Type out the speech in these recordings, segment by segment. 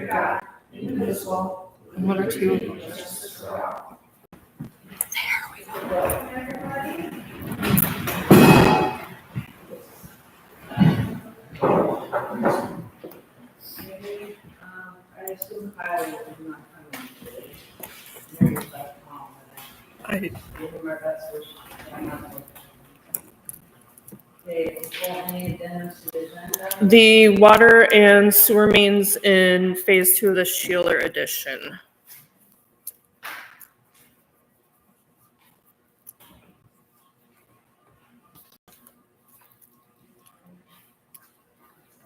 God, indivisible, one or two. There we go. I assume Kylie is not coming today. Mary's back home, and I give him our best wishes. Okay, is there any addendums to the agenda? The water and sewer mains in phase 2 of the Sheeler addition.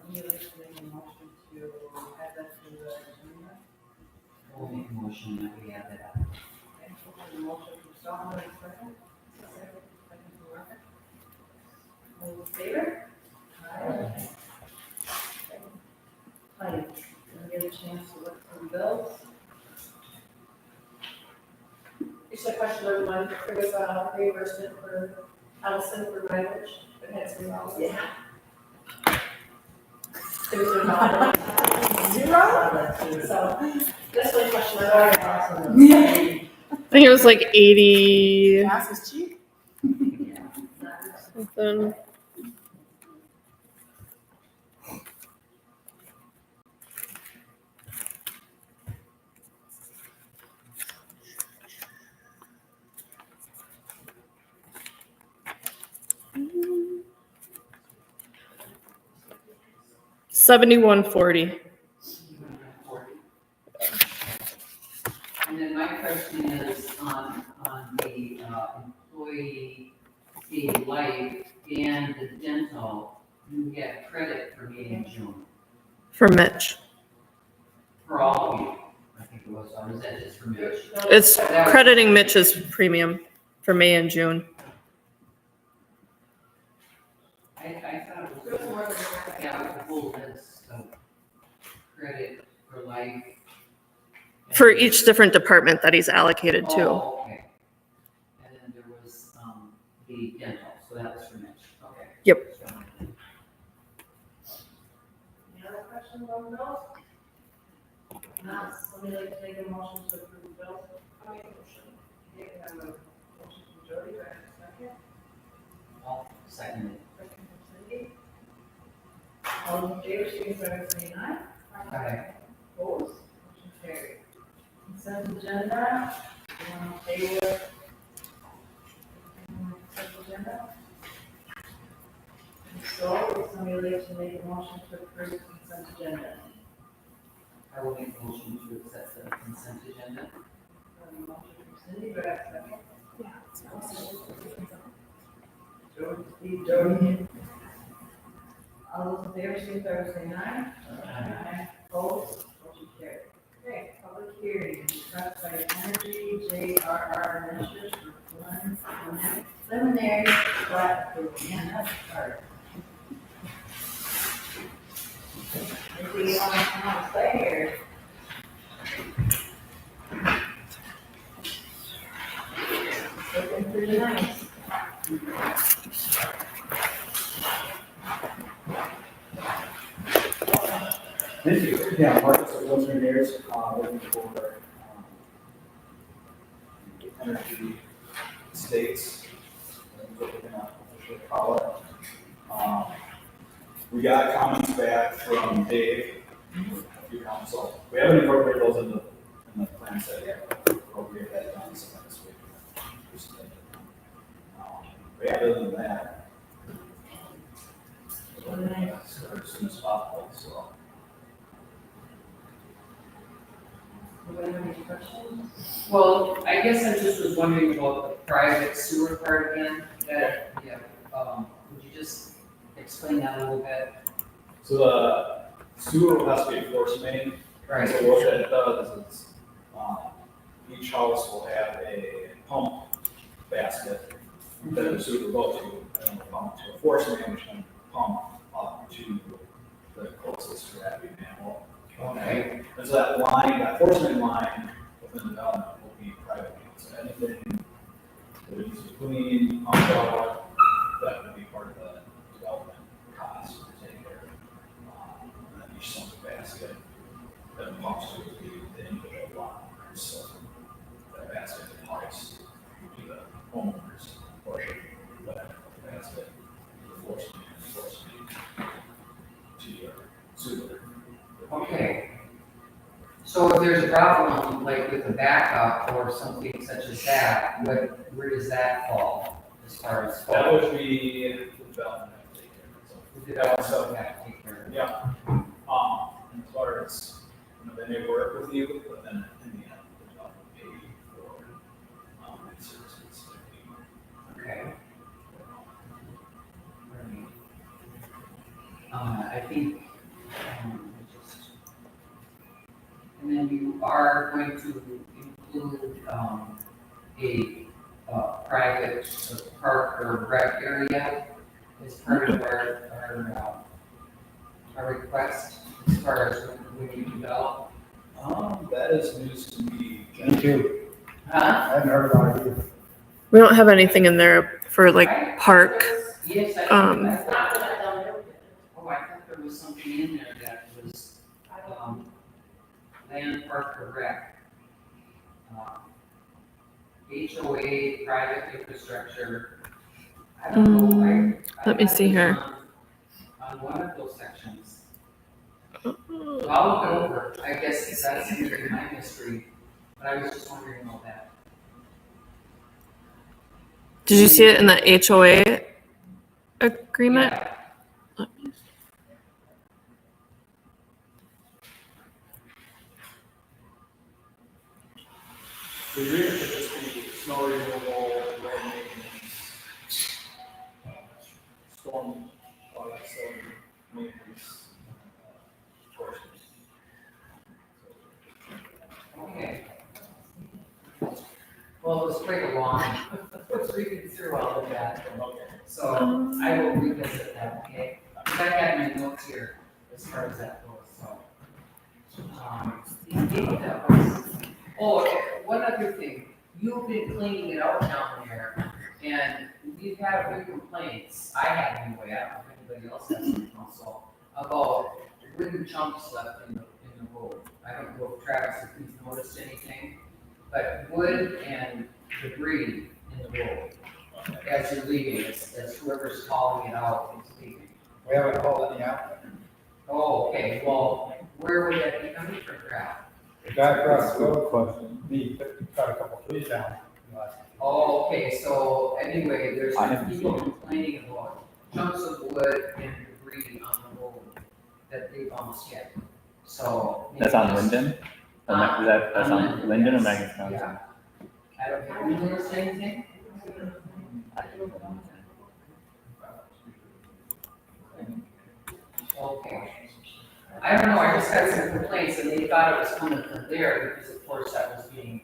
Somebody like to make a motion to add that to the agenda? We'll make a motion that we add that. Okay, so there's a motion from Stoneman, second. Second from Margaret. All in favor? Aye. Aye. Can we get a chance to look for the bills? Just a question on one, there was a reimbursement for Allison for mileage, that had $0. Yeah. There was a dollar. $0? So, that's one question I Sorry, have. awesome. I think it was like 80 Gas is cheap. Yeah. something. $71.40. And then my question is on the employee paid life and the dental, you get credit for May and June, For Mitch. for all of you, I think it was, or is that just for Mitch? It's crediting Mitch's premium for May and June. I thought it There was was, more than that. yeah, the whole list of credit for life. For each different department that he's allocated to. Oh, okay. And then there was, the dental, so that was for Mitch, okay. Yep. Any other questions on bills? Not, somebody like to make a motion to approve bills? I'll make a motion. Okay, we have a motion from Jody, do I have a second? I'll second it. Second from Cindy. All in favor, signify by saying aye. Aye. Opposed? Motion carried. Consent agenda, you want to table it? Consent agenda? And so, would somebody like to make a motion to approve consent agenda? I will make a motion to accept the consent agenda. A motion from Cindy, do I have a second? Jody, Steve, Jody. All those in favor, signify by saying aye. Aye. Opposed? Motion carried. Okay, public hearing, discussed by Energy JRR measures for preliminary plat approval. Man, that's hard. Maybe you want to stay here. Looking pretty nice. Thank you. Yeah, Marcus of Wilson Bears, looking for energy estates. That's what we're gonna officially call it. We got comments back from Dave, a few council. We haven't incorporated those in the plan set yet, but we'll get that done sometime this week. But other than that, start as soon as possible, so. Anybody have any questions? Well, I guess I just was wondering about the private sewer part again, that, yeah, would you just explain that a little bit? So the sewer has to be a force main. Right. So what that does is, each house will have a pump basket that the sewer will go to, and will pump to a force main, which can pump up to the closest gravity manhole. Okay. And so that line, that force main line within the development will be private main. So anything that is clean, pumped out, that would be part of the development cost to take care of. And then each sump basket, then pump Okay. So if there's a problem, like with the backup or something such as that, where does that fall as far as? That would be the development. The development will have to take care of it. Yeah. As far as, they may work with you, but then in the end, the development may be for, any services. Okay. I think, and then you are going to include, a private park or rec area as part of our request, as far as when you develop. That is news to me. Me too. Huh? I hadn't heard about it either. We don't have anything in there for like park. Yes, I think Um, that's Not not. for that down there. Oh, I thought there was something in there that was, land, park, or rec. HOA, private infrastructure. I don't know, let me see here. On one of those sections. I'll look it over, I guess that's in my mystery, but I was just wondering about that. Did you see it in the HOA agreement? Yeah. The agreement could just be snow removal, road maintenance, storm, maintenance, portions. Okay. Well, it was quite a long, I was reading through all of that, Okay. so I will revisit that, okay? Because I had my notes here as far as that goes, so. I think that was, oh, okay, one other thing, you've been cleaning it out down there, and we've had a few complaints, I had anyway, I don't know if anybody else has any also, about wooden chunks left in the road. I don't know if Travis, if you've noticed anything, but wood and debris in the road as you're leaving, as whoever's hauling it out is leaving. We haven't hauled any out. Oh, okay, well, where would that be coming from, Travis? The guy across the road questioned me, cut a couple trees down. Oh, okay, so anyway, there's been people complaining about chunks of wood and debris on the road that they bounced yet. So. That's on Linden? Or that's on Linden, Linden or yes. Magnus County? Yeah. I don't, have you noticed anything? Okay. I don't know, I just got some complaints and they thought it was coming from there because of course that was being,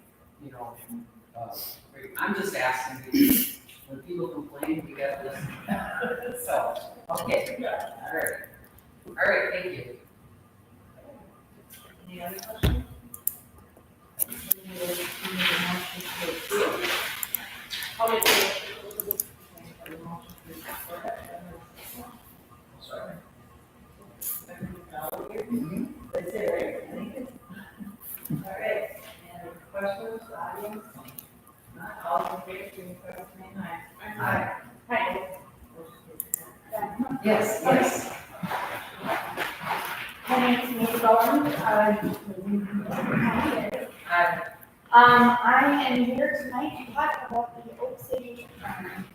I'm just asking because when people complain, you gotta listen. So, okay, all right. All right, thank you. Any other questions? I'll make it. That's it, right? Thank you. All right, and questions, audience? Not all in favor, signify by saying aye. Aye. Hi. Yes, yes. My name is Nancy Bowen. I am here tonight to talk about the Oak City.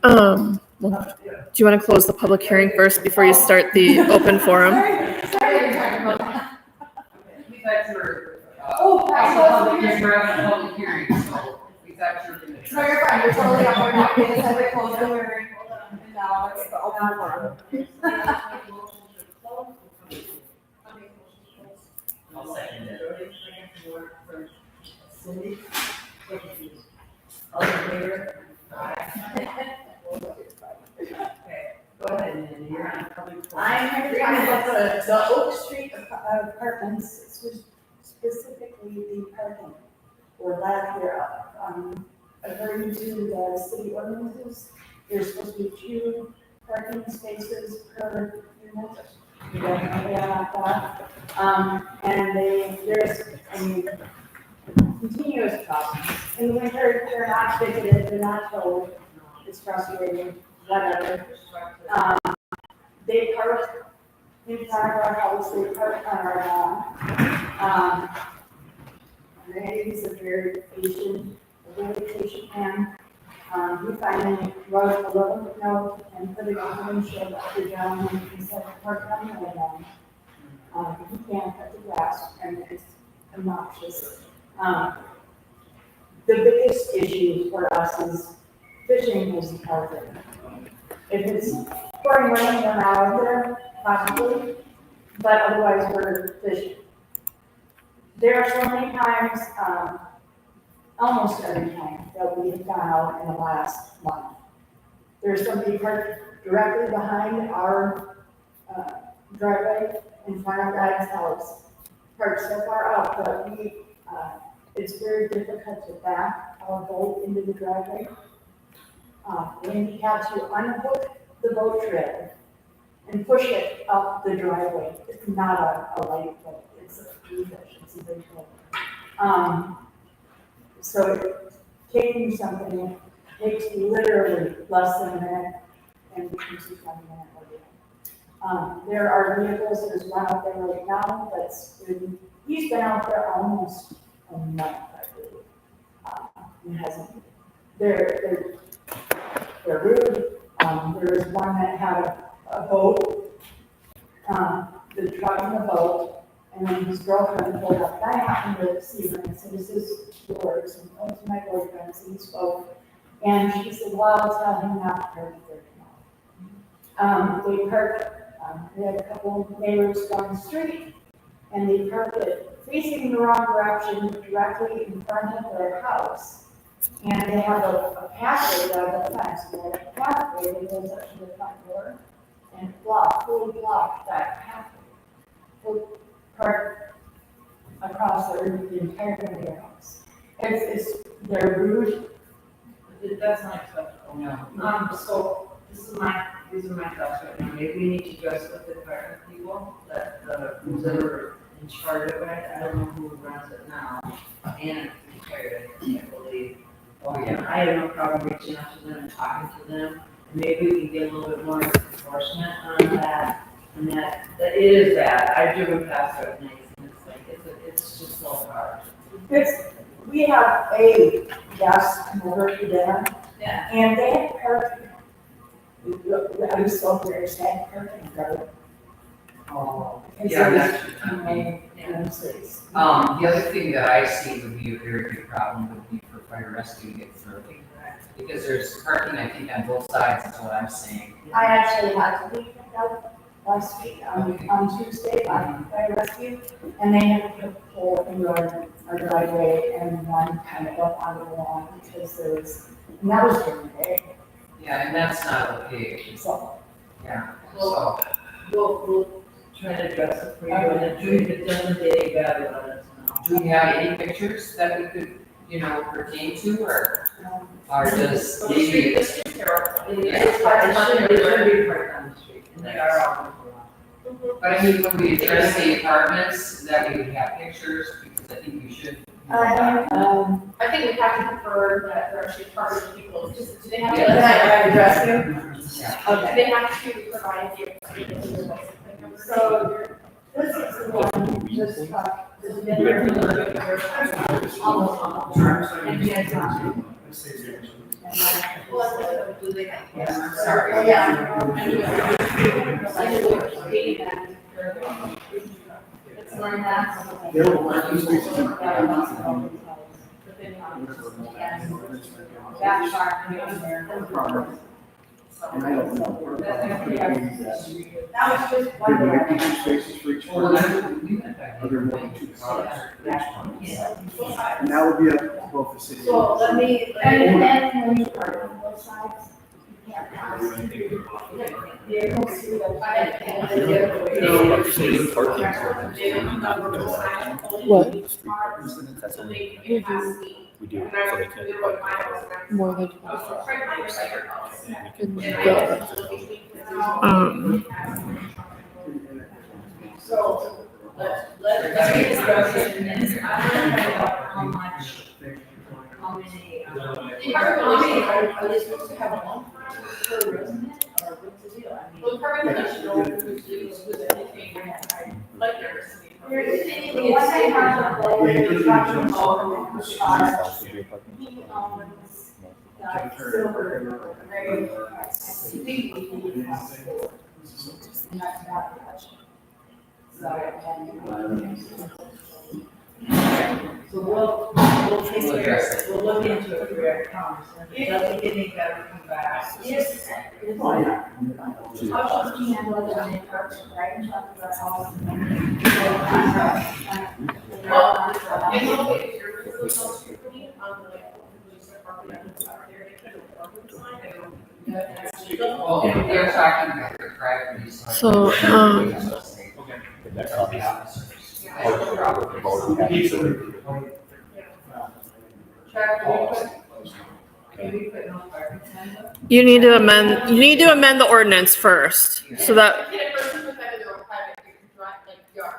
Well, do you want to close the public hearing first before you start the open forum? Sorry, you're talking about that. We thought you were, Oh, I saw public, something. you're having a public hearing, so we thought you were gonna. No, you're fine. You're totally up for it. Yes, I would close the hearing. And now it's the open forum. I'll second it. Cindy? All in favor? Aye. Okay, go ahead, Nancy, you're on public forum. I'm here to talk about the Oak Street apartments, specifically the parking or lack thereof. According to the city ordinances, there's supposed to be 2 parking spaces per unit. We definitely have that. And there's, continuous problems. In the winter, they're not ticketed, they're not towed. It's frustrating, whatever. They park in front of our house, they park on our Randy's a very patient, man. He finally wrote a little note and put it on the windshield of the gentleman. He said, "Park on the way down." He can't cut the grass, and it's obnoxious. The biggest issue for us is fishing is parking. If it's pouring rain, we're not out there, possibly, but otherwise we're fishing. There are so many times, almost every time that we have gone out in the last month. There's somebody parked directly behind our driveway in front of God's house, parked so far up that it's very difficult to back our boat into the driveway. When we had to unhook the boat trailer and push it up the driveway. It's not a light boat, it's a fish, it's a big boat. So taking something takes literally less than a minute and becomes a 20-minute ordeal. There are vehicles, there's one out there right now he's been out there almost a month, I believe. He hasn't, they're rude. There was one that had a boat, the truck and the boat, and then his girlfriend pulled up. I happened to see her and said, "Is this yours?" And oh, it's my boyfriend's, and he spoke. And she said, "Well, I'll tell him not to park there tomorrow." They parked, we had a couple of neighbors down the street, and they parked it facing the wrong direction directly in front of their house. And they have a pathway down the fence, and that pathway that goes up to the front door and fully block that pathway. Fully park across the entire of their house. They're rude. That's not acceptable. No. So these are my thoughts right now. Maybe we need to address with the department people that are in charge of it. I don't know who runs it now. And retired, I can't believe. Oh, yeah. I have no problem reaching out to them and talking to them. And maybe we can get a little bit more enforcement on that. And that it is bad. I've driven past it at night and it's like, it's just so hard. We have a guest come over to dinner, Yeah. and they had parked. I was so embarrassed, they had parking guard. Oh, Because yeah, it was that should not be. the The other thing that I see would be a very big problem would be for fire rescue to get through. Because there's parking, I think, on both sides, is what I'm saying. I actually had to be picked up last week on Tuesday by fire rescue, and they had to pull in our driveway and one kind of up onto the lawn because and that was during the day, Yeah, and that's not okay. so. Yeah, Well, we'll try to address it for you, and then if it doesn't get any better, let us know. do you have any pictures that we could, pertain to, or just maybe? This is terrible. It should be parked on the street, and they are all. But I mean, when we address the apartments, that we would have pictures, because I think we should. I think we have to prefer that there are actually targeted people, just, do they have to? Yeah. Address you? Yeah. Do they have to provide the? So this is the one, this truck, this vendor. Almost. And he has not. Do they? Yeah, sorry. Oh, yeah. It's one and a half. That part, And I don't know. that was just one. There might be two spaces for each Well, person, that's what we meant by are there more than two cars for each one? Yeah. And that would be up to both the city. So let me, and then when you park on both sides, you can't pass. Vehicles through the What? That's only, We do we do, And so I they would- can. we would find out what's more than I was right by your side. we can And I go. was- So, let's discuss it, and then I don't know how much, how many, are they supposed to have one per resident, or what's the deal? I mean. Well, part of the national, who's anything, like your city. You're saying The one I it's have Yeah, like, you the could truck do and some- all the cars, he owns that silver gray. And that's not much. So, So we'll take care of it, we'll look into it for our comments, and if it doesn't get any better, come back. yes, Oh, yeah. how should we handle it when they park right in front of our house? It's okay, if you're really close to the street, like, when you start parking out there, they put a parking sign, I don't. Well, they're talking about their driveway. So, That's obvious. Chuck, can we put no parking signs up? you need to amend the ordinance first, so that Can a person put that in their own private, like, yard?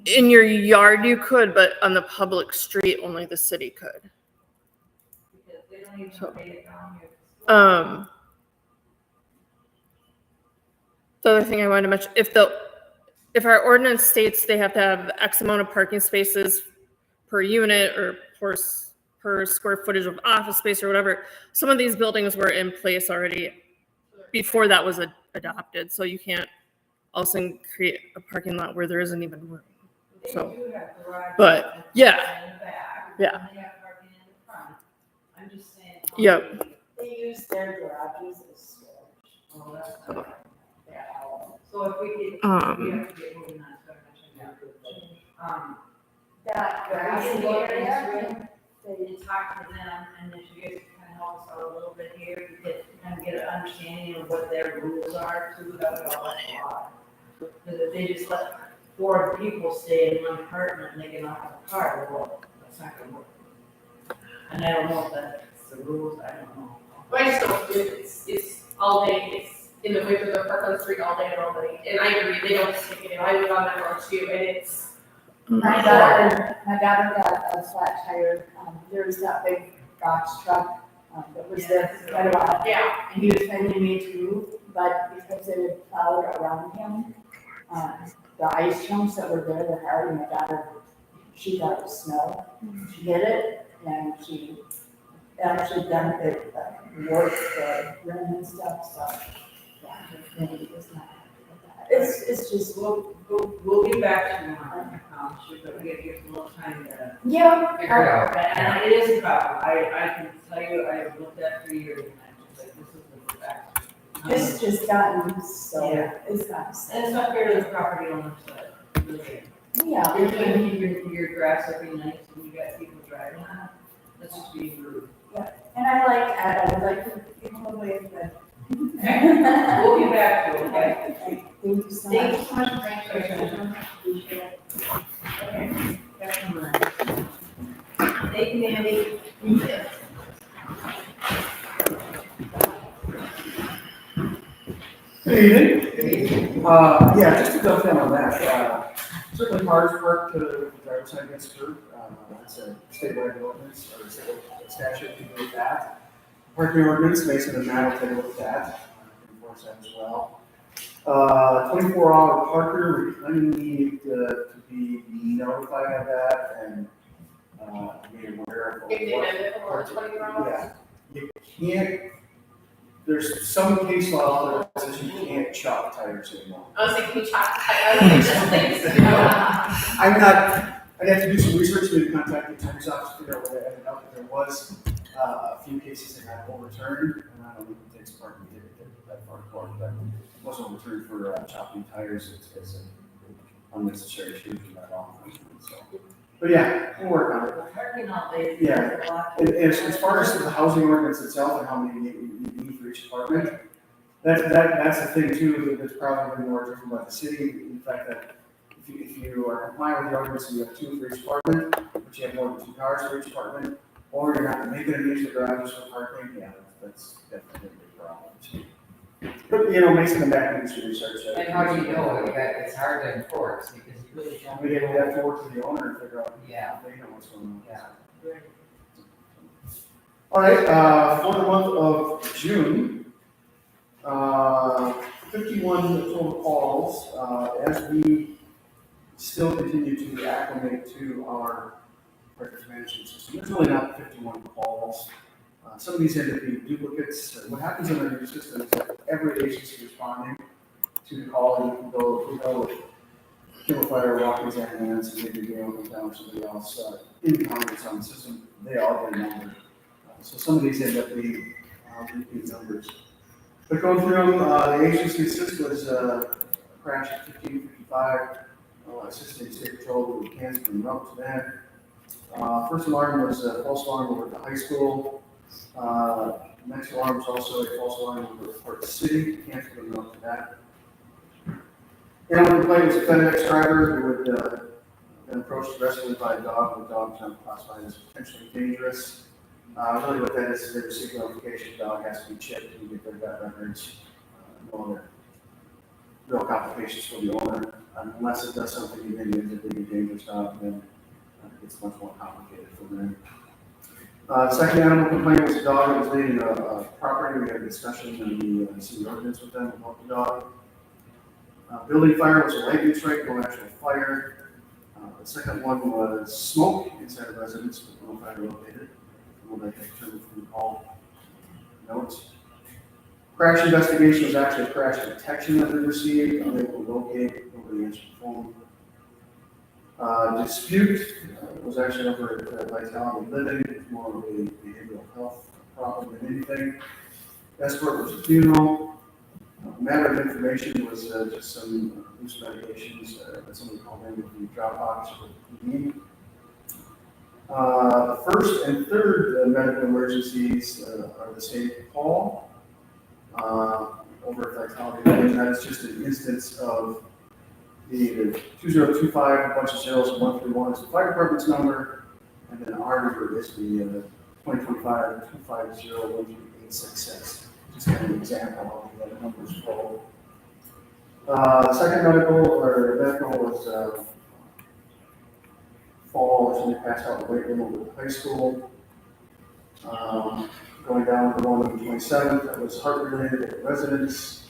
in your yard you could, but on the public street, only the city could. Because they don't even So, pay it down here. The other thing I wanted to mention, if our ordinance states they have to have X amount of parking spaces per unit or per square footage of office space or whatever, some of these buildings were in place already before that was adopted, so you can't all of a sudden create a parking lot where there isn't even room. They So, do have garages but, and yeah. parking in the back, Yeah. and they have parking in the front. I'm just saying. Yep. They use their garages as storage. Oh, that's So, not right. Their house. So if we get, we Um, have to get moving on, so I mentioned that. That We grassy can look area, and talk to them, and if you guys can kind of help us out a little bit here, to kind of get an understanding of what their rules are, too, that would all help. Because if they just let 4 people stay in one apartment and they can all have a car, well, that's not gonna work. And I don't know if that's the rules, I don't know. But I just don't, it's all day, it's in the winter, they're parked on the street all day and all night, and I agree, they don't stick it in, I live on that road too, and it's. my daughter got a flat tire, there was that big box truck, that was there quite a while. Yeah. And he was finally made to move, but because it had plowed around him, the ice chunks that were there were hard, and my daughter, she thought it was snow. She hit it, and she actually done it, worked the rim and stuff, so, yeah, maybe it was not happy with that. It's just, We'll get back to you on that, shoot, but we gotta give them a little time to. yeah, Figure it out. And it is a problem, I can tell you, I have looked at for years, and I'm just like, this is the fact. it's just gotten so, Yeah. it's gotten so. And it's not fair to the property owners, but, really. Yeah. You're trying to keep your grass looking nice, and you got people driving on it, that's just being rude. And I would like to give them away, but. We'll get back to it, okay? Thank you so much. Thank you so much, Frank, for your Appreciate it. Okay, got some money. Thank you, Mandy. Good evening. Yeah, just to dovetail on that, certainly hard work to drive side against curb. It's a statewide ordinance or state statute to do with that. Parking ordinance, Mason and Matt will take a look at that, enforce that as well. 24-hour parker, we kind of need to be notified of that and made aware of If they what. amend it for 24 hours. Yeah, you can't, there's some case law that says you can't chop tires anymore. I was thinking, I was thinking just things, you know. I'm not, I'd have to do some research, maybe contact the attorney's office to figure out where that ended up, but there was a few cases that got overturned, and I don't know if it takes part in that part of court, but it was overturned for chopping tires as an unnecessary change in that law. So, but yeah, we'll work on it. Parking all day. is Yeah. a lot. And as far as the housing ordinance itself and how many you need for each apartment, that's the thing too, that's probably more driven by the city, in fact that if you are compliant with the ordinance and you have 2 for each apartment, but you have more than 2 cars for each apartment, or you're not making any use of garages for parking, yeah, that's definitely a big problem too. But, you know, Mason and back industry research. And how do you know it's hard to enforce because you really don't. We have to work with the owner and figure out, Yeah. if they know what's going on. Yeah. All right, for the month of June, 51 total calls. As we still continue to acclimate to our records management system. There's really not 51 calls. Some of these end up being duplicates. What happens in our new system is that every agency responding to the call, you can go with Kimball Fire, Rockets, ambulance, and maybe Gale comes down with somebody else in Congress on the system. They all get a number. So some of these end up being repeat numbers. But going through the agency assist was a crash at 1555. Assistant State Patrol with cancer and up to that. First alarm was a false alarm over at the high school. Next alarm was also a false alarm over at Park City. Cancer and up to that. Animal complaint was a FedEx driver who had been approached aggressively by a dog. The dog was classified as potentially dangerous. Really what that is they receive notification the dog has to be chipped and get their vet records. No other real complications for the owner. Unless it does something immediately dangerous dog, then it gets much more complicated for them. Second animal complaint was a dog that was leaving a property. We had a discussion in the city ordinance with them about the dog. Building fire was a lightning strike, no actual fire. The second one was smoke inside a residence, but no fire located. We'll make that determined from the call notes. Crash investigation was actually a crash detection that we received. Unable to locate, nobody answered the phone. Dispute was actually over at Vitality Living. It was more of a behavioral health problem than anything. Escort was a funeral. Matter of information was just some loose medications that somebody called in with the Dropbox for PD. The first and third medical emergencies are the same call over at Vitality Living. That is just an instance of the 2025, a bunch of zeros, and 131 is the fire department's number, and then our number is the 2025 250 13866. Just kind of an example of the numbers flow. Second medical was fall, somebody passed out in the weight room over at the high school. Going down to the one on the 27th, that was heart related at residence.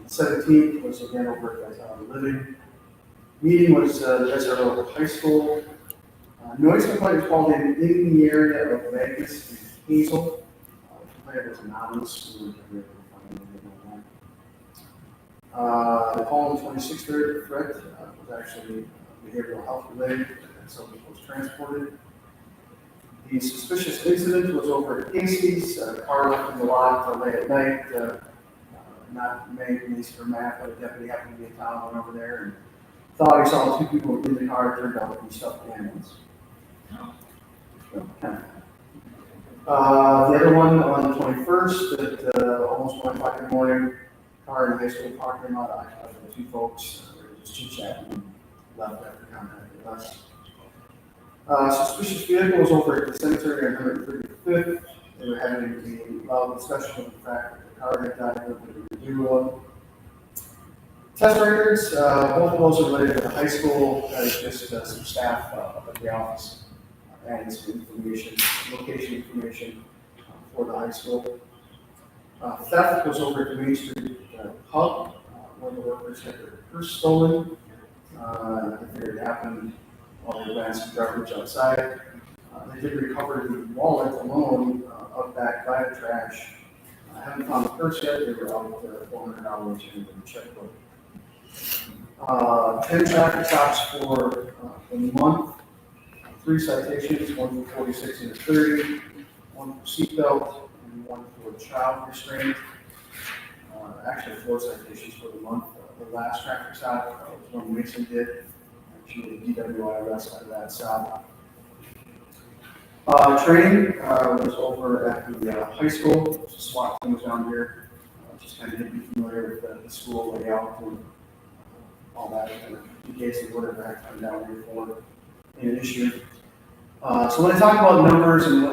The 17th was again over at Vitality Living. Meeting was the SRO at the high school. Noise complaint was called in the area of Vegas and Hazel. It was anonymous. The call on the 26th threat was actually behavioral health related, and somebody was transported. The suspicious incident was over at Casey's. A car left in the lot late at night. Not many police for Matt, but a deputy happened to be in town, went over there and thought he saw two people in the car. Turned out to be stuffed animals. The other one on the 21st at almost 1 o'clock in the morning, car in the high school parking lot, occupied by two folks. They were just chit-chatting and left after contact with us. Suspicious vehicle was over at the cemetery on 135th. They were having a loud discussion of the fact that the car had died with a review. Test records, both of those are related to the high school. That is just some staff up at the office. And some information, location information for the high school. Theft was over at the Main Street hub. One of the workers had their purse stolen. I figured it happened while they ran some garbage outside. They did recover the wallet alone up back by the trash. I haven't found the purse yet. They were out $400 in the checkbook. 10 traffic stops for the month. 3 citations, one for 46 and a 30, one for seatbelt, and one for child restraint. Actually, 4 citations for the month. The last traffic stop was one Mason did. She did a DWI arrest out of that stop. Training was over at the high school. The SWAT team was down here. Just kind of to be familiar with the school layout and all that, in case they would have had to come down here for an issue. So when I talk about numbers and the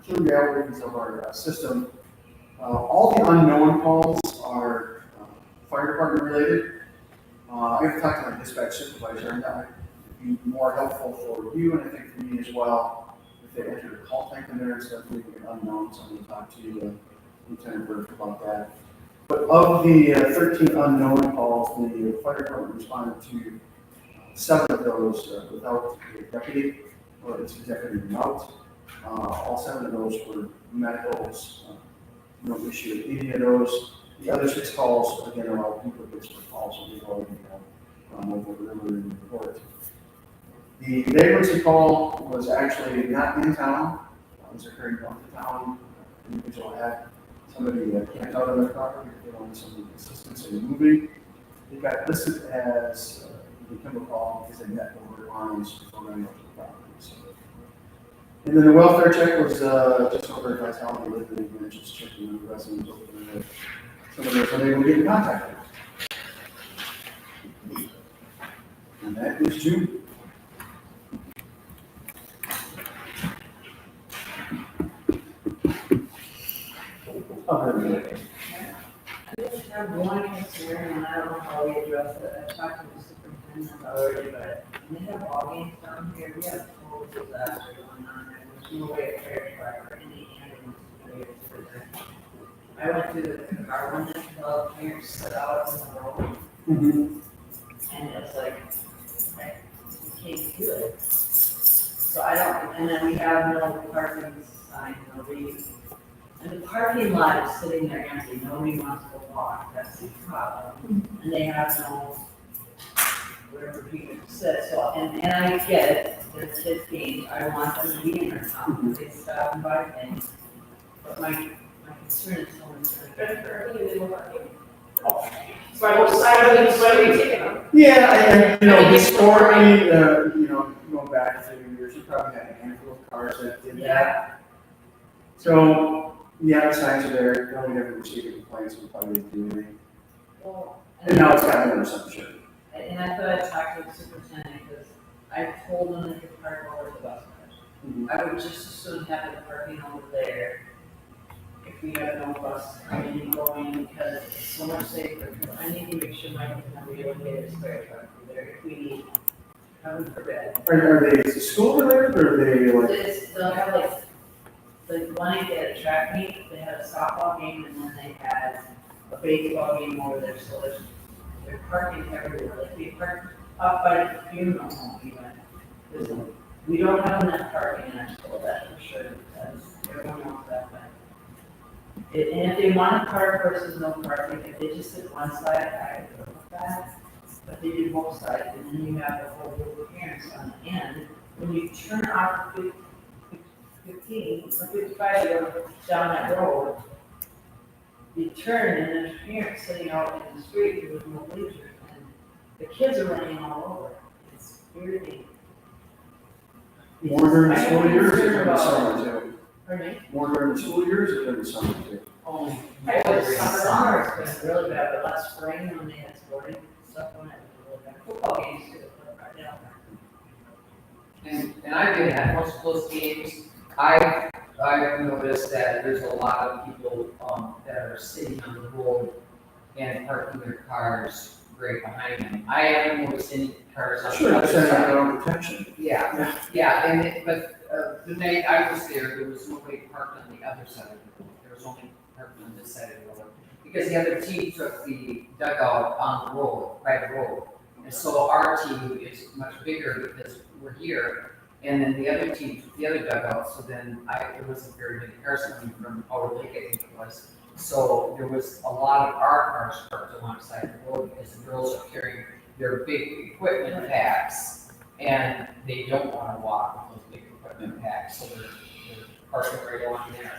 peculiarities of our system, all the unknown calls are fire department related. I have talked to my dispatch supervisor, and that would be more helpful for you and I think for me as well if they entered a call type in there instead of leaving it unknown. So I'm going to talk to Lieutenant Burke about that. But of the 13 unknown calls, the fire department responded to 7 of those without a deputy, or it's a deputy remote. All 7 of those were medicals, no issue with any of those. The other 6 calls, again, are all duplicates for calls that we've already over the river in the report. The vagrancy call was actually not in town, it was occurring north of town. Individual had somebody camped out on their property, they wanted some assistance in moving. It got listed as the Kimball call because they met the lines for running up to the property. So. And then the welfare check was just over at Vitality Living, and just checking on the residents over there. Somebody was unable to get in contact with. And that is June. I just have one concern, and I don't know how we address it, I've talked to the superintendent already, but when they have ball games down here, we have a total disaster going on, and there's no way of fair driver, any ambulance to be able to do that. I went through the car one night, the parents set out on the road, and it's like, you can't do it. So I don't, and then we have no parking sign, nobody, and the parking lot is sitting there empty, nobody wants to walk, that's the problem. And they have no, wherever people sit, so, and I get it, they're kids games, I want them to be in their town, they stop and buy things. But my concern is someone's gonna But get for me, they were parking. So I don't taking them. Yeah, historically, going back a few years, you probably had a handful of cars that did that. So, yeah, the signs are there, no one ever received complaints, we probably didn't do anything. Well, And now it's gotten under some shit. and I thought I'd talk to the superintendent, because I told them they could park over the bus cars. I would just as soon have the parking over there if we have no bus coming and going, because it's so much safer. I need to make sure my kids have relocated spare truck over there if we need, heaven forbid. Are they school related, or are they like? They'll have one day they had a track meet, they had a softball game, and then they had a baseball game over there, so they're parking everywhere, like they park up by the funeral home even. We don't have enough parking in our school, that's for sure, because everyone knows that, but. And if they want to park versus no parking, if they just did one side, I would go with that. But they do both sides, and then you have the whole group of parents on the end. When you turn off 15 or 55 down that road, you turn and there's parents sitting out in the street with no bleachers, and the kids are running all over. It's irritating. More during the school years, or concerned during the about- summer too? Pardon me? More during the school years, or during the summer too? Oh, I was summer, it's been really bad, but last spring when they had sporting stuff on it, it was really bad. Football games too, right down there. And I've been at most of those games. I've noticed that there's a lot of people, that are sitting on the road and parking their cars right behind them. I haven't noticed any cars on the Sure, other that's side. their own protection. Yeah, but the night I was there was nobody parked on the other side of the road. There was only parked on this side of the road. Because the other team took the dugout on the road, private road. And so our team is much bigger because we're here. And then the other team took the other dugout, so then there wasn't very many cars coming from Power Lake, I think it was. So there was a lot of our cars parked alongside the road because the girls are carrying their big equipment packs. And they don't wanna walk with those big equipment packs, so they're parking right along there.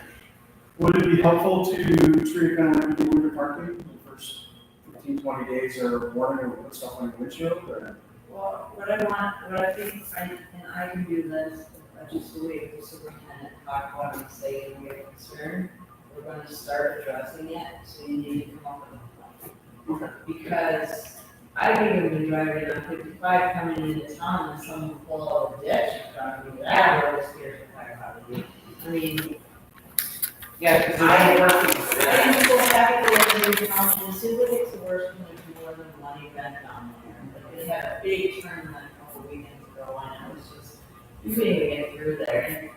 Would it be helpful to treat it kind of like you do with parking, the first 15, 20 days or warning or put stuff on the windshield, or? Well, what I think, and I can do this, I just wait for the superintendent, talk about it and say, we have concern, we're gonna start addressing it, so you need to come up with a plan. Because I've even been driving on 55 coming into town and someone pulled out a ditch in front of me, that really scares the heck out of me. I mean, Yeah, because they're working. I'm so happy that they're in town, and as soon as it gets worse, when there's more than money back down there. But they had a big tournament a couple weekends ago, and it was just, you couldn't even get through there.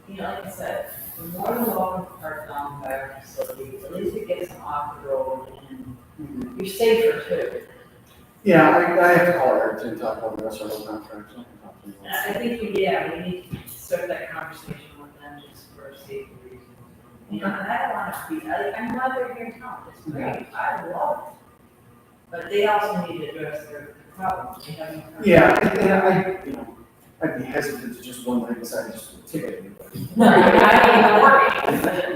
And, like I said, you're more than welcome to park down by our facilities, at least it gets them off the road, and you're safer too. Yeah, I have to call Eric to talk about the rest of our contracts. I can talk to him. I think, we need to start that conversation with them just for safety reasons. You know, and I don't want to be, I'm glad they're here in town, it's great, I love it. But they also need to address their problems, they have no. Yeah, and I'd be hesitant to just one night decide just to ticket anybody.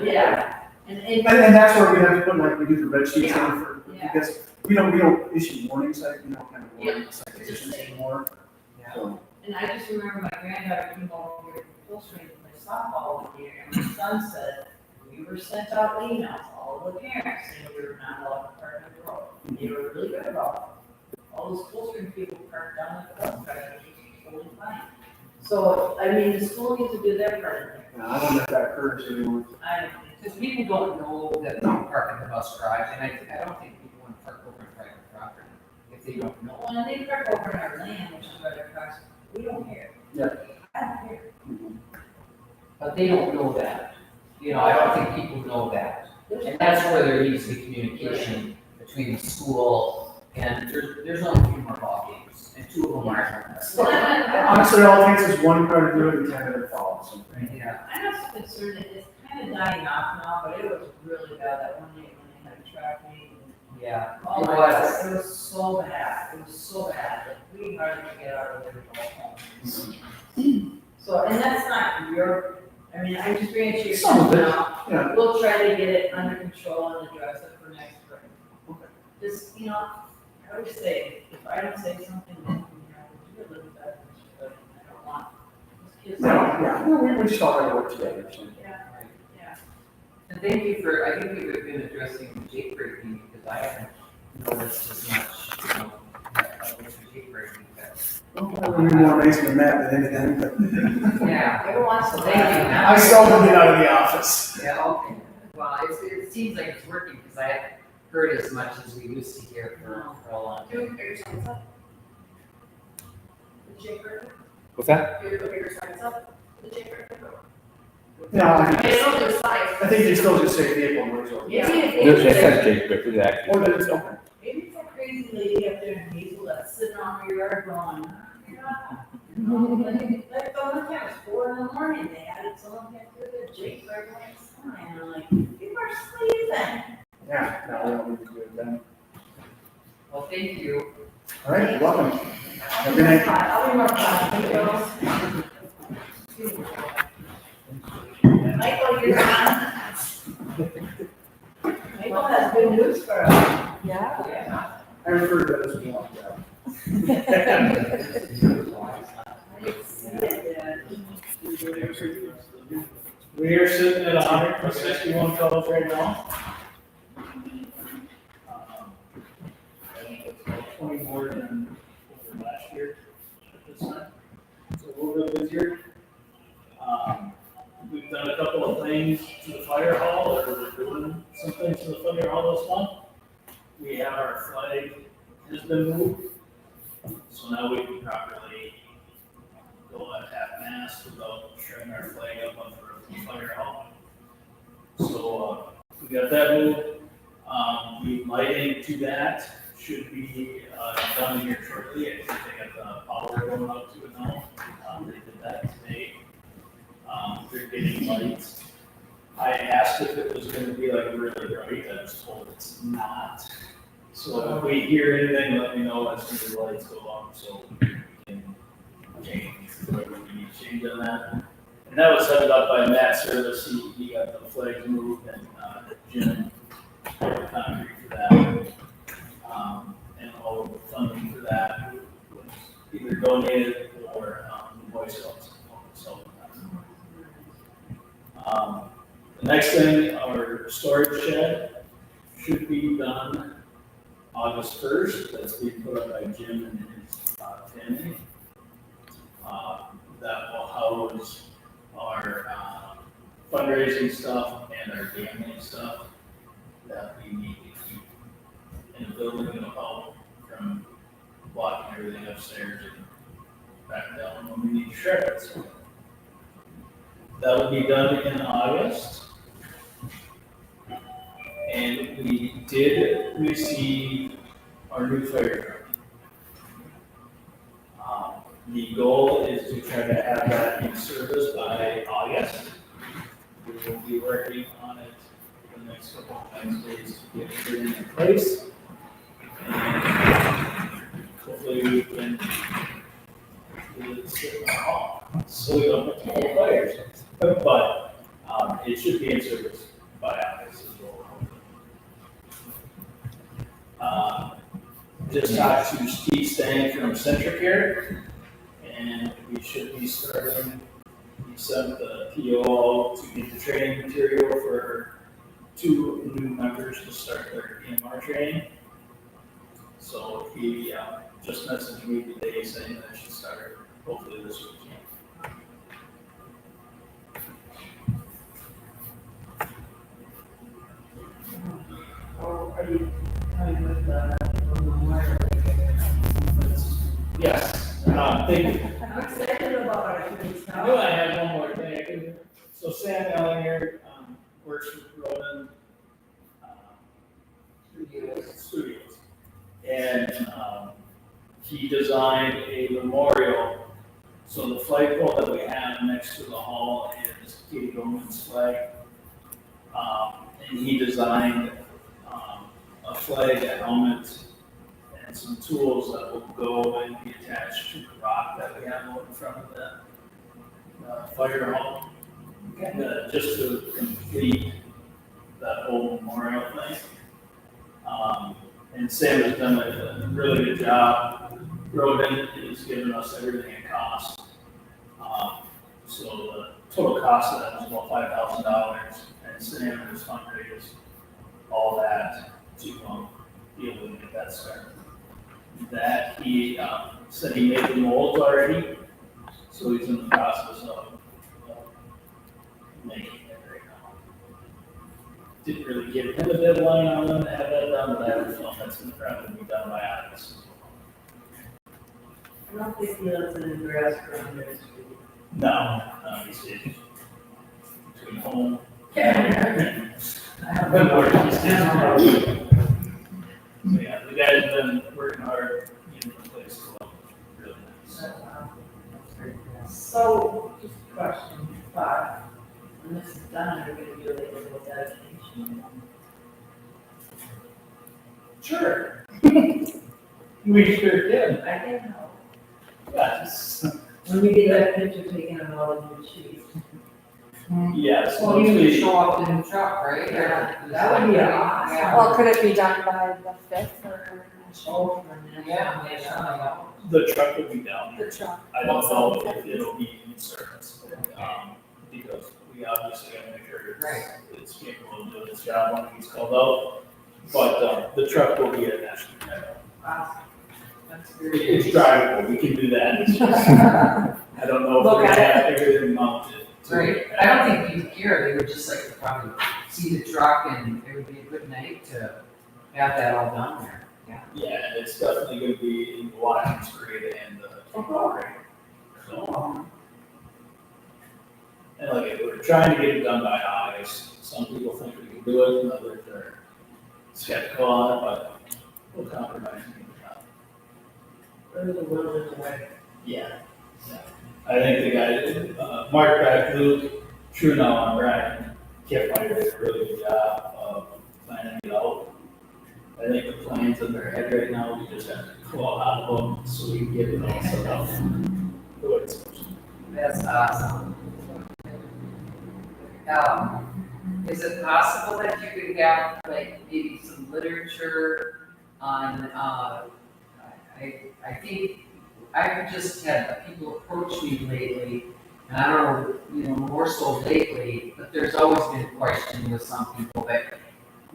Yeah, and, And that's where we have to put, like, we do the red sheets in for, Yeah. because we don't issue warning warning citations anymore. So, and I just remember my granddaughter came over here to full swing to play softball one year, and my son said, we were sent out emails, all the parents, saying we were not allowed to park on the road. And they were really good about it. All those full swing people parked down at the bus drive, which was totally fine. So, I mean, the school needs to do their part. I don't know if that occurs anymore. Because people don't know that they park in the bus garage, and I don't think people want to park over in private property if they don't know. Well, and they park over in our land, which is where their cars, we don't care. Yeah. I don't care. But they don't know that. You know, I don't think people know that. And that's where there needs to be communication between the school and there's only 2 more ball games, and 2 of them are. Honestly, all it takes is one car to do it and 10 other follows. Yeah. I'm also concerned that it's kind of dying off now, but it was really bad that one day when they had a track meet. Yeah. Oh my God, it was so bad, like we hardly could get out of there to go home. So, and that's not your, I mean, I'm just bringing it to your Some of attention it, now. yeah. We'll try to get it under control and address it for next spring. Okay. Just, I would say, if I don't say something, then, we'll do a little better, but I don't want these kids. No, we just all gotta work together, so. Yeah. And thank you for, I think we've been addressing the jake breaking because I haven't noticed as much, with the jake breaking. We're more amazing than that than anything, but Yeah. Every once in a while. Thank you. I seldom get out of the office. Yeah, okay. Well, it seems like it's working because I haven't heard as much as we used to hear for a long time. Do your signs up. The chamber, What's that? do your signs up, the chamber. No, I mean, it's not just signs. I think they still just say vehicle noise or. Yeah. They said Jake Brick, actually. Oh, that is, okay. Maybe it's that crazy lady up there in Hazel that's sitting on your yard going, like the one time it was 4 a.m, they had it, someone came through the Jake right next time, and I'm like, people are sleeping. Yeah, no, we don't need to do it then. Well, thank you. All right, you're welcome. Have a good night. I'll be more fun, Michael, you're on. Michael has good news for us. Yeah. I refer to it as a walk job. We are sitting at 161 calls right now. 20 more than over last year at this time. So a little bit busier. We've done a couple of things to the fire hall, or we're doing some things to the fire hall this month. We have our flag has been moved, so now we can properly go at half-mast without showing our flag up on the fire hall. So, we got that moved. The lighting to that should be, done here shortly. I think they got the power going up to it now. They did that today. They're getting lights. I asked if it was gonna be like really bright. I was told it's not. So if we hear anything, let me know as soon as the lights go off, so we can change, whatever we need to change on that. And that was headed up by Matt Service. He got the flags moved, and Jim poured the concrete for that. And all of the funding for that was either donated or the Boy Scouts. So, the next thing, our storage shed should be done August 1st. That's being put up by Jim and his family. That will house our fundraising stuff and our gambling stuff that we need to keep in the building and out from blocking everything upstairs and back down when we need to shred it. So that will be done in August. And we did receive our new fire truck. The goal is to try to have that in service by August. We will be working on it for the next couple of Wednesdays to get everything in place. And hopefully we can do it sit in our hall, so we don't have to hold fires. But, it should be in service by August as well. Just talked to Steve Stang from Centricare, and we should be starting, we sent the PO to get the training material for 2 new members to start their EMR training. So he just messaged me today saying that she started hopefully this weekend. Or are you coming with the memorial? Yes, thank you. I'm excited about our city's I knew I had one more thing. I couldn't- So Sam Ellinger works with Roman Studios. And he designed a memorial. So the flagpole that we have next to the hall is Katie Bowman's flag. And he designed a flag, a helmet, and some tools that will go and be attached to the rock that we have out in front of the fire hall. Just to complete that whole memorial thing. And Sam has done a really good job. Roden has given us everything it costs. So the total cost of that was about $5,000, and Sam has fundraised all that to be able to get that started. That he said he made the molds already, so he's in the process of making it right now. Didn't really give him a deadline on when to have that done, but I have a feeling that's going to probably be done by August. I don't think he lives in the grass ground there. No, he stays between home. Yeah. I've been working, he stays around. So yeah, the guy's been working hard, getting the place to look really nice. So, just a question, but when this is done, you're gonna do like a little dedication. Sure. We sure did. I didn't know. Yes. When we get that picture taken of all of your cheese. Yes. Well, you can show up in the truck, right? That would be awesome. Yeah. Well, could it be done by the 5th or Oh, Yeah. The truck will be down here. the truck? I don't know if it'll be in service, because we obviously gotta make sure Right. it's capable of doing its job when he's called out. But, the truck will be at National Capital. Awesome. That's It's drivable, we can do that. It's just- I don't know if we're gonna have everything mounted. to- Right, I don't think you'd care, they would just like to probably see the truck and it would be a good night to have that all done there. Yeah, and it's definitely gonna be in the Watkins grade and the Kimball grade. So, and like, we're trying to get it done by August. Some people think we can do it, and others are skeptical on it, but we'll compromise and get it done. Where the world is away. Yeah. I think the guy, Mark Beck, Luke, True Now, and Brian, Kipmeyer did a really good job of planning it out. I think the plan's in their head right now, we just have to pull out of them so we can get it all set up. The way it's supposed to. That's awesome. Is it possible that you could have like maybe some literature on, I think, I've just had people approach me lately, and I don't know, more so lately, but there's always been a question with some people that,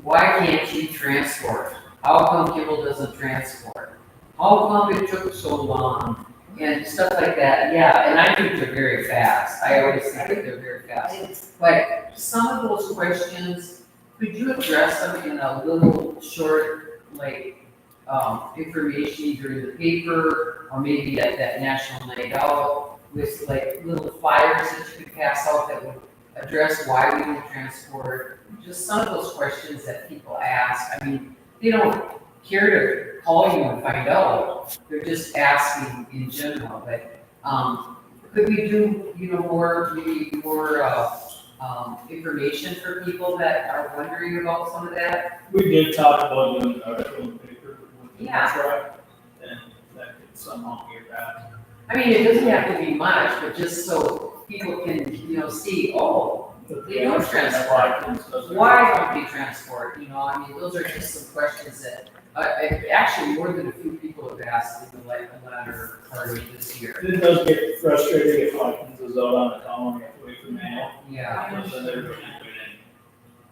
why can't you transport? How come Kimball doesn't transport? How come it took so long? And stuff like that, yeah, and I think they're very fast, I always think that they're very fast. But some of those questions, could you address them in a little short, information either in the paper or maybe at that national night out with like little flyers that you could pass out that would address why we don't transport, just some of those questions that people ask. I mean, they don't care to call you and find out, they're just asking in general, but Could we do, maybe more, information for people that are wondering about some of that? We did talk about doing an article in the paper with the Yeah. truck, and that could somehow get that. I mean, it doesn't have to be much, but just so people can, see, oh, they don't transport. Why don't they transport? I mean, those are just some questions that, actually more than a few people have asked in the latter part of this year. It does get frustrating if Hawkins is out on the town, you have to wait for mail. Yeah. Because then they're going to put in.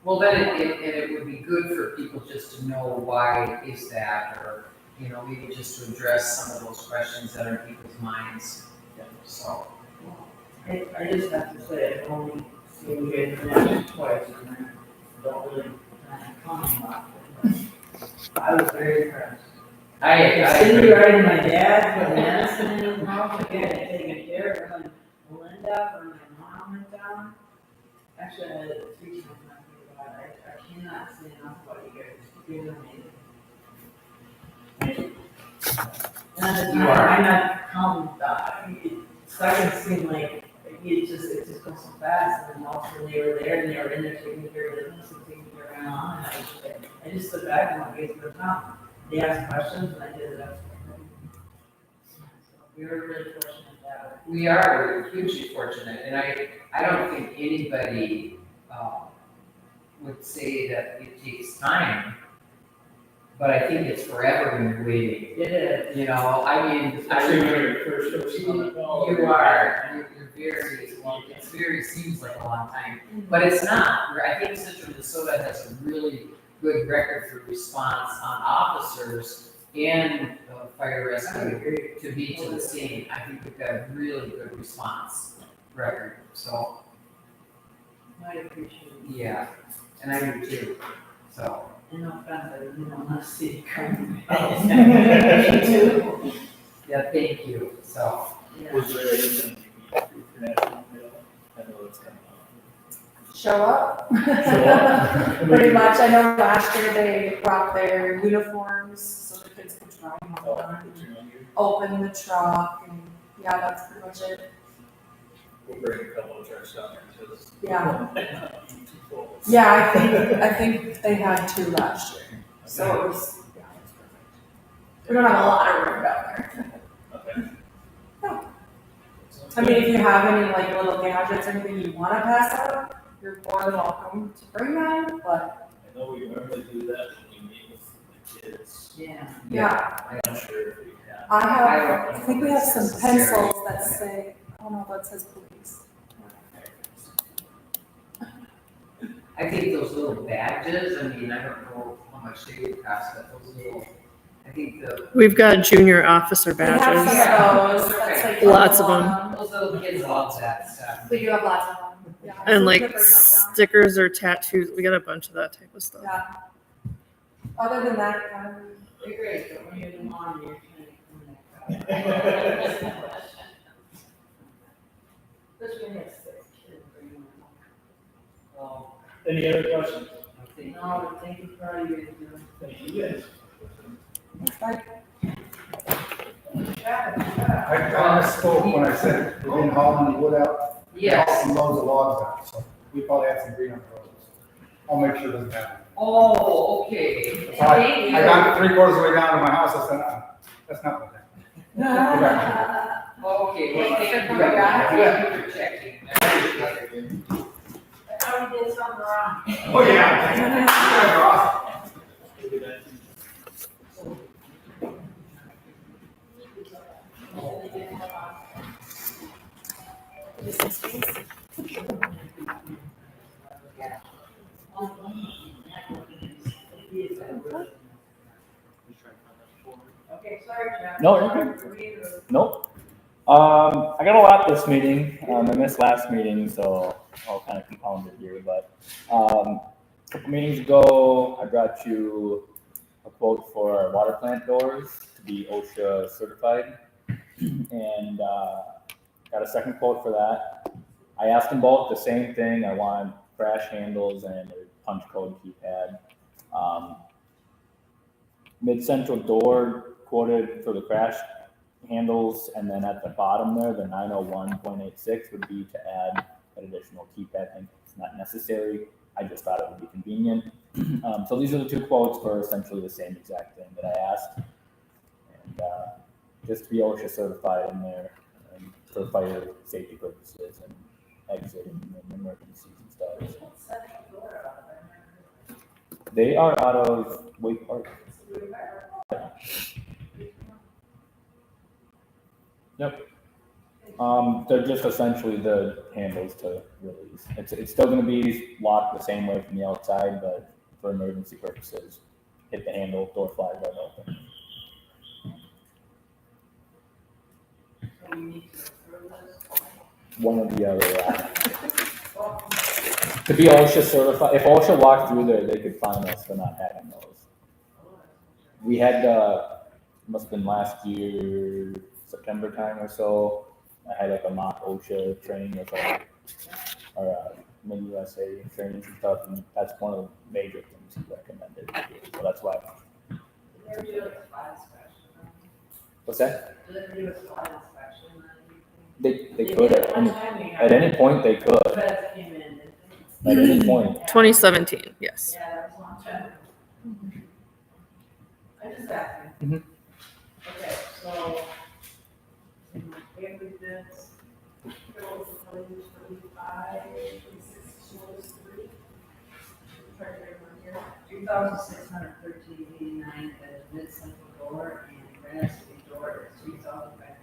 Well, then it would be good for people just to know why is that, or, maybe just to address some of those questions that are in people's minds. So, I just have to say, I've only seen you guys mention twice, and I don't really comment on it. I was very impressed. I Sitting agree. right in my dad, putting medicine in his mouth, again, taking care of when Melinda or my mom went down. Actually, I had it 3 times now, but I cannot say enough about you guys, you're amazing. And at the You time, are. I'm not calm, seconds seem like, it just goes so fast, and all of a sudden they were there, and they were in there taking care of business and taking care of my mom, and I just stood back and went, guys, we're calm. They asked questions, and I did it. We were really fortunate that We are hugely fortunate, and I don't think anybody, would say that it takes time, but I think it's forever when you're waiting. way. It is. I mean, Especially when you're first person on the call. you are, it's very, seems like a long time, but it's not. I think Central Minnesota has a really good record for response on officers and fire I rescue agree. to be to the scene. I think we've got a really good response record, so, I appreciate it. yeah, and I do too, so. And no offense, I didn't want to see it coming. Me too. Yeah, thank you, so. Yeah. Was there anything you could do for National Mail? I know it's coming up. Show up. Show up. Pretty much. I know last year they brought their uniforms so the kids could try them Oh, on, put you on here. open the truck, and yeah, that's pretty much it. We'll bring a couple of trucks down there because. Yeah. Yeah, I think they had 2 last year, so it was, yeah, it was perfect. We don't have a lot of room down there. Okay. Yeah. I mean, if you have any like little gadgets, anything you want to pass out, you're more than welcome to bring them, but I know we normally do that when we meet with the kids. Yeah. yeah. I'm not sure if we can. I think we have some pencils that say, I don't know if that says police. I think those little badges, I mean, I don't know how much they would cost, but those little, I think We've got junior officer We have some badges of those, that's like. Lots of them. those little kids love that stuff. We do have lots of them, yeah. and So we like could bring those down. stickers or tattoos. We got a bunch of that type of stuff. Yeah. Other than that, They're great, but when you're the mom, you're kind of Especially when you have 6 kids. bringing them home. Any other questions? No, but thank you for all you guys do. Thank you guys. I misspoke when I said we didn't haul any wood out. We hauled Yes, some loads of logs out, so we probably have some green on the roads. I'll make sure it doesn't happen. oh, okay. So I got 3/4 of the way down to my house, I said, that's not what happened. Okay, well, thank you for checking. I thought we did something wrong. Oh, yeah. You guys are awesome. Maybe that- Okay, sorry, Jeff. No, you're good. Nope. I got a lot this meeting. I missed last meeting, so I'll kind of compound it here. But a couple meetings ago, I brought you a quote for our water plant doors to be OSHA certified, and got a second quote for that. I asked them both the same thing. I want crash handles and a punch code keypad. Mid Central Door quoted for the crash handles, and then at the bottom there, the 901.86 would be to add an additional keypad. I think it's not necessary. I just thought it would be convenient. So these are the two quotes for essentially the same exact thing that I asked. And just to be OSHA certified in there for fire safety purposes and exiting and emergencies and stuff. They are out of Wake Park. Yep. They're just essentially the handles to release. It's still going to be locked the same way from the outside, but for emergency purposes, hit the handle, door flies right open. So we need to approve this. One or the other, yeah. To be OSHA certified, if OSHA walked through there, they could fine us for not having those. We had, must have been last year, September time or so, I had like a mock OSHA training or something, or Min USA trainings and stuff, and that's one of the major things he recommended. So that's why. They're doing a fire inspection. What's that? Do they do a fire inspection? They could, at any point they could, But came in, didn't they? at any point. 2017, yes. Yeah, that was a long time. I'm just asking. Mhm. Okay, so. We have this. 2,613.89 at mid central door and Granite City door is 3,500.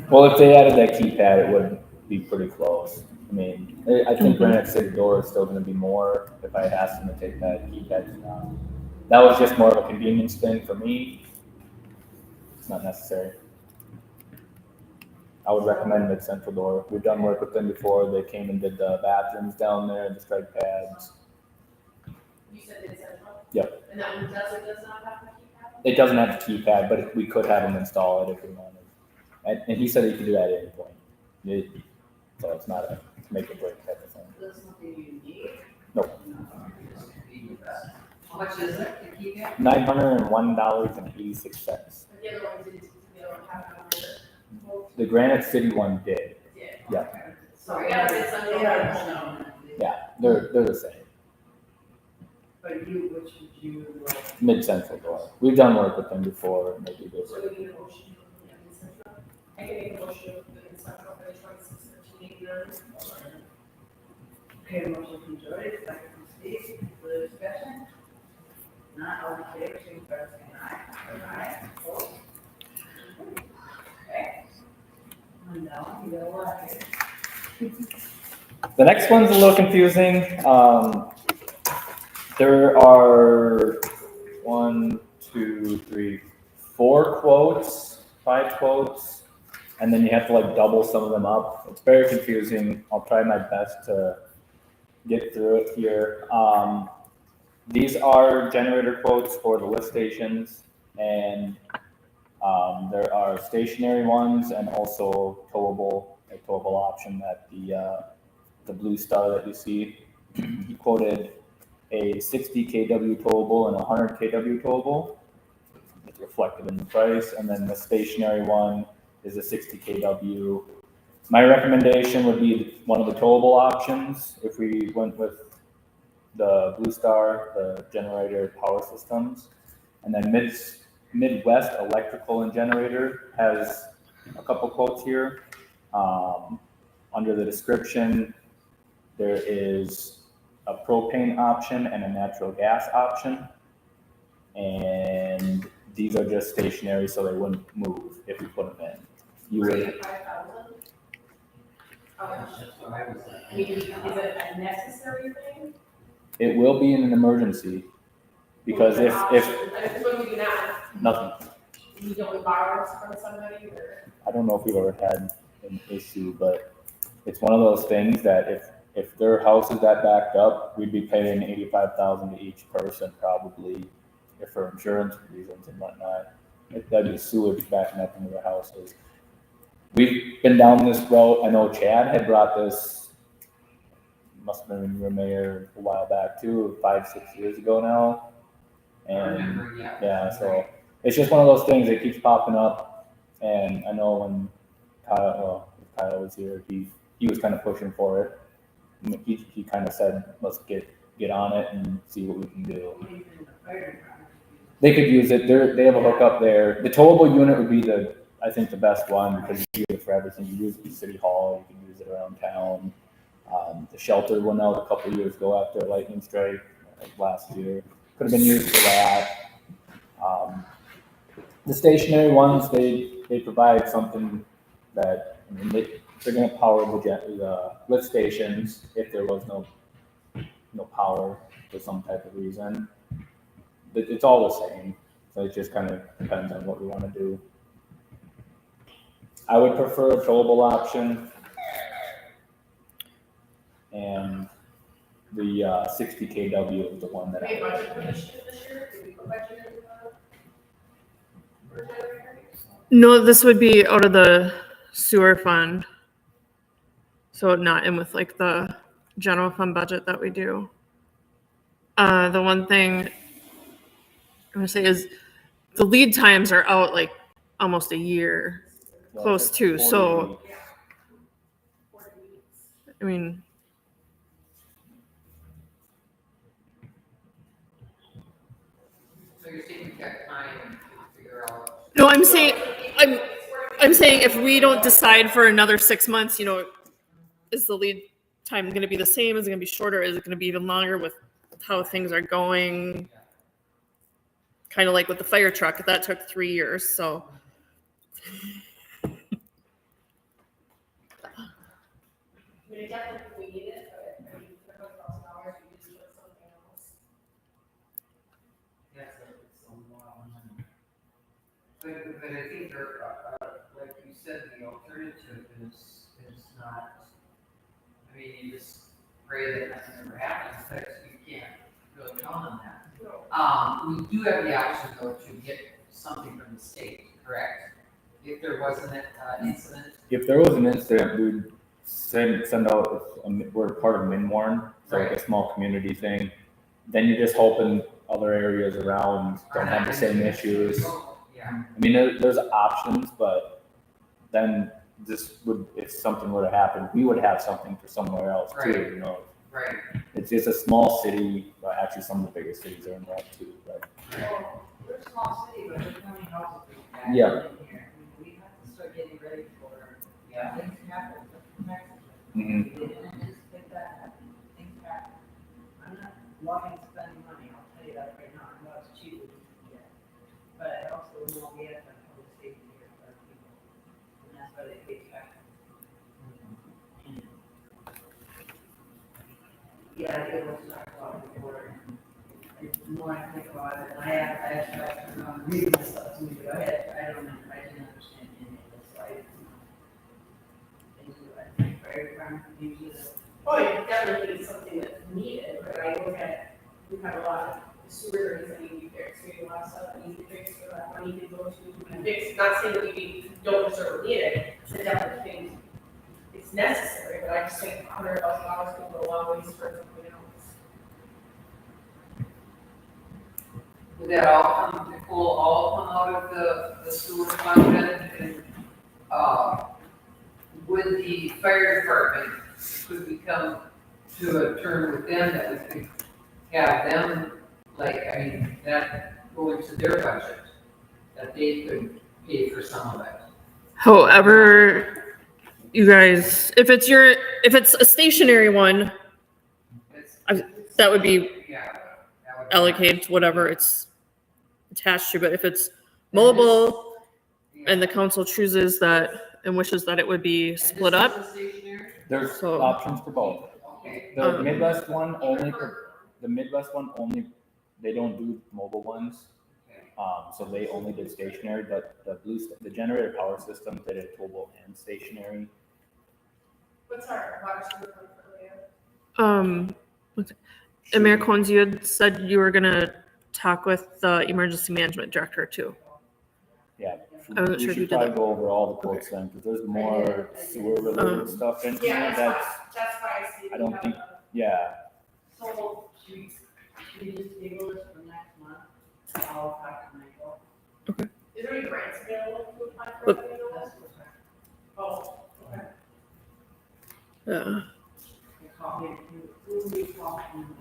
Well, if they added that keypad, it would be pretty close. I mean, I think Granite City door is still gonna be more if I asked them to take that keypad down. That was just more of a convenience thing for me. It's not necessary. I would recommend Mid Central door. We've done work with them before. They came and did the bathrooms down there, the strike pads. You said it's central? Yep. And that one does or does not have the keypad? It doesn't have the keypad, but we could have them install it if we wanted. And he said he could do that at any point. So it's not a make or break type of thing. That's something you need? Nope. How much is it to keep it? $901.86. But the other one didn't, the other one have it on there. The Granite City one did. Yeah. Yeah, So we got it central. yeah, they're the same. But you, which would you, Mid Central door. We've done work with them before, and they do this. So we need a motion. Yeah, in central. I can make a motion in central for the 261389. okay, motion from Jody, second from Steve, further discussion? Not all in favor, signify by saying aye. Aye. Opposed? Okay. No, you got a lot here. The next one's a little confusing. There are 1, 2, 3, 4 quotes, 5 quotes, and then you have to like double some of them up. It's very confusing. I'll try my best to get through it here. These are generator quotes for the lift stations, and there are stationary ones and also a towable option at the Blue Star that you see. He quoted a 60 kW towable and a 100 kW towable. It's reflected in the price, and then the stationary one is a 60 kW. My recommendation would be one of the towable options if we went with the Blue Star, the generator power systems. And then Midwest Electrical and Generator has a couple quotes here. Under the description, there is a propane option and a natural gas option. And these are just stationary, so they wouldn't move if we put them in. You would, 5,000? How much? That's what I was I mean, is it a necessary thing? it will be in an emergency, because if What do we do now? nothing, We don't borrow from somebody or? I don't know if we've ever had an issue, but it's one of those things that if their house is that backed up, we'd be paying $85,000 to each person probably, if for insurance reasons and whatnot. That'd be sewage backing up into their houses. We've been down this road. I know Chad had brought this must have been when you were mayor a while back too, 5-6 years ago now. I And remember, yeah, so it's just one of those things that keeps popping up. And I know when if Kyle was here, he was kind of pushing for it. He kind of said, let's get on it and see what we can do. They could use it. They have a hookup there. The towable unit would be I think the best one because you use it for everything. You use it for City Hall. You can use it around town. The shelter went out a couple of years ago after a lightning strike last year. Could have been used for that. The stationary ones, they provide something that they're going to power the lift stations if there was no power for some type of reason. It's all the same, so it just kind of depends on what we want to do. I would prefer a towable option, and the 60 kW is the one that We I. budget for this year, did we go budget for generator? No, this would be out of the sewer fund. So not in with like the general fund budget that we do. The one thing I'm gonna say is the lead times are out like almost a year, close to. So, I mean, So you're saying you've got time to figure out. no, I'm saying if we don't decide for another 6 months, is the lead time going to be the same? Is it going to be shorter? Is it going to be even longer with how things are going? Kind of like with the fire truck, that took 3 years. So, I mean, definitely we need it, but I mean, for $100,000, we just put something else. Yes, it's a lot of money. But I think like you said, the alternative is not, I mean, you just pray that nothing ever happens, because you can't really count on that. We do have the option though to get something from the state, correct? If there wasn't an incident. If there was an incident, we'd send out. We're part of Minwarn, so like a small community thing. Then you're just hoping other areas around don't have the same issues. Yeah. I mean, there's options, but then if something were to happen, we would have something for somewhere else too. Right. It's just a small city. Well, actually, some of the bigger cities are involved too. But Well, we're a small city, but there's many houses back Yeah. in here. I mean, we have to start getting ready for things happen. Mhm. We didn't anticipate that happening. Things happen. I'm not loving spending money, I'll tell you that right now. I'm not as cheap as you can get. But I also know we have to have public safety here for our people. And that's why they pay tax. Yeah, it was not a lot before. The more I think about it, and I have to read this stuff to me, but I didn't understand any of this, so I think for every time you use it. Oh, it definitely is something that's needed, but I look at, we've had a lot of sewer drains that need to be fixed, we have a lot of stuff that needs to be fixed, so that money can go to be fixed, not saying that we don't deserve or need it, I definitely think it's necessary, but I just think $100,000 can go a long ways for something else. Would that all come out of the sewer fund then? And, would the fire department, could we come to a term with them that we could have them, that go into their budget, that they could pay for some of it? however, you guys, if it's a stationary one, that would be Yeah. that would be- allocated to whatever it's attached to. But if it's mobile and the council chooses that and wishes that it would be split up, There's So- options for both. Okay. The Midwest one only. They don't do mobile ones. So they only did stationary, but the generator power system did it towable and stationary. What's our water sewer fund for layout? and Mayor Combs, you had said you were gonna talk with the emergency management director too. Yeah. I wasn't We sure if you should did probably that. go over all the quotes then, because there's more sewer related stuff in here. Yeah, that's why I see. I don't think Yeah, So, should we just table this for next month? I'll talk to Michael. Is there any grants available to apply for? But- any of those? Oh, okay. Yeah. We call him, who we call him,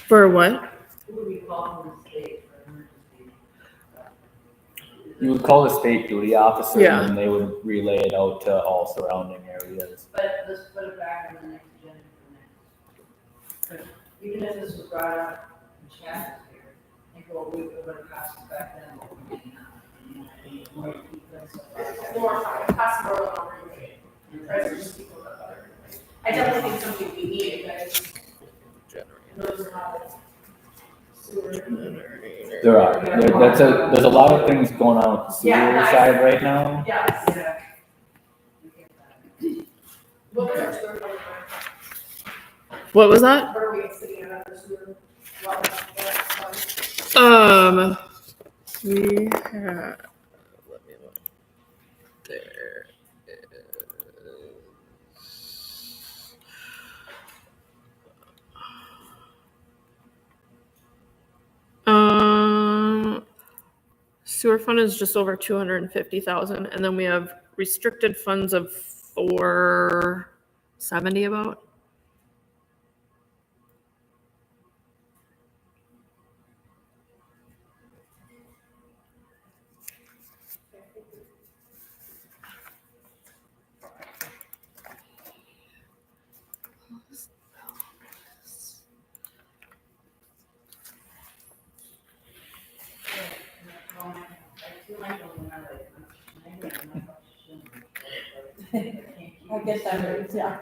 For what? who do we call from the state for emergency? you would call the state duty officer Yeah. and then they would relay it out to all surrounding areas. But let's put it back on the next agenda for next. But even if this was brought up in Chad's here, think what we would have cost us back then, what we're getting now. More people and stuff like that. More time, it costs more than what we're doing. And Prices just keep going up. I definitely think something we need, guys. Those are not sewer. There's a lot of things going on with the sewer Yeah, nice. side right now. Yes. Yeah. What was our sewer? What was that? Where are we sitting at our sewer? Well, We have, let me look. There is. Sewer fund is just over 250,000, and then we have restricted funds of 470 about. I get that, right, yeah.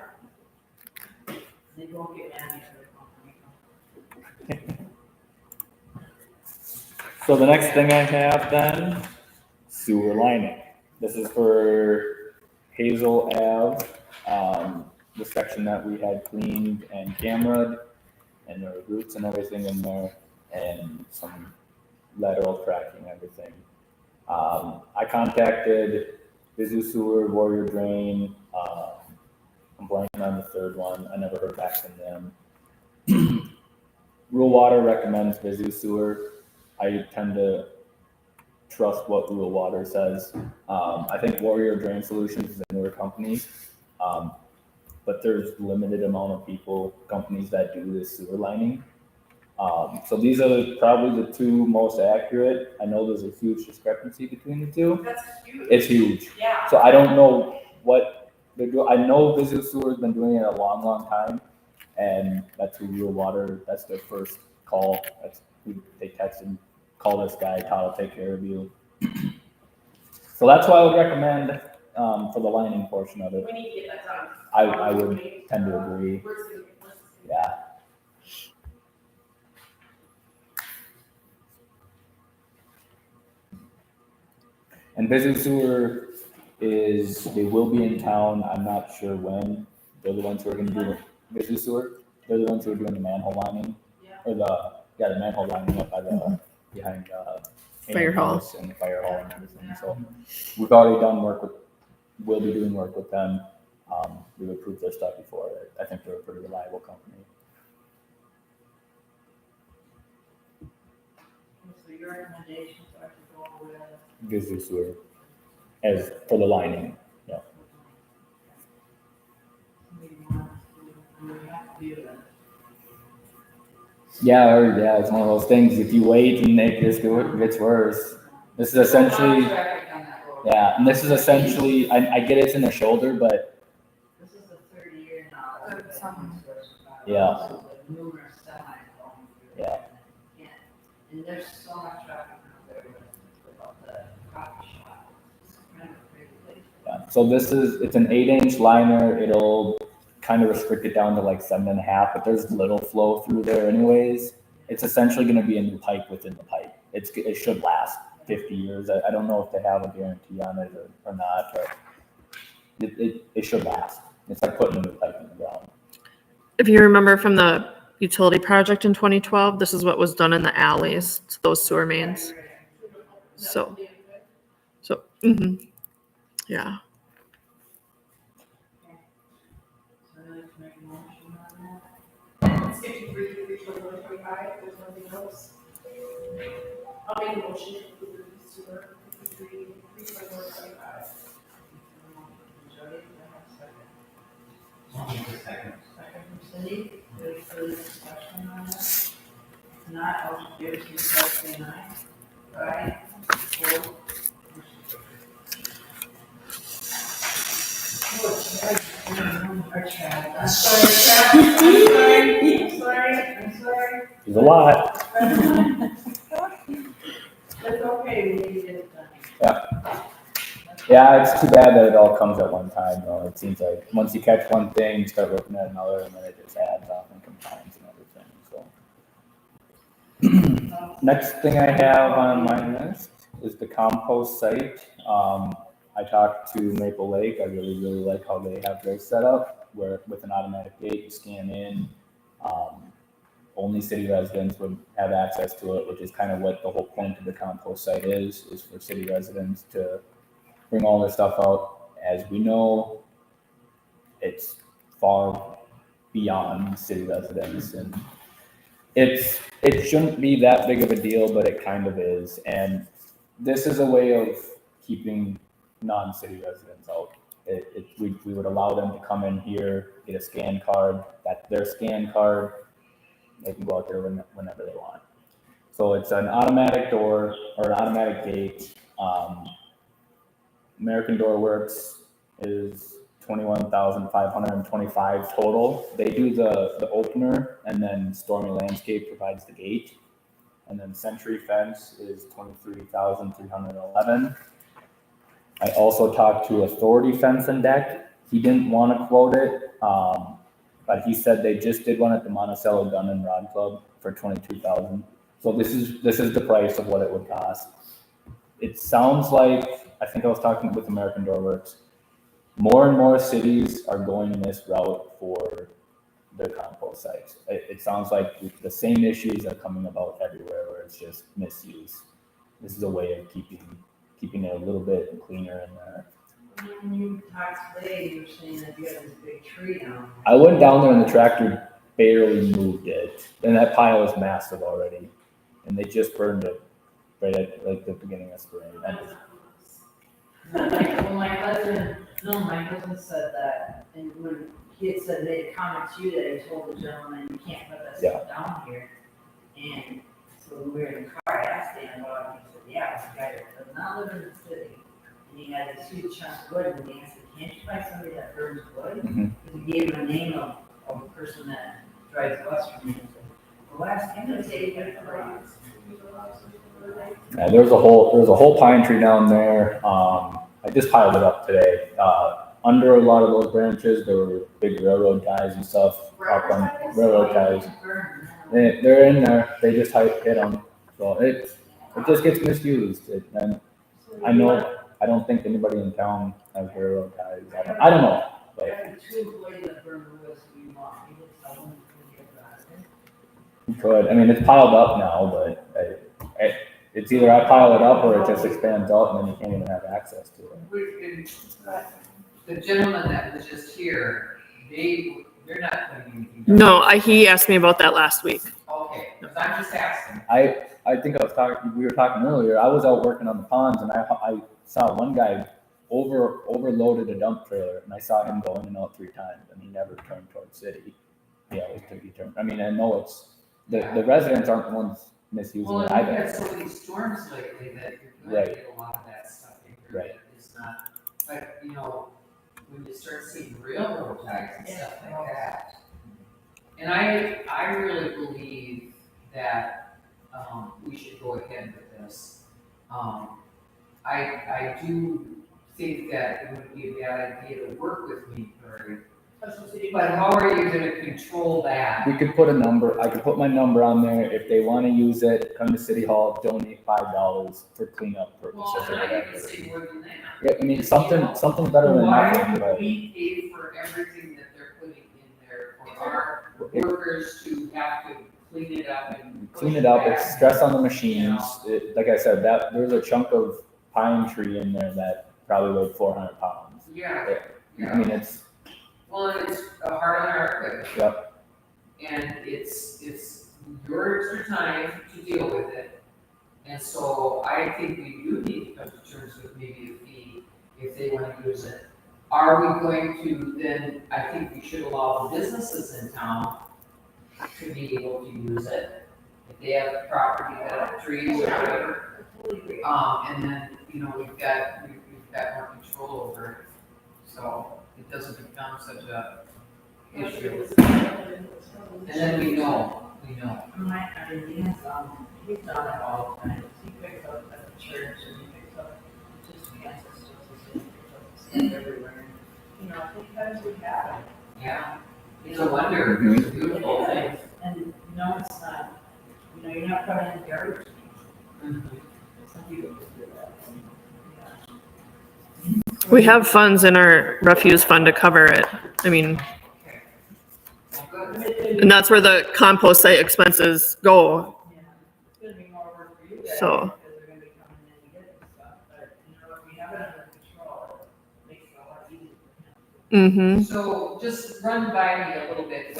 They won't get mad at me. So the next thing I have then, sewer lining. This is for Hazel Ave, the section that we had cleaned and cameraed, and there were roots and everything in there, and some lateral cracking, everything. I contacted Vizu Sewer, Warrior Drain, I'm blanking on the third one, I never heard back from them. Rural Water recommends Vizu Sewer. I tend to trust what Rural Water says. I think Warrior Drain Solutions is a newer company, but there's limited amount of companies that do this sewer lining. So these are probably the two most accurate. I know there's a huge discrepancy between the two. that's huge. It's huge. Yeah. So I don't know what they do. I know Visit Sewer's been doing it a long, long time, and that's who Real Water. That's their first call. That's who they text and call this guy. Todd will take care of you. So that's why I would recommend for the lining portion of it. We need to get that done. I would tend to agree. Yeah. And Visit Sewer they will be in town. I'm not sure when. They're the ones who are going to do the Visit Sewer. They're the ones who are doing the manhole lining, or the manhole lining up by behind Fire hall. house and the fire hall and everything. So we've already done work with. We'll be doing work with them. We've approved their stuff before. I think they're a pretty reliable company. So your recommendations are to go with. Visit Sewer as for the lining. Yeah. Yeah, it's one of those things. If you wait and it just gets worse. This is essentially, and this is essentially. I get it's in the shoulder, but This is the third year now. Yeah. Numerous semis going through. Yeah. And there's so much traffic out there about the coffee shop. It's kind of a crazy place. yeah. So it's an 8-inch liner. It'll kind of restrict it down to like 7.5, but there's little flow through there anyways. It's essentially going to be a new pipe within the pipe. It should last 50 years. I don't know if they have a guarantee on it or not, but it should last. It's like putting a new pipe in the ground. If you remember from the utility project in 2012, this is what was done in the alleys to those sewer mains. So, yeah. 53, 321, 25, there's nothing else. I'll make a motion to approve the sewer 53, 321, 25. Jody, do I have a second? Second from Cindy, any further discussion on that? If not, all in favor, signify by saying aye. Aye. Opposed? I'm sorry, Chad. I'm sorry. There's a lot. That's okay, we need to get it done. Yeah, it's too bad that it all comes at one time, though. It seems like once you catch one thing, you start looking at another, and then it just adds up and compounds and everything, so. Next thing I have on my list is the compost site. I talked to Maple Lake. I really like how they have their setup, where with an automatic gate, you scan in. Only city residents would have access to it, which is kind of what the whole point of the compost site is for city residents to bring all their stuff out. As we know, it's far beyond city residents, and it shouldn't be that big of a deal, but it kind of is. And this is a way of keeping non-city residents out. We would allow them to come in here, get a scan card. That's their scan card. They can go out there whenever they want. So it's an automatic door or an automatic gate. American Door Works is $21,525 total. They do the opener, and then Stormy Landscape provides the gate. And then Century Fence is $23,311. I also talked to Authority Fence and Deck. He didn't want to quote it, but he said they just did one at the Monticello Gun and Rod Club for $22,000. So this is the price of what it would cost. It sounds like, I think I was talking with American Door Works, more and more cities are going this route for their compost sites. It sounds like the same issues are coming about everywhere, where it's just misuse. This is a way of keeping it a little bit cleaner in there. When you talked today, you were saying that you had this big tree down. I went down there and the tractor barely moved it, and that pile is massive already, and they just burned it right at like the beginning of spring. My husband said that, and when he had said they had commented to you that he told the gentleman, you can't put that stuff down here. And so when we were in the car, I asked him about it, he said, yeah, this guy does not live in the city. And he had this huge chunk of wood, and he said, can't you find somebody that burns wood? Mm-hmm. Because he gave him a name of a person that drives the bus from him. Well, last time they said he got the right. Yeah, there's a whole pine tree down there. I just piled it up today. Under a lot of those branches, there were big railroad ties and stuff. Up on railroad ties. They're in there. They just hit them. So it just gets misused. And I don't think anybody in town has railroad ties. I don't know. I have two employees that burn wood, so you want me to tell them to get that. You could. I mean, it's piled up now, but it's either I pile it up or it just expands out, and then you can't even have access to it. The gentleman that was just here, they're not putting anything. No, he asked me about that last week. Okay, because I'm just asking. I think we were talking earlier. I was out working on the ponds, and I saw one guy overloaded a dump trailer, and I saw him go in and out 3 times, and he never turned towards city. He always took a turn. I mean, I know it's the residents aren't the ones misusing Well, it and we've either. had so many storms lately that you're going Right. to get a lot of that stuff in here. Right. It's not, but when you start seeing railroad ties and stuff like that. And I really believe that, we should go ahead with this. I do think that it would be a bad idea to work with me, Curry. But how are you gonna control that? We could put a number. I could put my number on there. If they want to use it, come to City Hall, donate $5 for cleanup purposes Well, or and I whatever. even say more than that. Yeah, I mean something better than Why nothing. would Right? we pay for everything that they're putting in there for our workers to have to clean it up and Clean it up. push It's back? stress on the machines. Like I said, that there's a chunk of pine tree in there that probably weighed 400 pounds. Yeah, I mean, it's well, and it's hard on our equipment. yep. and it's your extra time to deal with it. And so I think we do need to come to terms with maybe a fee if they want to use it. Are we going to then, I think we should allow the businesses in town to be able to use it. If they have property that have trees or whatever. And then, you know, we've got more control over it. So it doesn't become such a issue. And then we know. I mean, he's done it all the time. He picks up at the church and he picks up just Kansas, just everywhere. You know, sometimes we have it. Yeah. It's a wonder. It's a beautiful thing. And no, it's not, you know, you're not putting in garbage. Mhm. Some people just do that. We have funds in our refuse fund to cover it. I mean, Well, good. and that's where the compost site expenses go. Yeah, it's gonna be more work for you guys. So- Because they're gonna be coming in to get this stuff, but, you know, if we have it under control, it makes it a lot easier. Mm-hmm. So just run by me a little bit,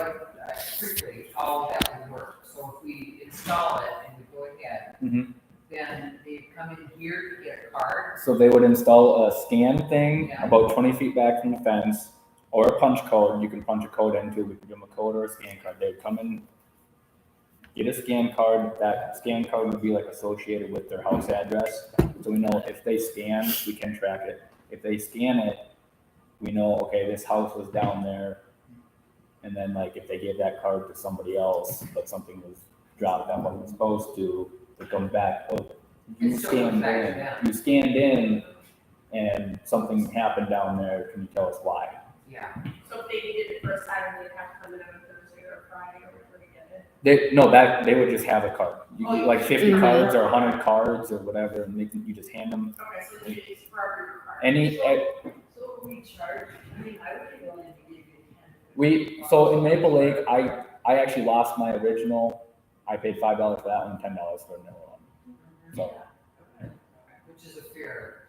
quickly, how that would work. So if we install it and we go ahead, Mhm. then they come in here to get a card. So they would install a scan thing Yeah. about 20 feet back from the fence, or a punch code. You can punch a code into. We can give them a code or a scan card. They would come in, get a scan card. That scan card would be like associated with their house address. So we know if they scan, we can track it. If they scan it, we know, okay, this house was down there. And then like if they gave that card to somebody else, but something was dropped that wasn't supposed to, it comes back, oh, you It still goes scanned back to in, them. you scanned in and something happened down there, can you tell us why? Yeah. So if they needed it for a Saturday, they'd have to come in on a Thursday or a Friday or whatever to get it. They would just have a card. You get like 50 Mhm. cards or 100 cards or whatever, and you just hand them Okay, so it's for our card. any, So we charge, I mean, I would be willing to give you 10. so in Maple Lake, I actually lost my original, I paid $5 for that one, $10 for another one. So, Which is a fair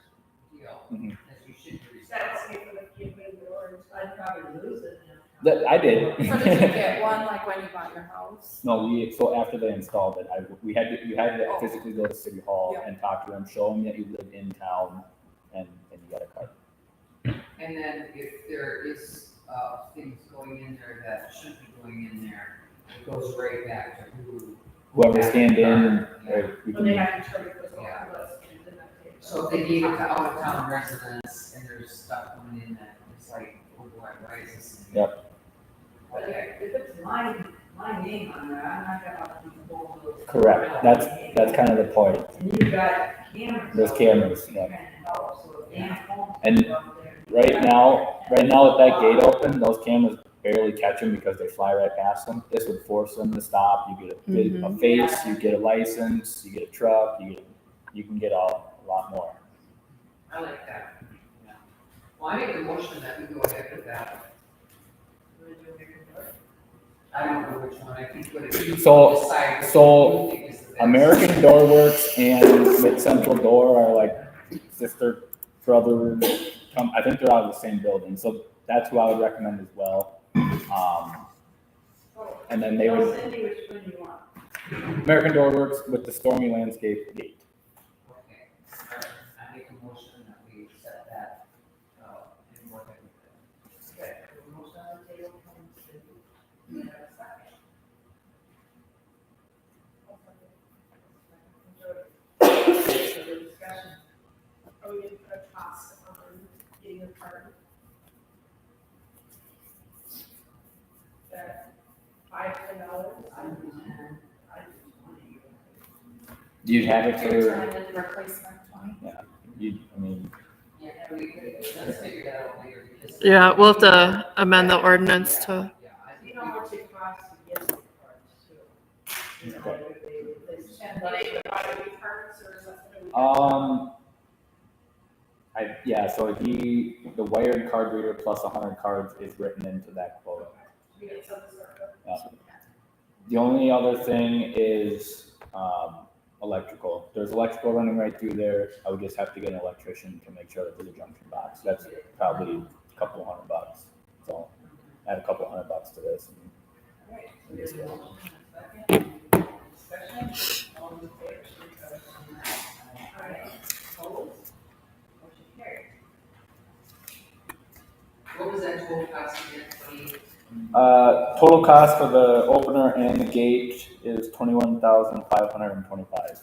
deal, Mhm. as you should be. That's me for the campaign or. I'd probably lose it now. I did. So did you get one like when you bought your house? No, so after they installed it, you had to physically go to City Hall Yeah. and talk to them, show them that you live in town, and you got a card. And then if there is, things going in there that shouldn't be going in there, it goes right back to Whoever scanned in, Yeah. or we When they can, have to charge it for Yeah. us and then that takes. So if they gave it to out-of-town residents and there's stuff coming in that it's like, oh boy, why is this? Yep. But if it's my name on there, I'm not gonna have to hold those. correct, that's kind of the point. And you've got cameras. There's cameras, You yeah. can help, so if damn phones And go up there. Right now with that gate open, those cameras barely catch them because they fly right past them. This would force them to stop. You get a face, you get a license, you get a truck, you can get a lot more. I like that. Yeah. Well, I make a motion that we go ahead with that. I don't know which one, I think what it is. So- Decide which so one you think is the best. American Door Works and Mid Central Door are like sister, brother, I think they're out of the same building, so that's who I would recommend as well. And then they Tell would, Cindy which one you want. American Door Works with the Stormy Landscape gate. Okay, all right, I make a motion that we set that, and work it with it. Okay, the motion on the table from Cindy. You have a second. Further discussion. Are we gonna put a cost on getting a card? That $5, $10? I do 10, I do 20. You'd have it You're for, trying to replacement 20? Yeah, we could, let's figure that out later because. Yeah, we'll have to amend the ordinance to, Yeah, I think You know how much it costs to get the cards too? You know, if they send Are us- they buy new cards or is that something we? so the wired card reader plus 100 cards is written into that quote. We get some sort of. The only other thing is, electrical. There's electrical running right through there. I would just have to get an electrician to make sure that there's a junction box. That's probably a couple $100. So add a couple $100 to this. Okay, so there's a motion and a second. Discussion, all in favor, signify by saying aye. Aye. Opposed? Motion carries. What was that total cost again, 20? Total cost for the opener and the gate is $21,525.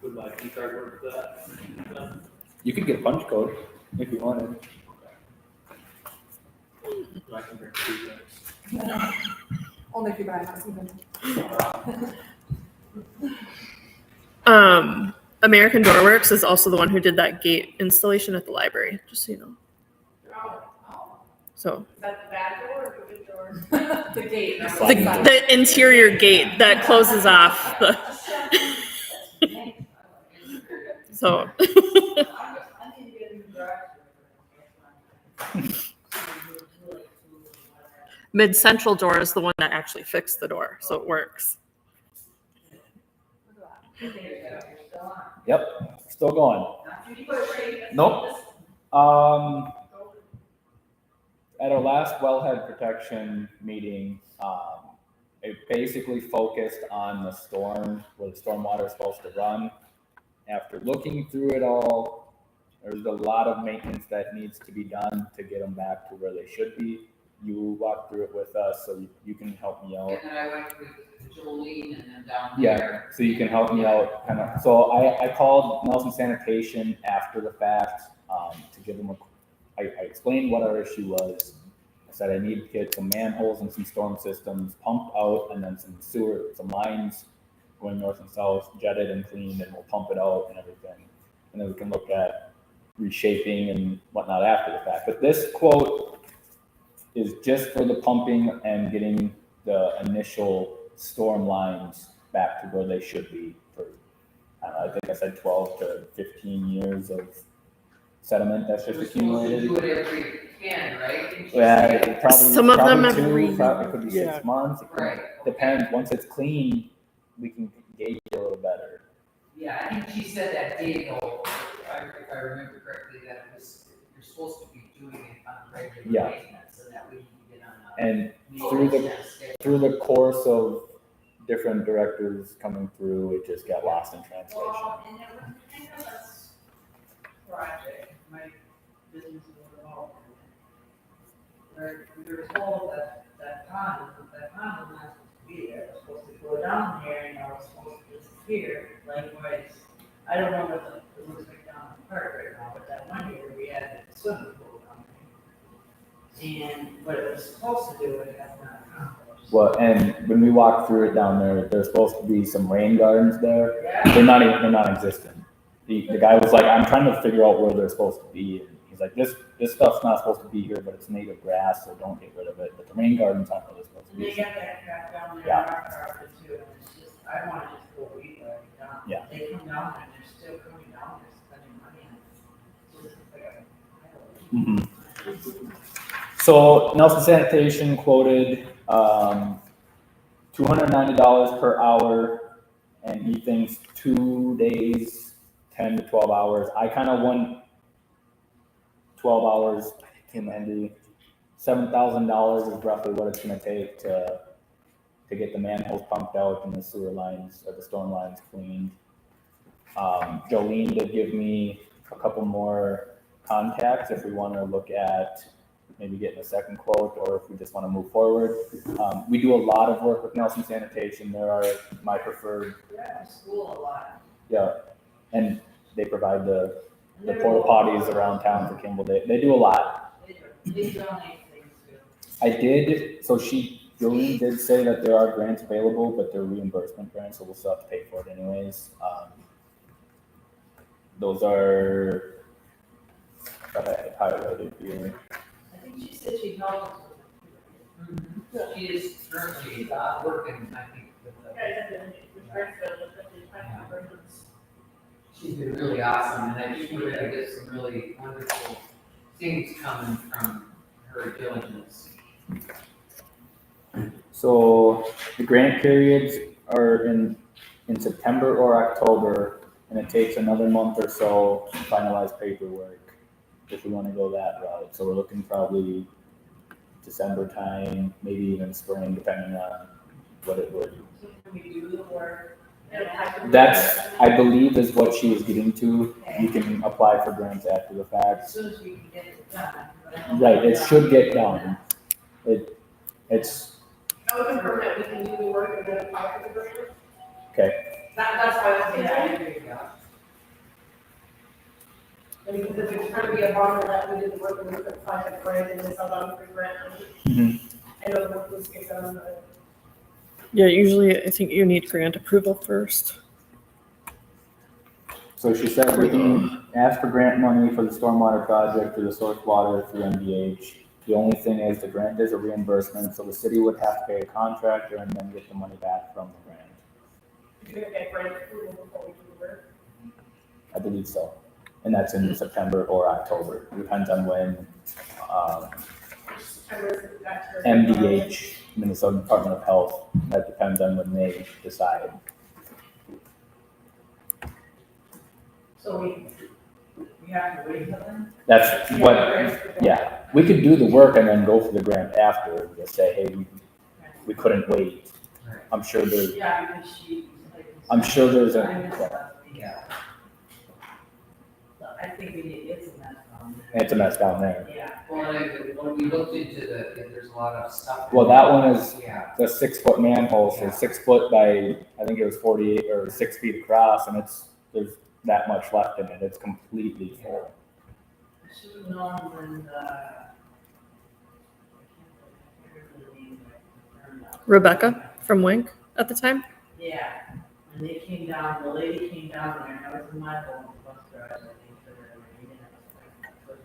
Would my key card work for that? You could get a punch code if you wanted. I can bring two things. Only if you buy a house even. American Doorworks is also the one who did that gate installation at the library, just so you know. So Is that the bad door or the good door? The gate. the interior gate that closes off the. So. I need to get a new garage. Mid Central Door is the one that actually fixed the door, so it works. Yep, still going. Not too quick. Nope. At our last wellhead protection meeting, it basically focused on the storm, where the storm water is supposed to run. After looking through it all, there's a lot of maintenance that needs to be done to get them back to where they should be. You walked through it with us, so you can help me out. And then I went with Jolene and then down Yeah, there. so you can help me out, kind of. So I called Nelson Sanitation after the fact to give them I explained what our issue was. I said I need to get some manholes and some storm systems pumped out, and then some lines going north and south, jetted and cleaned, and we'll pump it out and everything. And then we can look at reshaping and whatnot after the fact. But this quote is just for the pumping and getting the initial storm lines back to where they should be for, I think I said 12 to 15 years of sediment that's just We're supposed to accumulated. do it every 10, right? Didn't you Yeah, say? it probably, Some of them probably every- two, probably, it could be yeah. 6 months. It could- Right. Depends. Once it's clean, we can gauge it a little better. Yeah, I think she said that day though, if I remember correctly, that it was, you're supposed to be doing it on regular Yeah. maintenance, and that we need to get on And a through the maintenance schedule. through the course of different directors coming through, it just got lost in translation. Well, and there was a stimulus project, my business was involved in it. Where we were told that pond was not supposed to be there, it was supposed to go down there and it was supposed to disappear. Likewise, I don't know what it looks like down in the park right now, but that one year we had a swimming pool down there. And what it was supposed to do, it has not accomplished. Well, and when we walked through it down there, there's supposed to be some rain gardens there. Yeah. They're non-existent. The guy was like, I'm trying to figure out where they're supposed to be. And he's like, this stuff's not supposed to be here, but it's native grass, so don't get rid of it. But the rain gardens aren't really supposed to And be. they got that crap down there Yeah. in our property too, and it's just, I wanna just go read what I've done. Yeah. They come down there and they're still coming down there spending money on it. It's just like, I don't know. So Nelson Sanitation quoted $290 per hour, and he thinks 2 days, 10 to 12 hours. I kind of want 12 hours in Andy. $7,000 is roughly what it's going to take to get the manholes pumped out and the sewer lines or the storm lines cleaned. Jolene did give me a couple more contacts if we want to look at maybe getting a second quote, or if we just want to move forward. We do a lot of work with Nelson Sanitation. They are my preferred, They're at school a lot. yeah, and they provide the porta potties around town for Kimball. They do a lot. They donate things too. I did, so Jolene did say that there are grants available, but they're reimbursement grants, so we'll still have to pay for it anyways. Those are, I highlighted here. I think she said she helped us with it. She is currently working, I think, with the. She's been really awesome, and I think we're gonna get some really wonderful things coming from her diligence. So the grant periods are in September or October, and it takes another month or so to finalize paperwork if we want to go that route. So we're looking probably December time, maybe even spring, depending on what it would. Can we do the work? That's, I believe, is what she was getting to. You can apply for grants after the As fact. soon as we can get it done. but I don't Right, it know. should get done. It's, I would confirm that we can do the work and then apply for the grant. okay, That's why I was Yeah, I thinking, agree, yeah. I mean, because if it's trying to be a bummer that we did the work and we could apply for the grant and then sell down for grant. Mhm. I know the work was get done, but. Yeah, usually I think you need grant approval first. so she said we can ask for grant money for the stormwater project, for the source water, through MDH. The only thing is the grant is a reimbursement, so the city would have to pay a contractor and then get the money back from the grant. If you get grant approval before we do the work. I believe so. And that's in September or October, depends on when, MDH, Minnesota Department of Health, that depends on when they decide. So we have to wait for them? That's what, yeah, we could do the work and then go for the grant after, just say, hey, we couldn't wait. I'm sure there's, Yeah, because she. I'm sure there's I missed a, that, yeah. So I think we need, it's a mess on it's a mess down there. there. Yeah. Well, when we looked into if there's a lot of stuff. Well, that one is Yeah. the 6-foot manhole, so 6 foot by, I think it was 48 or 6 feet across, and there's that much left in it. It's completely full. I should have known when the. I can't remember the name of it. Rebecca from Wink at the time. Yeah, and they came down, the lady came down there, and I was in my home, bus garage, I think, for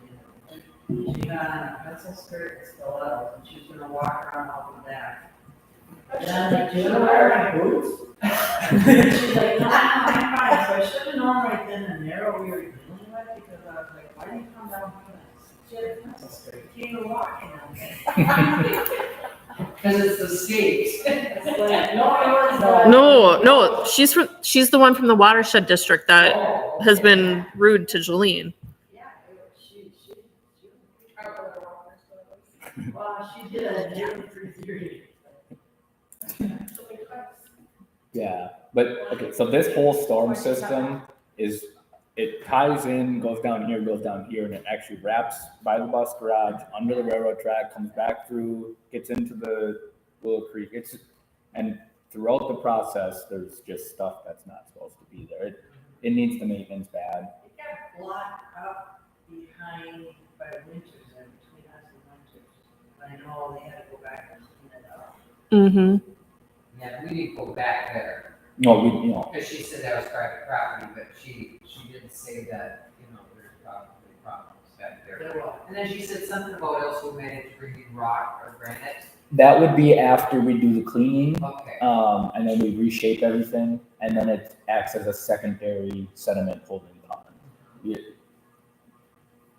the, she got on a pencil skirt and stilettos, and she was gonna walk around all the back. And I'm like, do you know where my boots? She's like, no, I'm fine, so I should have known right then and there what we were dealing with, because I was like, why did you come down here? She had a pencil skirt, you can't even walk in on Because it's the skates. It's like, no, it was, No, she's the one from the watershed district that has been rude to Jolene. Yeah, she, well, she did a different theory. Yeah, but, okay, so this whole storm system is, it ties in, goes down here, and it actually wraps by the bus garage, under the railroad track, comes back through, gets into the Willow Creek. And throughout the process, there's just stuff that's not supposed to be there. It needs the maintenance bad. It got blocked up behind by winters and between us and winters. But I know they had to go back and clean it up. Mm-hmm. Yeah, we didn't go back there, No, we, because she said that was private property, but she did say that, there's probably problems back there. There was. And then she said something about also managed to bring in rock or granite. that would be after we do the cleaning, Okay. and then we reshape everything, and then it acts as a secondary sediment holding pond.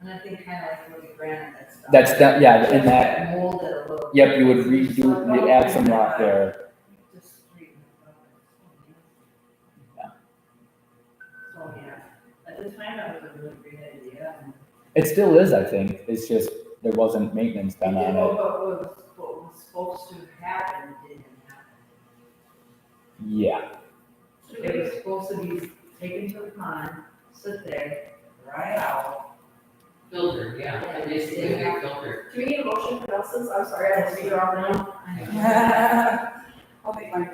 And I think kind of like with the granite and stuff. That's that, yeah, and that, Mold it a little. yep, you would redo, you'd add some rock there. Just straighten it up. Yeah. So, yeah, at the time, that was a really great idea. And It still is, I think. It's just there wasn't maintenance done on it. what was supposed to happen didn't happen. Yeah. It was supposed to be taken to the pond, sit there, dry out. Filter, yeah, basically they filter. Do we need a motion for Nelson's? I'm sorry, I didn't see her on now. I'll make my,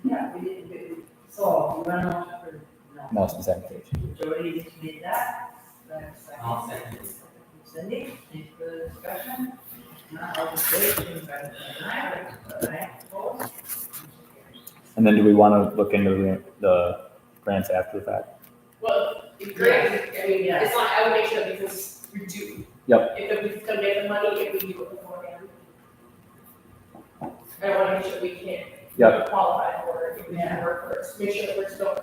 Yeah, we didn't do, so, you want to know for, no. Nelson sanitation. Jody just made that. I'll second it. Cindy, any further discussion? Not all in favor, signify by saying aye. Aye, opposed? And then do we want to look into the grants after the fact? Well, it's great, I mean, Yeah. it's not, I would make sure that because we do. Yep. If we can get the money, if we do it beforehand. I want to make sure we can. Yep. Qualify for it, if we can work for it, make sure that we're still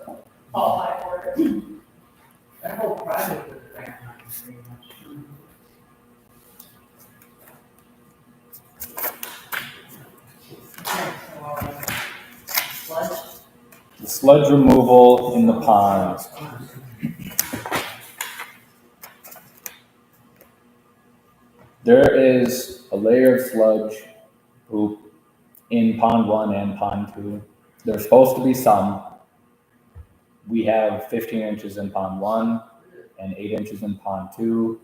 qualified for it. That whole project was a grant money, pretty much. Okay, so, sludge. The sludge removal in the ponds. There is a layer of sludge poop in pond 1 and pond 2. There's supposed to be some. We have 15 inches in pond 1 and 8 inches in pond 2.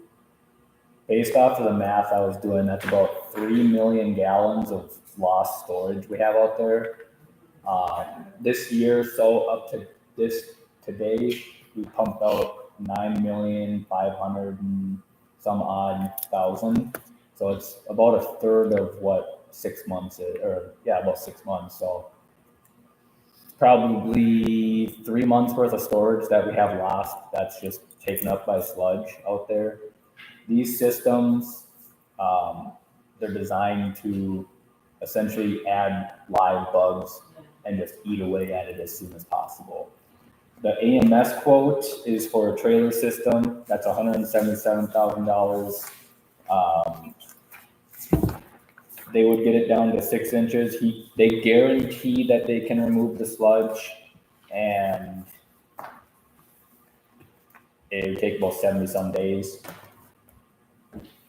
Based off of the math I was doing, that's about 3 million gallons of lost storage we have out there. This year, so up to today, we pumped out 9,500,000 and some odd thousand. So it's about a third of what 6 months is, or yeah, about 6 months. So probably 3 months worth of storage that we have lost. That's just taken up by sludge out there. These systems, they're designed to essentially add live bugs and just eat away at it as soon as possible. The AMS quote is for a trailer system. That's $177,000. They would get it down to 6 inches. They guarantee that they can remove the sludge, and it would take about 70 some days.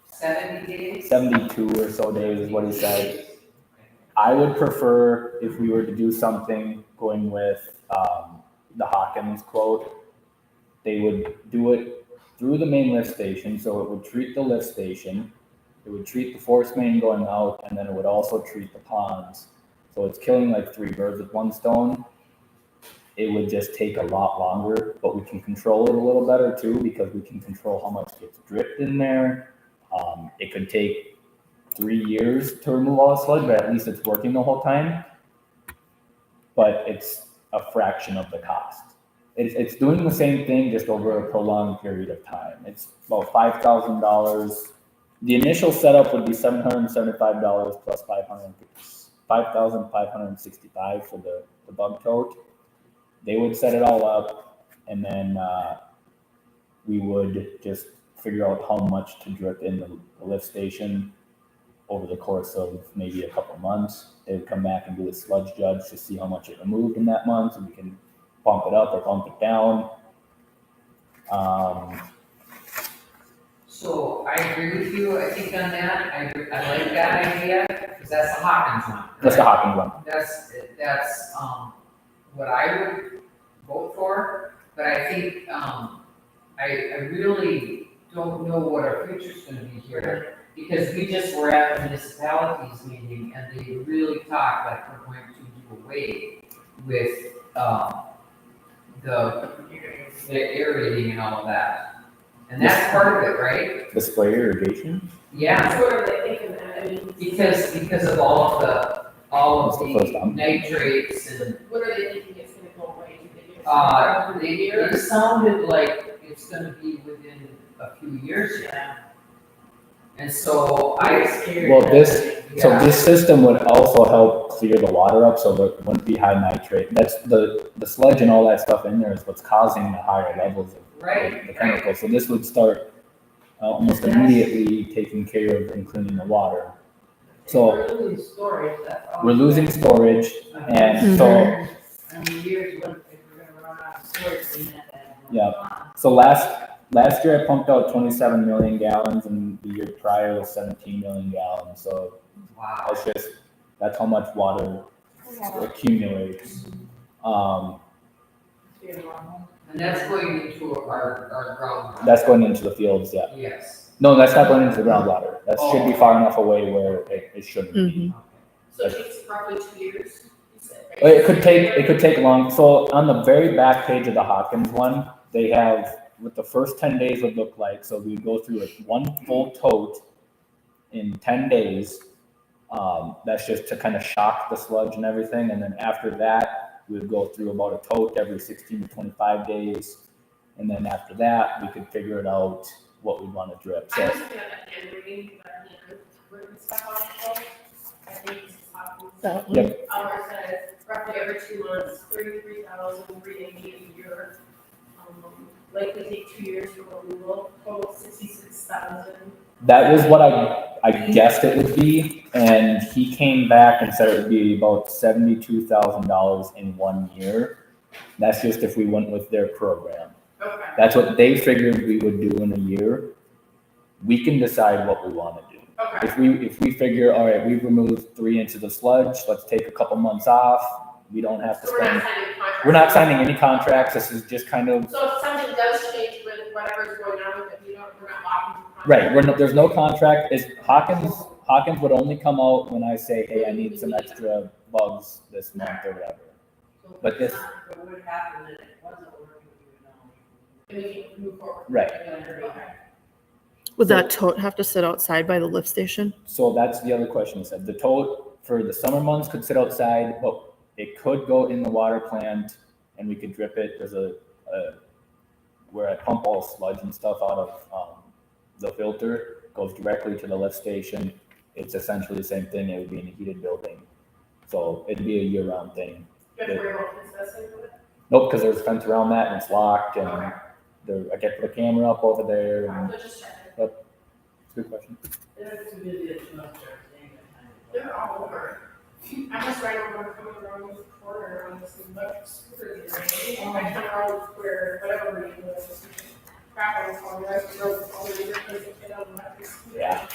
70 days? 72 or so days is what he said. I would prefer, if we were to do something going with the Hawkins quote, they would do it through the main lift station, so it would treat the lift station, it would treat the force main going out, and then it would also treat the ponds. So it's killing like 3 birds with 1 stone. It would just take a lot longer, but we can control it a little better too, because we can control how much gets dripped in there. It could take 3 years to remove all the sludge, but at least it's working the whole time. But it's a fraction of the cost. It's doing the same thing, just over a prolonged period of time. It's about $5,000. The initial setup would be $775 plus $5,565 for the bug tote. They would set it all up, and then we would just figure out how much to drip in the lift station over the course of maybe a couple months. They would come back and do a sludge judge to see how much it removed in that month, and we can pump it up or pump it down. So I agree with you, I think on that, I like that idea, because that's the Hawkins one. That's the Hawkins one. That's what I would vote for, but I think, I really don't know what our future's gonna be here, because we just were at the municipalities meeting, and they really talked like we're going to do away with, the aerating and all of that. And that's part of it, right? The spray irrigation? Yeah, That's what I'm thinking that, I mean. because of all of the nitrates and, What are they thinking it's gonna go away? Do they give us a year? it sounded like it's gonna be within a few years yet. And so I was scared. Well, this system would also help clear the water up, so there wouldn't be high nitrate. That's the sludge and all that stuff in there is what's causing the higher levels of the chemicals. So this would start almost immediately taking care of and cleaning the water. So We're losing storage, that's all. we're losing storage, and so I mean, years, if we're gonna run out of storage, we have to have more. yeah. So last year I pumped out 27 million gallons, and the year prior was 17 million gallons. So Wow. that's how much water accumulates. And that's going into our groundwater. That's going into the fields, yeah. Yes. No, that's not going into the groundwater. That should be far enough away where it shouldn't be. So it takes roughly 2 years, you said, right? It could take long. So on the very back page of the Hawkins one, they have what the first 10 days would look like. So we go through it 1 full tote in 10 days. That's just to kind of shock the sludge and everything. And then after that, we would go through about a tote every 16 to 25 days. And then after that, we could figure it out what we'd want to drip. I So was looking at that hand reading, but written stuff on the phone. I think this is Hopkins. Yep. It says roughly every 2 months, 33,380 a year. Likely take 2 years for removal, total 66,000. that was what I guessed it would be. And he came back and said it would be about $72,000 in 1 year. That's just if we went with their program. Okay. That's what they figured we would do in a year. We can decide what we want to do. Okay. If we figure, all right, we've removed 3 inches of sludge, let's take a couple months off. We don't have to So we're not spend, signing contracts. we're not signing any contracts. This is just kind of, So if something does change with whatever's going on with it, we're not locking into contract. right, there's no contract. Hawkins would only come out when I say, hey, I need some extra bugs this month or whatever. But this- If it would happen, that it wasn't working, we would know. And we can move forward. Right. Okay. Would that tote have to sit outside by the lift station? So that's the other question. It said the tote for the summer months could sit outside, but it could go in the water plant and we could drip it. There's where I pump all sludge and stuff out of the filter, goes directly to the lift station. It's essentially the same thing. It would be in a heated building. So it'd be a year-round thing. You have to worry about possessing with it? Nope, because there's a fence around that and it's locked and Okay. I get the camera up over there and I'll just check it. it's a good question. They're too busy to start saying that. They're all over. I just right over coming around the corner on this scooter the other day. I come around where whatever we do, it's crap on the corner, I drove all the way there because it on the left. Yeah.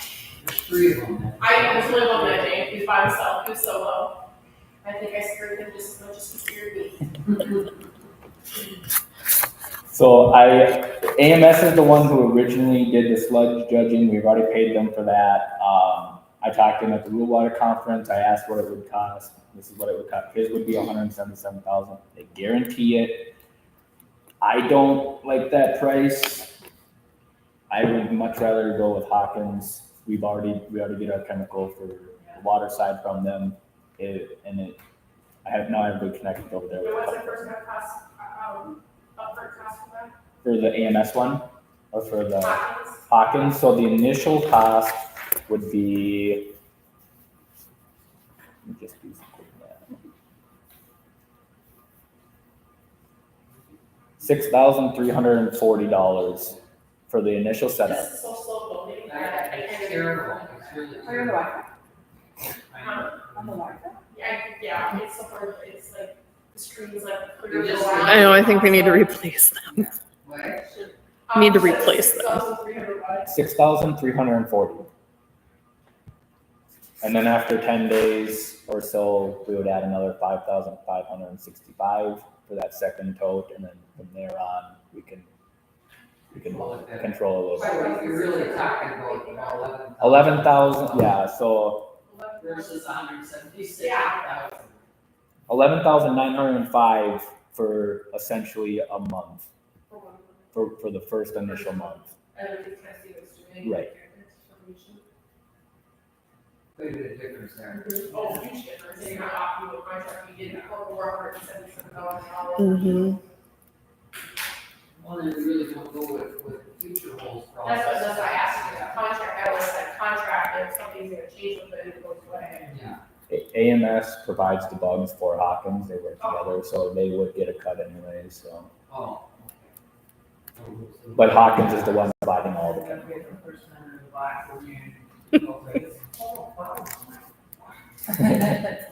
There's 3 of them. I was really on that day, he was by himself, he was solo. I think I scared him just as much as he scared me. So AMS is the one who originally did the sludge judging. We've already paid them for that. I talked to him at the Rural Water Conference. I asked what it would cost. This is what it would cost. His would be $177,000. They guarantee it. I don't like that price. I would much rather go with Hawkins. We already get our chemical for the water side from them. I have good connections over there. What's the first time cost, upfront cost for that? For the AMS one, or for the Hawkins? Hawkins, so the initial cost would be, let me just do some quick math. $6,340 for the initial setup. This is so slow loading. It's terrible. It's really Are you on the terrible. Wi-Fi? On the Wi-Fi? Yeah, it's so hard, it's like, the screen's like. They're just- I know, I think we need to replace them. What? Need to replace them. $6,300. 6,340. And then after 10 days or so, we would add another 5,565 for that second tote, and then from there on, we can control a little bit. So you're really talking about 11,000, yeah, so versus 176,000. Yeah. 11,905 for essentially a month, for the first initial month. Right. Quite a bit of difference there. Oh, huge difference, and you're not opting to a contract, you did $477,000. Mm-hmm. Well, then we really don't go with future holes process. That's what I asked you, the contract, I always said contract, if something's gonna change with it, it goes away. Yeah. AMS provides the bugs for Hawkins, they work together, so they would get a cut anyway, so. Oh. Okay. But Hawkins is the one providing all the That's chemicals. the first time in the black for you. Okay. Oh, wow. Okay,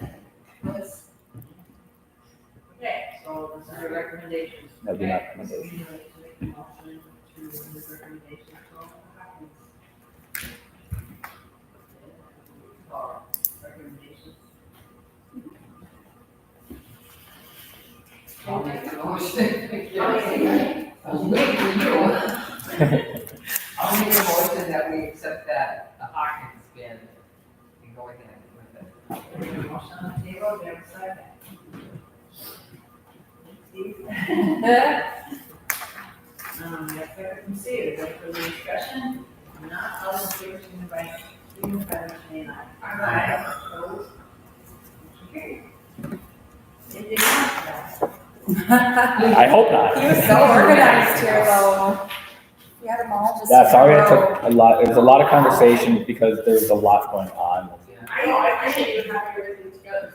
So this is a recommendation. That'd be my recommendation. Would you like to make a motion to this recommendation from Hawkins? Recommendations. I'll make the motion. I'll make I'll make a motion that we accept that the Hawkins bid and go ahead with it. Motion on the table, do you have a second? Steve? Yes, second from Steve, is there further discussion? Not, all in favor, signify by saying aye. Aye. Opposed? Motion carried. Anything else? I hope not. He was so organized here though. We had them all just. Yeah, sorry, in a it row. took a lot, it was a lot of conversation because there's a lot going on. I know, I appreciate you having everything together.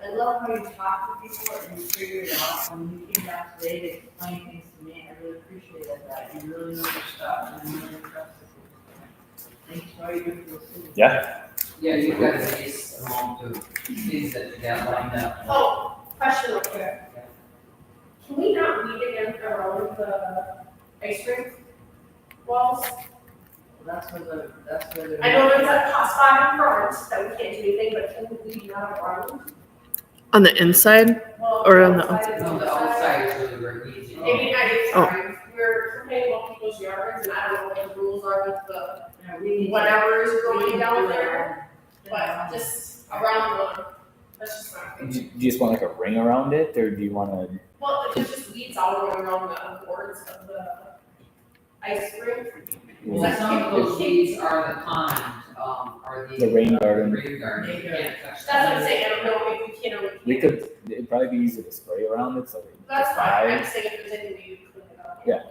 I love how you talk to people and you figure it out. When you came back today to explain things to me, I really appreciated that. You really know your stuff and you really trust us. Thanks for all you do for the city. Yeah, Yeah, you've got a nice amount of things that you got lined up. Oh, question real quick. Can we not weed again around the ice rink walls? That's where the. I know there's a hot spot in front that we can't do anything, but can we not around? On the inside? Or on the outside? No, the outside is really where it needs to Maybe be. next Oh. time, we're complaining about people's yards, and I don't know what the rules are with the, Yeah, we need- whatever is we growing need to down do there, but just around the, that's just my Do opinion. you just want like a ring around it, or do you wanna, Well, there's just weeds all going around the boards of the ice rink. Well, some of those weeds are the pond, are the. The rain garden. Rain garden, you can't touch That's what I'm that. saying, I don't know if we can or we can't. we could, it'd probably be easy to spray around it, so. That's fine, I'm fine. just saying if there's anything we can clean it up. Yeah.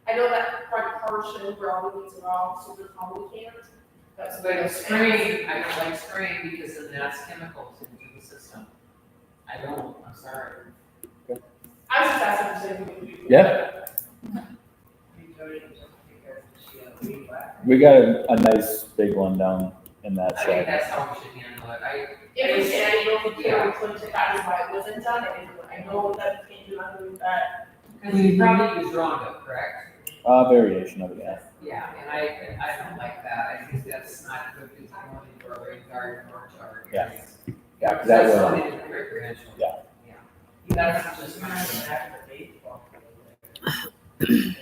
I know that front portion where all the weeds are all super tall, we can't. That's But what spraying, I don't like spraying because then that's chemicals into the system. I don't, I'm sorry. I was just asking if there's anything we can do. Yeah. We go to just because she had a weed whacker. We got a nice big one down in that I think shed. that's how we should handle it. If we can, I know we can, we couldn't, that is why it wasn't done, I know that we can't do nothing with that. Because you probably use Roundup, correct? Variation of it, yeah. Yeah, and I don't like that. I think that's not good because you want to grow rain garden or to our Yeah. areas. Yeah, 'cause that That's will, something that's recreational. Yeah. Yeah. That's just my.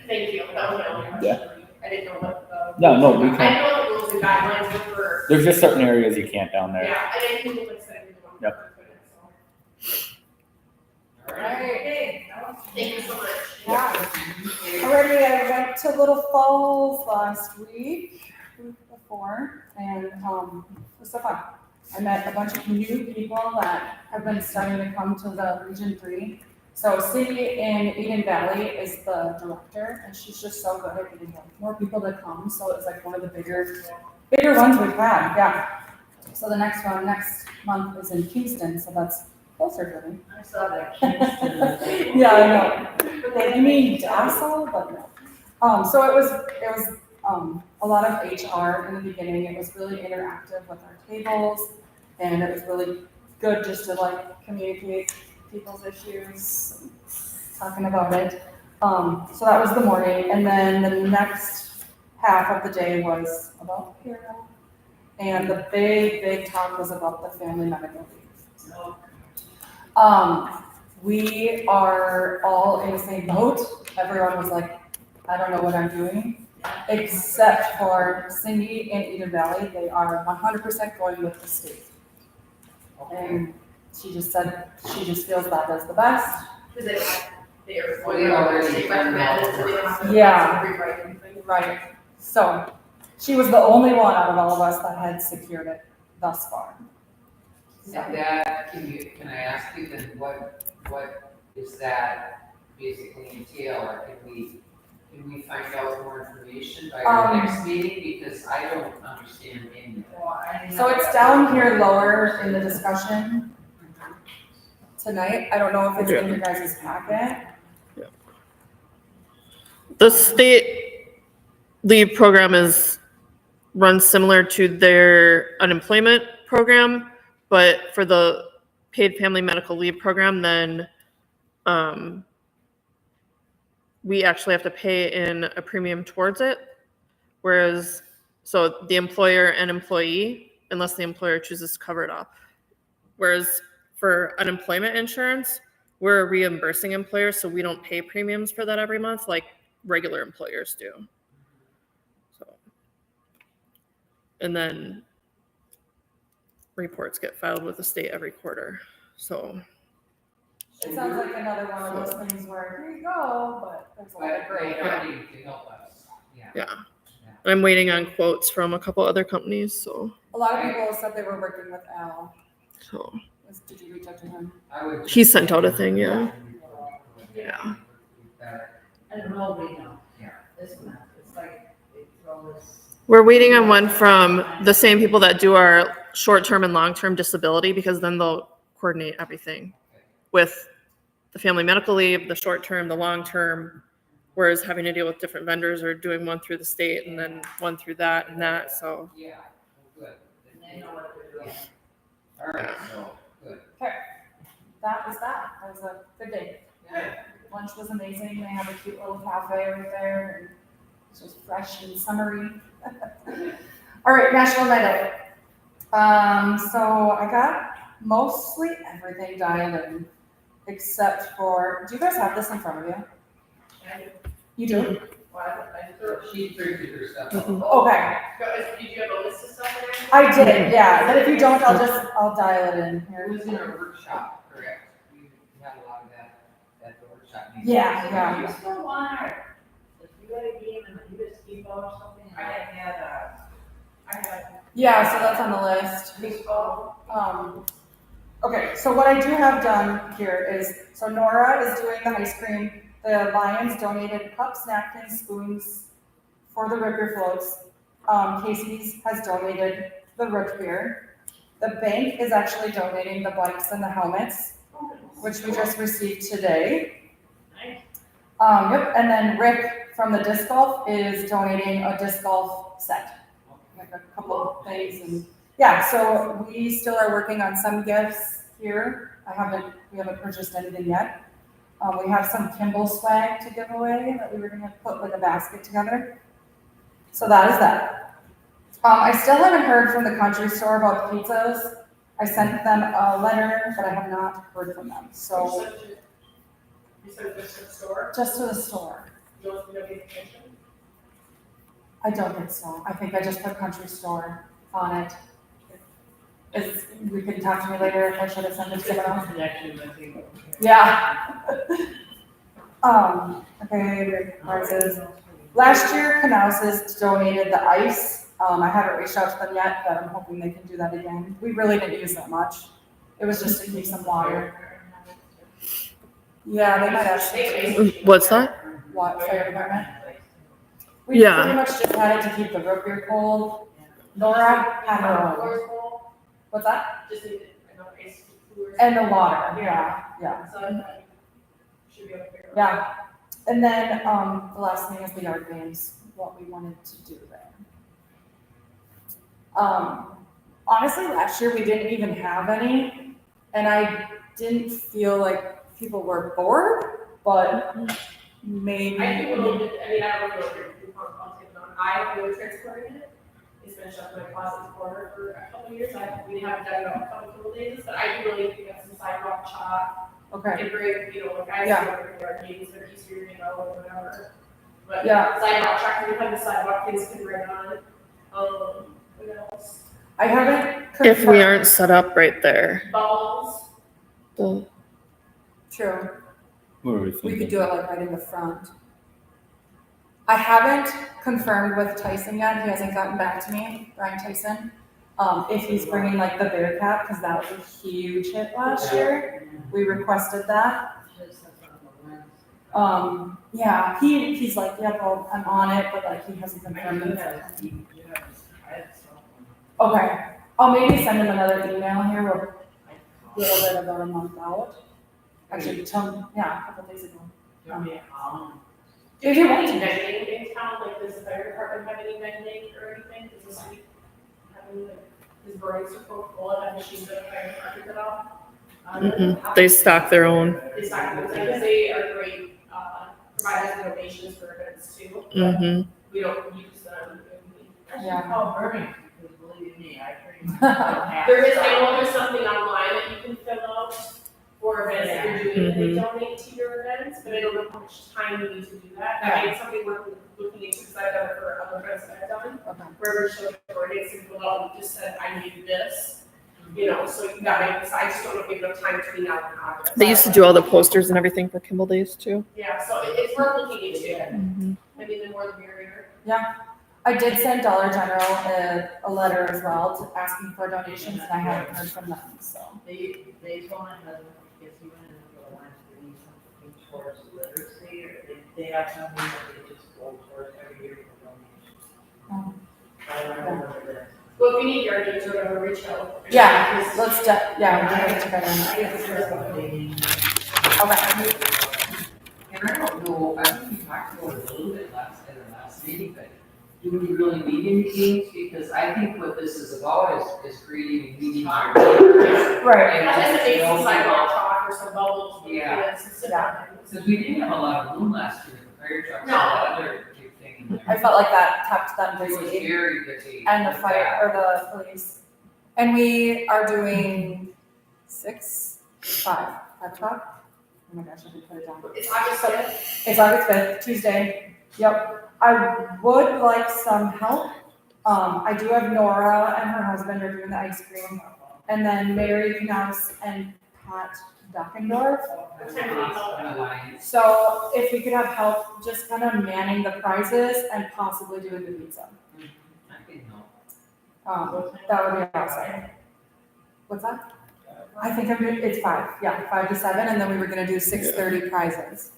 Thank you, that was my only question. I didn't know what the. No, no, we I can't. know the rules and guidelines were for, There's just certain areas you can't down there. yeah, and I think like said, we want. Yep. All All right. right, thank you so much. Already, I went to Little Falls last week before, and it was so fun. I met a bunch of new people that have been starting to come to the Region 3. So Cindy in Eden Valley is the director, and she's just so good at getting more people to come. So it's like one of the bigger ones we've had, yeah. So the next one, next month is in Kingston, so that's closer to me. I saw that Kingston. Yeah, I know. Like, you mean Dassel, but no. So it was a lot of HR in the beginning. It was really interactive with our tables, and it was really good just to like communicate people's issues, talking about it. So that was the morning, and then the next half of the day was about payroll, and the big talk was about the family medical leave. We are all in the same boat. Everyone was like, I don't know what I'm doing, except for Cindy in Eden Valley. They are 100% going with the state. And she just said, she just feels that is the best. Because they are. Well, they already- recommended, so they don't have to. Yeah. Rewrite anything. Right. So she was the only one out of all of us that had secured it thus far. And that, can I ask you then, what does that basically entail, or can we find out more information by our next meeting, because I don't understand any of it. So it's down here lower in the discussion tonight. I don't know if it's in your guys' packet. The state leave program runs similar to their unemployment program, but for the paid family medical leave program, then we actually have to pay in a premium towards it. Whereas, so the employer and employee, unless the employer chooses to cover it up. Whereas for unemployment insurance, we're a reimbursing employer, so we don't pay premiums for that every month like regular employers do. So, and then reports get filed with the state every quarter. So, It sounds like another one of those things where, here you go, but there's a lot of But gray. they don't need to help us, yeah. yeah. I'm waiting on quotes from a couple other companies, so. A lot of people said they were working with Al. So Did you reach out to him? I would. he sent out a thing, yeah. Yeah. I don't know, we know. Yeah. This one, it's like, they throw this. We're waiting on one from the same people that do our short-term and long-term disability, because then they'll coordinate everything with the family medical leave, the short-term, the long-term, whereas having to deal with different vendors or doing one through the state and then one through that and that, so. Yeah, good. And they know what they're doing. All right, so, good. That was that. That was a good day. Lunch was amazing. They have a cute little cafe right there, and it's just fresh and summery. All right, National Night Out. So I got mostly everything dialed in, except for, do you guys have this in front of you? You do? She printed her stuff. Okay, Did you have a list of stuff in there? I did, yeah, but if you don't, I'll dial it in It here. was in a workshop, correct? You had a lot of that at the workshop. Yeah. You still want her, if you had a game and you just Kimball or something, I had Yeah, so that's on the list. baseball. Okay, so what I do have done here is, so Nora is doing the ice cream. The Lions donated cups, napkins, spoons for the root beer floats. Casey's has donated the root beer. The bank is actually donating the bikes and the helmets, which we just received today. Nice. Yep, and then Rick from the disc golf is donating a disc golf set, like a couple of things, and yeah, so we still are working on some gifts here. We haven't purchased anything yet. We have some Kimball swag to give away that we were gonna put with a basket together. So that is that. I still haven't heard from the country store about pizzas. I sent them a letter, but I have not heard from them, so You said just to the store? just to the store. You don't know the information? I don't think so. I think I just put country store on it. We can talk to me later if I should have sent it to someone else. Yeah. Okay, ours is, last year Canouses donated the ice. I haven't reached out to them yet, but I'm hoping they can do that again. We really didn't use that much. It was just to keep some water. Yeah, they might actually. What's that? What, fire department? We Yeah. pretty much just had it to keep the root beer cold. Nora had her own. Floor's full, What's that? just need enough ice coolers. And the water, yeah. So I thought you should be able to figure it out. Yeah, and then, the last thing is the yard games, what we wanted to do there. Honestly, last year we didn't even have any, and I didn't feel like people were bored, but maybe. I do a little bit, I mean, I don't know if you're on, I really transporting it. It's been shoved in my closet corner for a couple of years. We haven't done it on a couple of days, but I do really think some sidewalk chalk. Okay, And bring, like I Yeah. see our games, they're easier, or whatever. But Yeah. sidewalk chalk, we have the sidewalk kids can ride on. What else? I haven't. If we confirmed- aren't set up right there. Balls. The- True. What were we We thinking? could do it like right in the front. I haven't confirmed with Tyson yet, he hasn't gotten back to me, Brian Tyson, if he's bringing like the bear cap, because that was a huge hit last year. We requested that. Yeah, he's like, yep, I'm on it, but like he hasn't confirmed it. Okay, I'll maybe send him another email here, we're a little bit about a month out. Actually, a couple days ago. If you want to. Vending in town, like does the fire department have any vending or anything? Does the city have any, like, does Burlington Coca-Cola have machines that the fire department put off? They stock their own. They stock those, because they are great, providers of donations for events too. Mm-hmm. We don't use them. Yeah. Call Birmingham, because believe me, I pretty much. There is, I know there's something online that you can fill out for events that you're doing, and they donate to your events, but I don't know how much time you need to do that. I mean, it's something we're looking into, because I've done it for other events that I've done, Okay. where we're showing coordinates and fill out, and just said, I need this, so that makes, I just don't know if we have enough time between now and August. They used to do all the posters and everything for Kimball Days too. Yeah, so it's worth looking into, Mm-hmm. I mean, the more the merrier. I did send Dollar General a letter as well to asking for donations, and I haven't heard from them, so. They told my husband, because he went into the lines to need something towards literacy, or they have something that they just go towards every year for donations. I don't remember that. Well, if you need yard games or whatever, reach out. Yeah, we'll get together on that. I guess there's something. Okay. And I don't know, I think we talked about it a little bit at our last meeting, but do we really need any games? Because I think what this is about is creating a meeting. Right. And just make some sidewalk talk or some bubbles. Yeah. Some sit down. Because we didn't have a lot of room last year, the fire trucks, No. and the other big thing, I felt like that kept them It was busy. very busy. And the with fire, that. or the police. And we are doing 5 o'clock. Oh my gosh, I did put it down. It's August 5th. It's August 5th, Tuesday. Yep. I would like some help. I do have Nora and her husband are doing the ice cream. And then Mary Knaus and Pat Dockendorf. So if we could have help just kind of manning the prizes and possibly doing the pizza. I can help. That would be awesome. What's that? I think it's 5, yeah, 5 to 7, and then we were gonna do 6:30 prizes.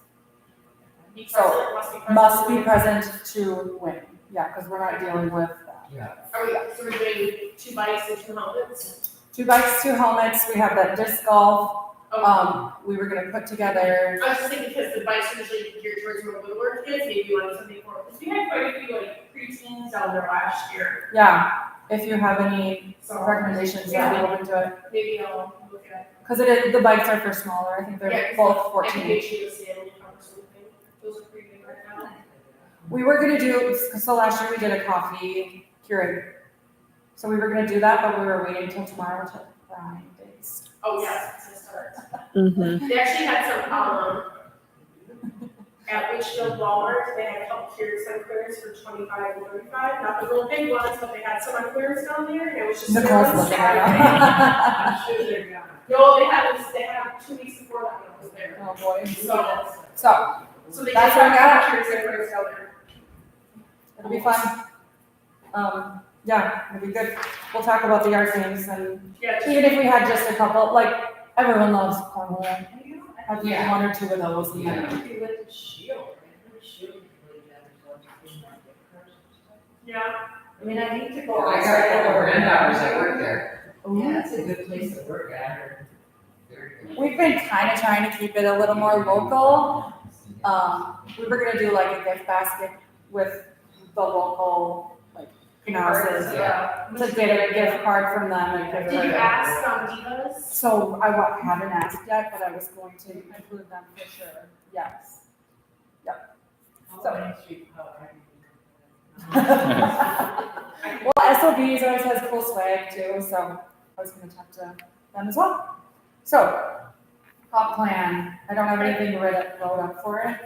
Be So, present, Must be present to win, yeah, because we're not dealing with that. Yeah. So we're doing 2 bikes and 2 helmets? 2 bikes, 2 helmets, we have that disc golf, Oh, we were gonna put together, I was just thinking because the bikes are usually geared towards more woodwork kids, maybe you want something for, because we had quite a few like preteens down there last year. yeah, if you have any So recommendations, I'd be open to it. maybe I'll look at. Because the bikes are for smaller, I think they're Yeah, both I 14 think each. they should see it or something. Those are pretty good right now. We were gonna do, so last year we did a coffee Keurig. So we were gonna do that, but we were waiting till tomorrow to grind days. Oh, yes, it's a start. Mm-hmm. They actually had some, at Litchfield Walmart, they had a couple Keurigs on clearance for $25 and $35, not the real big ones, but they had some on clearance down there, and it was just. Nicole's on looking Saturday. at I'm sure they're gone. No, they had 2 weeks before that one was there. Oh, boy. So So, they That's just what I had got. Keurigs on clearance down there. it'll be fun. Yeah, it'll be good. We'll talk about the art games and Yeah, just- even if we had just a couple, like, everyone loves cornhole. Have Yeah. 1 or 2 of those and then. Maybe with the shield, right? The shield is really bad, so I think that get cursed and stuff. yeah. I mean, I hate to go I got a outside. couple granddaughters that work there. Yeah, that's a good place to work at. Very good. We've been kind of trying to keep it a little more local. We were gonna do like a gift basket with the local, like, houses. Yeah. To get a gift card from them and give Did you her. ask Divas? So I haven't asked yet, but I was going to include them for sure, yes. So- Main Street, how Well, SOBs always has cool swag too, so I was gonna talk to them as well. So, comp plan, I don't have anything wrote up for it.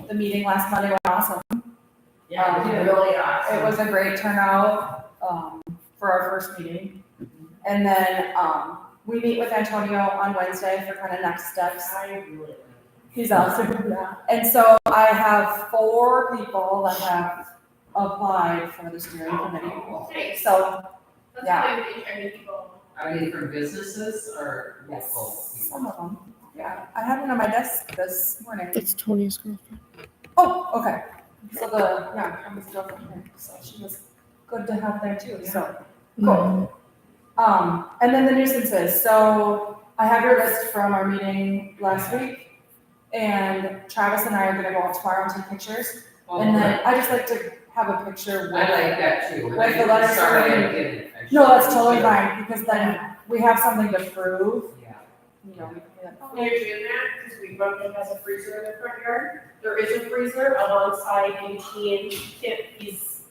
The meeting last Monday went awesome. Yeah, it was really awesome. It was a great turnout, for our first meeting. And then, we meet with Antonio on Wednesday for kind of next steps. I really. He's awesome, yeah. And so I have 4 people that have applied for the steering committee. Thanks. So, That's Yeah. really I mean, people. Are they from businesses or local some people? of them, yeah. I had one on my desk this morning. That's Tony's girlfriend. Oh, okay. So I was girlfriend here, so she was good to have there too, so, cool. And then the nuisances, so I have your list from our meeting last week. And Travis and I are gonna go out tomorrow and take pictures. And then I just like to have a picture I with. like that too. When With I the letters started, already- I didn't. I No, that's showed totally you. fine, because then we have something to prove, Yeah. you know, we can be like, oh, When you're doing that, because we run it has a freezer in the front yard, there is a freezer alongside in between Kim's,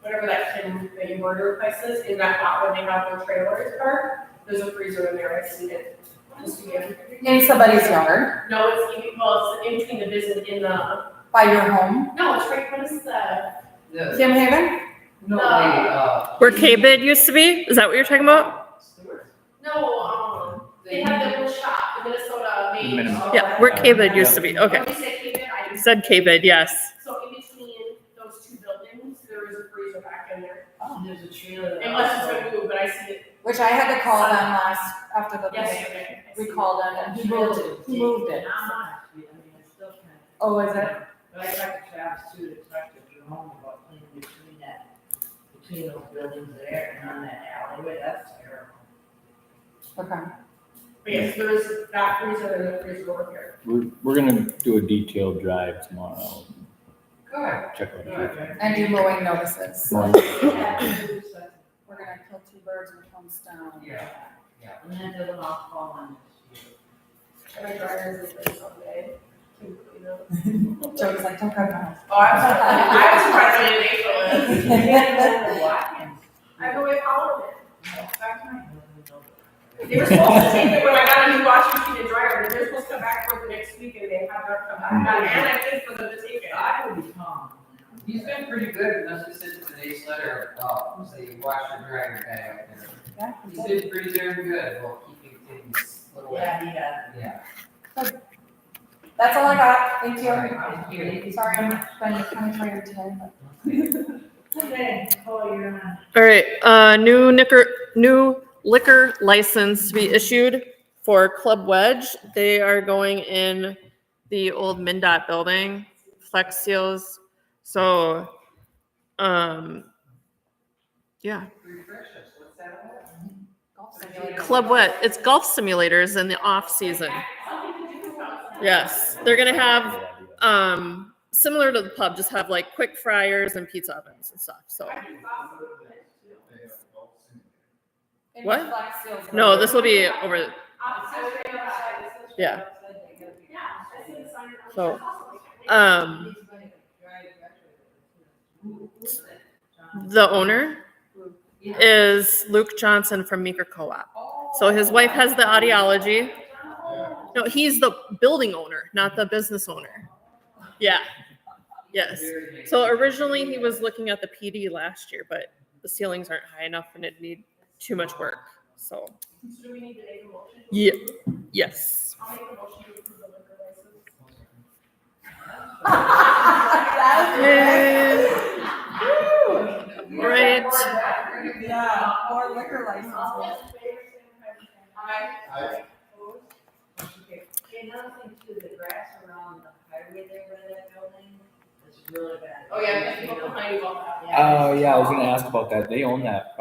whatever that inverter place is, in that lot when they have their trailers parked, there's a freezer in there, I see it. Just to give- in somebody's yard, No, it's in between the business in the, by your home, no, it's right, what is the? The, Kim Haven? no, Where K-Bid used to be? Is that what you're talking about? No, they have their little shop, the Minnesota made. Minimum. Yeah, where K-Bid used to be. Okay. When you say K-Bid, I You said K-Bid, yes. So in between those 2 buildings, there is a freezer back in there. There's a trailer. that Unless it's also- been moved, but I see it Which I had to call them after the meeting. yesterday. I We see it. called them and he moved it. Not much, I mean, it's still kind of. Oh, is it? But I talked to Travis too, to talk to Jerome about cleaning between those buildings there and on that alleyway, that's terrible. Okay. But yes, there is that freezer and the freezer over here. We're gonna do a detailed drive tomorrow. Good. Check out everything. And do mowing notices. Mowing. We're gonna kill 2 birds with 1 stone. Yeah. And then it doesn't all fall on this year. And my dryer is there someday. You know? Joey's like, don't go to my house. Oh, I was surprised I didn't make it. I go away Halloween. They were supposed to take it when I got a new washing machine and dryer, and they're supposed to come back for the next week, and they have not come back. And I think for them to take it. I would be calm. He's been pretty good, unless he sent today's letter about, say, wash your dryer guy out there. Yeah. He's been pretty darn good about keeping things little. Yeah. That's all I got. Thank you. Thank you. Sorry, I'm kind of tired today, but. Okay, oh, you're on. All right, new liquor license to be issued for Club Wedge. They are going in the old MnDOT building, Flex Seals. So, yeah. Refresh us, what's that about? Club Wedge, it's golf simulators in the off season. Yes, they're gonna have, similar to the pub, just have like quick fryers and pizza ovens and stuff, so. What? No, this will be over, yeah. So, the owner is Luke Johnson from Meeker Co-op. So his wife has the audiology. No, he's the building owner, not the business owner. Yeah. Yes. So originally he was looking at the PD last year, but the ceilings aren't high enough and it'd need too much work. So. Do we need to make a motion? Yeah. Yes. I'll make a motion to approve the liquor license. Right. Yeah, more liquor licenses. All those in favor, signify by saying aye. Opposed? Okay, another thing too, the grass around the highway there by that building is really bad. Oh, yeah, there's people behind you about that. Oh, yeah, I was gonna ask about that. They own that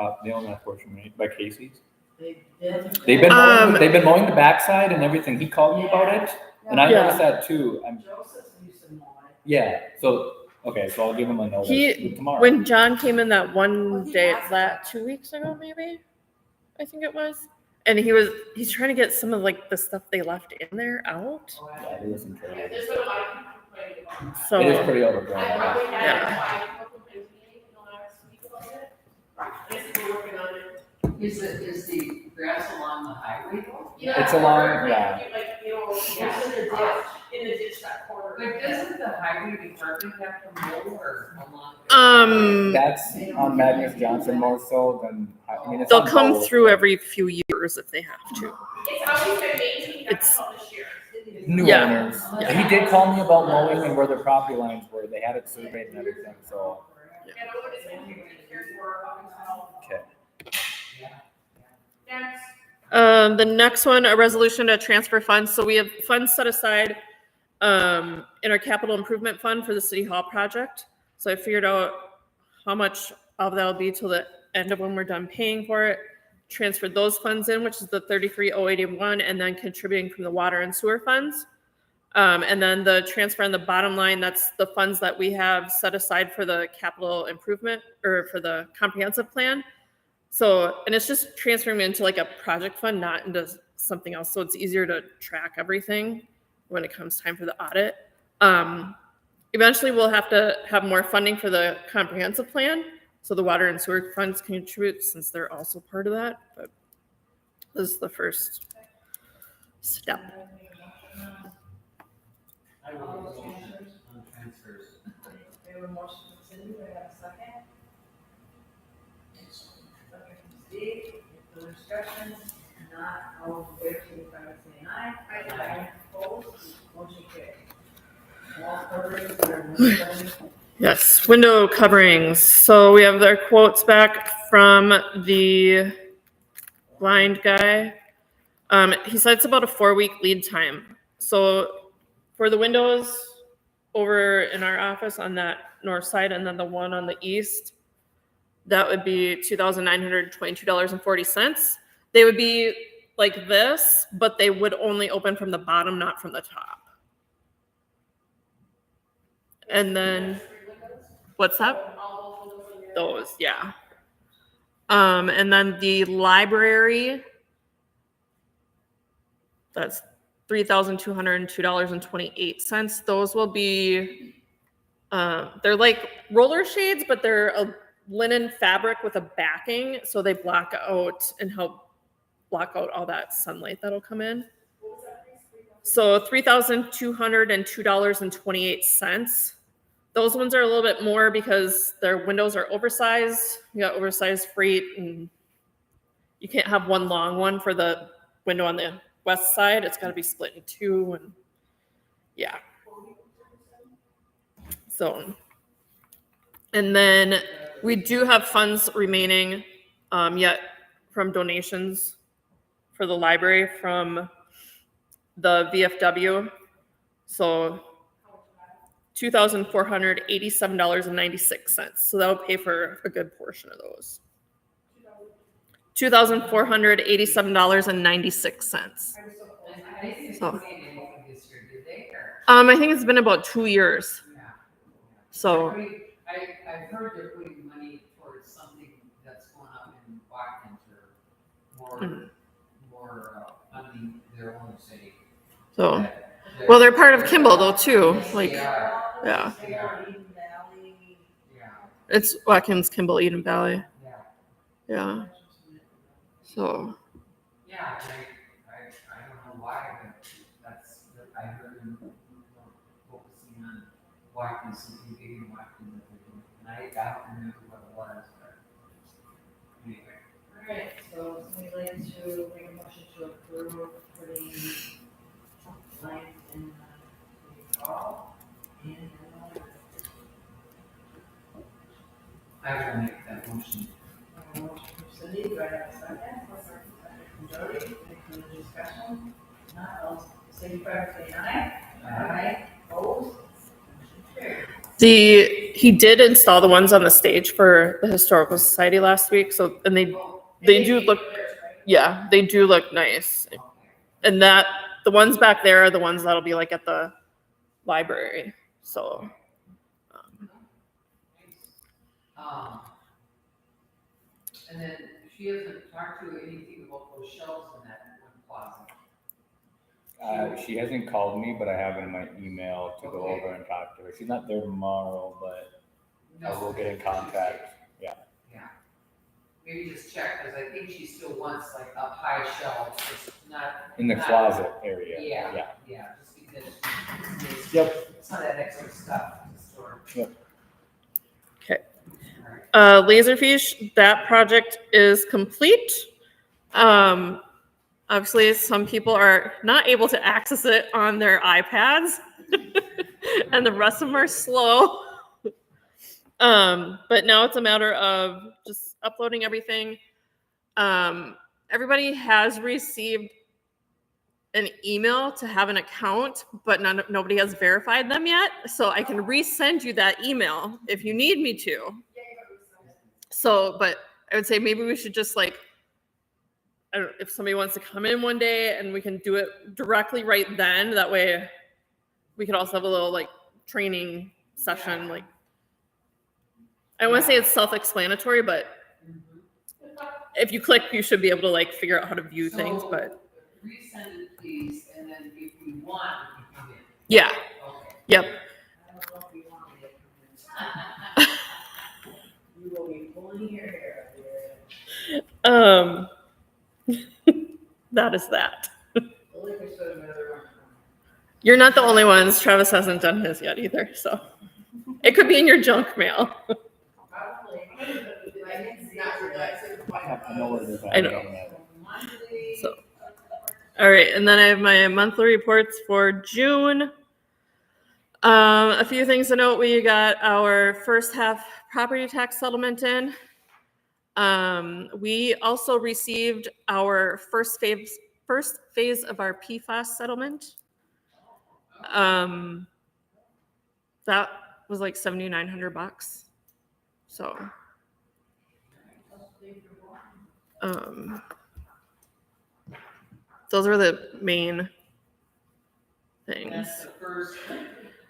portion, right, by Casey's. They did. They've been mowing the backside and everything. He called me about it, and I Yeah. noticed that too. Joseph used to mow it. Yeah, so, okay, so I'll give him a notice tomorrow. When John came in that one day, that 2 weeks ago, maybe, I think it was. And he's trying to get some of like the stuff they left in there out. Yeah, it isn't Yeah, pretty. there's been a lot of people complaining about that. So. It is pretty overgrown. I probably Yeah. had 5 people complain to me in the last week about it. I think we're working on it. Is the grass along the highway though? Yeah, It's along, or, yeah. Like, you know, Yeah. in the ditch that corner. But doesn't the highway department have to mow or along? That's on Magnus Johnson more so than, I mean, it's They'll on come both, through but every few years if they have to. It's always been maintained up It's- until this year. New Yeah. owners. He did call me about mowing and where their property lines were. They had it surveyed and everything, so. And I would have said, "Here, here's where I'm going." Okay. Next. The next one, a resolution to transfer funds. So we have funds set aside in our capital improvement fund for the city hall project. So I figured out how much of that'll be till the end of when we're done paying for it. Transferred those funds in, which is the 33,081, and then contributing from the water and sewer funds. And then the transfer on the bottom line, that's the funds that we have set aside for the capital improvement or for the comprehensive plan. So, and it's just transferring into like a project fund, not into something else. So it's easier to track everything when it comes time for the audit. Eventually we'll have to have more funding for the comprehensive plan. So the water and sewer funds contribute since they're also part of that. But this is the first step. I will make a motion on transfers. We have a motion from Cindy, do I have a second? Second from Steve, if the discussion, not all in favor, signify by saying aye. Aye. Opposed, motion carried. Wall coverings are windows. Yes, window coverings. So we have their quotes back from the blind guy. He said it's about a 4-week lead time. So for the windows over in our office on that north side and then the one on the east, that would be $2,922.40. They would be like this, but they would only open from the bottom, not from the top. And then, what's that? Those, yeah. And then the library, that's $3,202.28. Those will be, they're like roller shades, but they're a linen fabric with a backing, so they block out and help block out all that sunlight that'll come in. So $3,202.28. Those ones are a little bit more because their windows are oversized. You got oversized freight, and you can't have one long one for the window on the west side. It's got to be split in two, and yeah. So, and then we do have funds remaining yet from donations for the library from the VFW. So $2,487.96. So that would pay for a good portion of those. $2,487.96. So, I think it's been about 2 years. So, I've heard they're putting money towards something that's going up in Watkins or more funding their own city. so, well, they're part of Kimball though too. Like, yeah. It's Watkins, Kimball, Eden Valley. Yeah. So. Yeah, I don't know why, but I heard them focusing on Watkins, something big in Watkins that they're doing. And I don't remember what it was, but anyway. All right, so we'd like to make a motion to approve putting lights in the hall and I will make that motion. motion from Cindy, do I have a second? Second from Jody, any further discussion? Not all, signify by saying aye. Aye. Opposed? Motion carried. He did install the ones on the stage for the Historical Society last week. So, and they do look, yeah, they do look nice. And that, the ones back there are the ones that'll be like at the library. So. And then she hasn't talked to anything about those shelves in that one closet. She hasn't called me, but I have it in my email to go over and talk to her. She's not there tomorrow, but I will get in contact. Yeah. Maybe just check, because I think she still wants like up high shelves, just not. In the closet area. Yeah, just because. Yep. Some of that extra stuff to store. Yep. Okay. Laserfish, that project is complete. Obviously, some people are not able to access it on their iPads, and the rest of them are slow. But now it's a matter of just uploading everything. Everybody has received an email to have an account, but nobody has verified them yet. So I can resend you that email if you need me to. So, but I would say maybe we should just like, I don't know, if somebody wants to come in one day and we can do it directly right then. That way we could also have a little like training session. Like, I don't want to say it's self-explanatory, but if you click, you should be able to like figure out how to view things. But Resend it, please, and then if we want, we can come in. yeah. Okay. Yep. I don't know if you want me to come in. You will be pulling your hair up here. That is that. The liquor store is another one. You're not the only ones. Travis hasn't done his yet either, so it could be in your junk mail. Probably. I know where it is. I know. So, all right, and then I have my monthly reports for June. A few things to note: we got our first half property tax settlement in. We also received our first phase of our PFAS settlement. That was like $7,900. So, those were the main things. That's the first,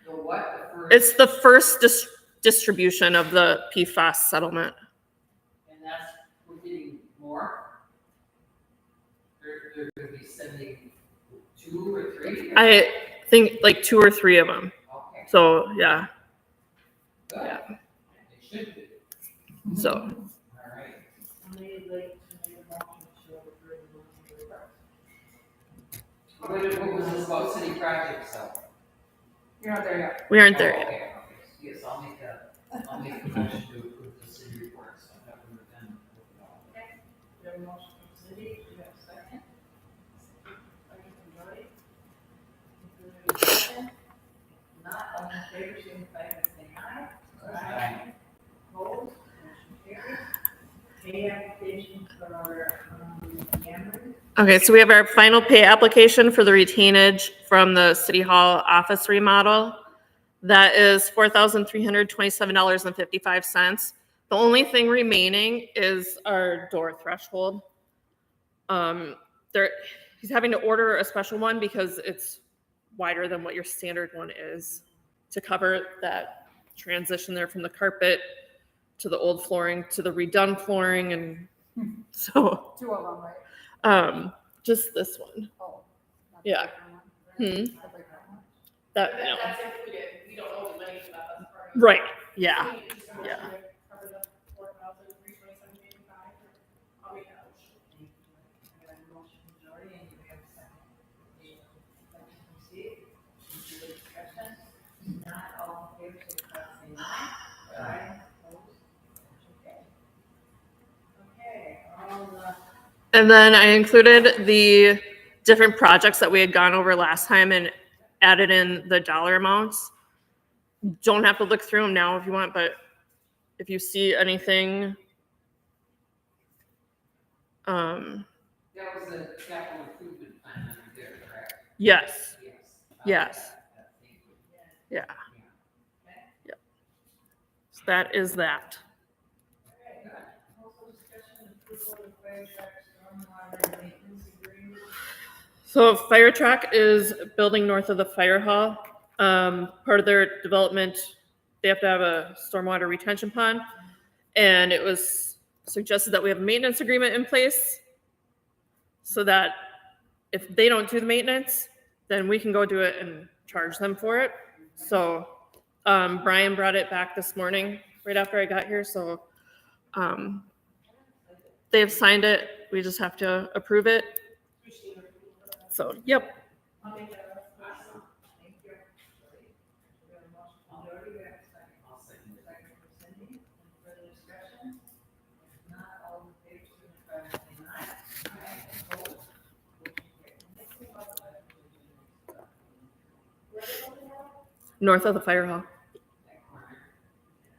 the what? The first, It's the first distribution of the PFAS settlement. and that's, we're getting more? They're gonna be sending to 2 or 3? I think like 2 or 3 of them. Okay, So, yeah, good. Yeah. It should be, so. all right. Somebody like to make a motion to approve the report. What was this about city projects, so? You're not there yet. We aren't there Oh, yet. okay, yes, I'll make a motion to approve the city reports. I thought we were done with it all. We have a motion from Cindy, do we have a second? Second from Jody. Any further discussion? Not all in favor, signify by saying aye. Aye. Opposed, motion carries. Pay application for, Cameron. Okay, so we have our final pay application for the retainage from the City Hall office remodel. That is $4,327.55. The only thing remaining is our door threshold. He's having to order a special one because it's wider than what your standard one is to cover that transition there from the carpet to the old flooring to the redone flooring, and so 2 of them, right? just this one. Oh. not the Yeah. bigger one. Hmm. The bigger one. That That- That's included, we don't owe the money for that, that's part of it. right. Yeah. We just don't Yeah. have to cover the 4,327.85. I'll make that motion. I got a motion from Jody, and do we have a second? Second from Steve. Any further discussion? Not all in favor, signify by saying aye. Aye. Opposed, motion carries. Okay, all the. And then I included the different projects that we had gone over last time and added in the dollar amounts. Don't have to look through them now if you want, but if you see anything, That was a capital improvement plan under there, correct? yes, Yes. Yes. Thank you. yeah. Yep. So that is that. Also discussion approval of fire truck stormwater maintenance agreement. So fire truck is building north of the fire hall. Part of their development, they have to have a stormwater retention pond. And it was suggested that we have a maintenance agreement in place so that if they don't do the maintenance, then we can go do it and charge them for it. So Brian brought it back this morning, right after I got here, so they've signed it, we just have to approve it. So, yep. I'll make that motion. Thank you. Jody. We have a motion from Jody, we have a second. I'll second it. Second from Cindy. Any further discussion? If not, all in favor, signify by saying aye. Aye. Opposed, motion carries. Next thing about the budget. Where is it going now? North of the fire hall. That corner.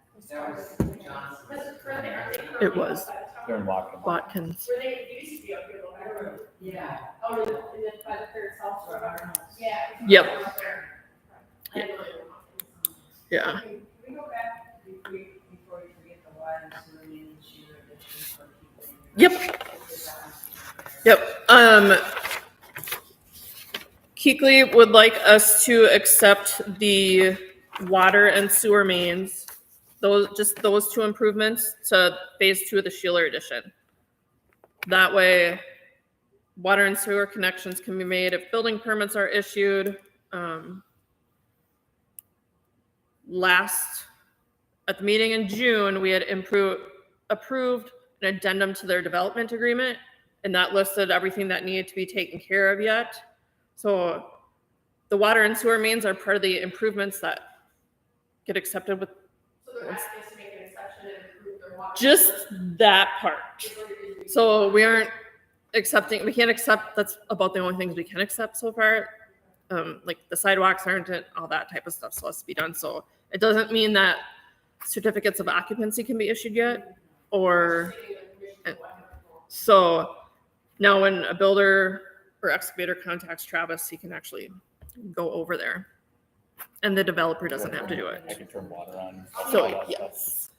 That was Johnson. Because it's currently, aren't they It currently was. up by the top? They're in Watkins. Watkins. Where they used to be up here, though, I remember. Yeah. Oh, in the, by the third south For store. our house. Yeah. Yep. I know they were. Yeah. Can we go back before you forget the water and sewer main issue addition for people? Yep. Keekly would like us to accept the water and sewer mains, those 2 improvements to phase 2 of the Sheeler addition. That way, water and sewer connections can be made if building permits are issued. At the meeting in June, we had approved an addendum to their development agreement, and that listed everything that needed to be taken care of yet. So the water and sewer mains are part of the improvements that get accepted with So they're asking us to make an exception and improve their water. just that part. So we aren't accepting, we can't accept, that's about the only things we can accept so far. Like the sidewalks aren't, and all that type of stuff still has to be done. So it doesn't mean that certificates of occupancy can be issued yet, or, so now when a builder or excavator contacts Travis, he can actually go over there. And the developer doesn't have to do I it. can turn water on. So, all that stuff. yes.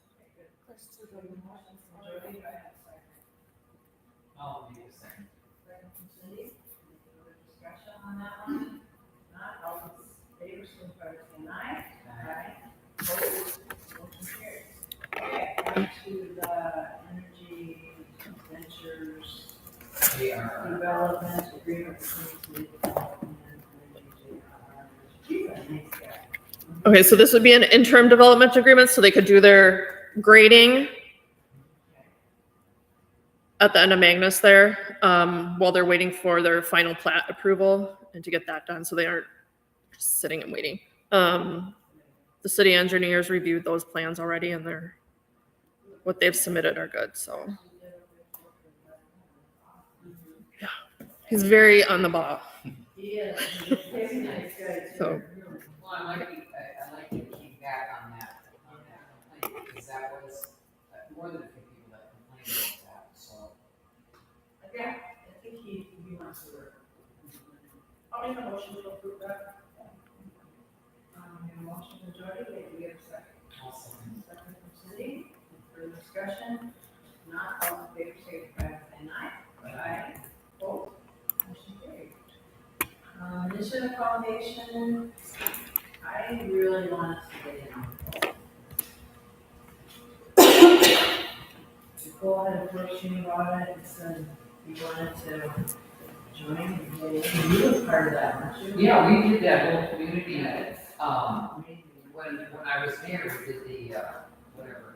I'll be the second. Second from Cindy. Any further discussion on that one? Not all in favor, signify by saying aye. Aye. Opposed, motion carries. Okay, on to the energy ventures They are. development agreement between the development Okay, so this would be an interim development agreement, so they could do their grading at the end of Magnus there, while they're waiting for their final plat approval and to get that done, so they aren't just sitting and waiting. The city engineers reviewed those plans already and what they've submitted are good, so. Yeah, he's very on the ball. Yeah, he's a nice guy too. So. Well, I like that you came back on that complaint, because that was more than a few people that complained about that, so. Okay, I think he wants to work. I'll make a motion to approve that. We have a motion from Jody, do we have a second? Also, Second from Cindy, further discussion? Not all in favor, say by saying aye. Aye. Opposed? Motion carried. Mission accommodation, I really want us to get in on it. Nicole had approached me about it and said we wanted to join and get in. You were part of that, weren't you? yeah, we did that whole community, when I was mayor, we did the, whatever,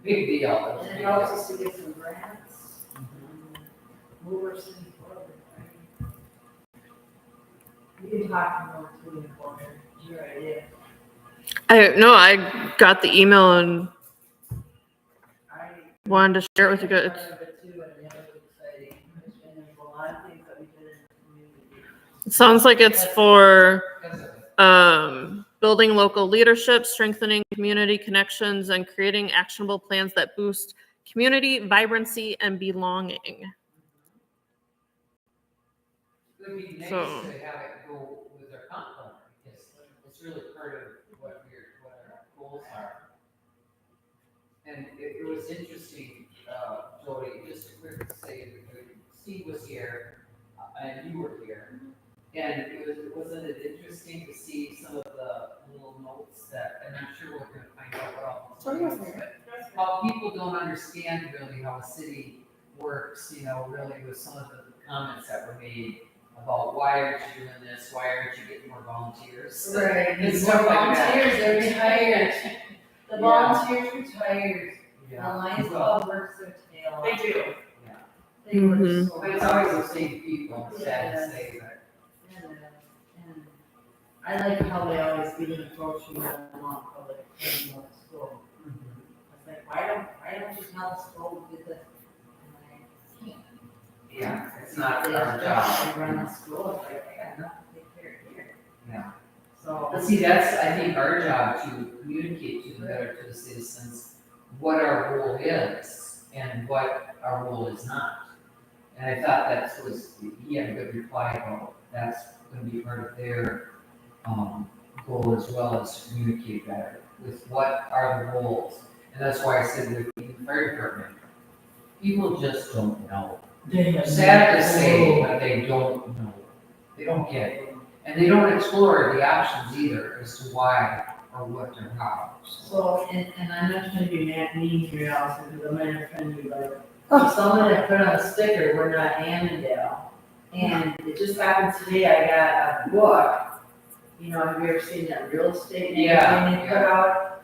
big deal. And it helps us to get some grants, move our city forward, right? We can talk more to the corner, your idea. I got the email and I. wanted to share it with you guys. Part of it too, and it was exciting, and there's a lot of things that we did in the community. It sounds like it's for Because of it. building local leadership, strengthening community connections, and creating actionable plans that boost community vibrancy and belonging. It would be nice So- to have it go with our comp plan, because it's really part of what our goals are. And it was interesting, Jody, just quick to say, Steve was here, and you were here. And wasn't it interesting to see some of the little notes that, and I'm sure we're gonna find out what all. Jody was here. How people don't understand really how a city works, really with some of the comments that were made about why aren't you doing this, why aren't you getting more volunteers? Right, And and stuff like that. volunteers, they're retired. The volunteers retired, the Yeah. Lions Club works their tail off. They do. Yeah. They work Mhm. so But it's always the same people, it's sad to Yeah. say, but. And I like how they always give an approach when they're on public, and on school. It's like, why don't you tell the school to do this? And I can't. Yeah, it's not They our just job. run the school, it's like, I got nothing to take care of here. Yeah. So. But see, that's, I think, our job to communicate to the citizens what our role is and what our role is not. And I thought he had a good reply about that's gonna be part of their, goal as well, as to communicate better with what are the roles. And that's why I said with the fire department, people just don't know. Sad to say, but they don't know. They don't get it. And they don't explore the options either as to why or what or how. So, and I'm not trying to be mean here, Allison, because I'm not trying to be like, someone had put on a sticker, we're not Annandale. And it just happened today, I got a book, have you ever seen that real estate Yeah, magazine they put out?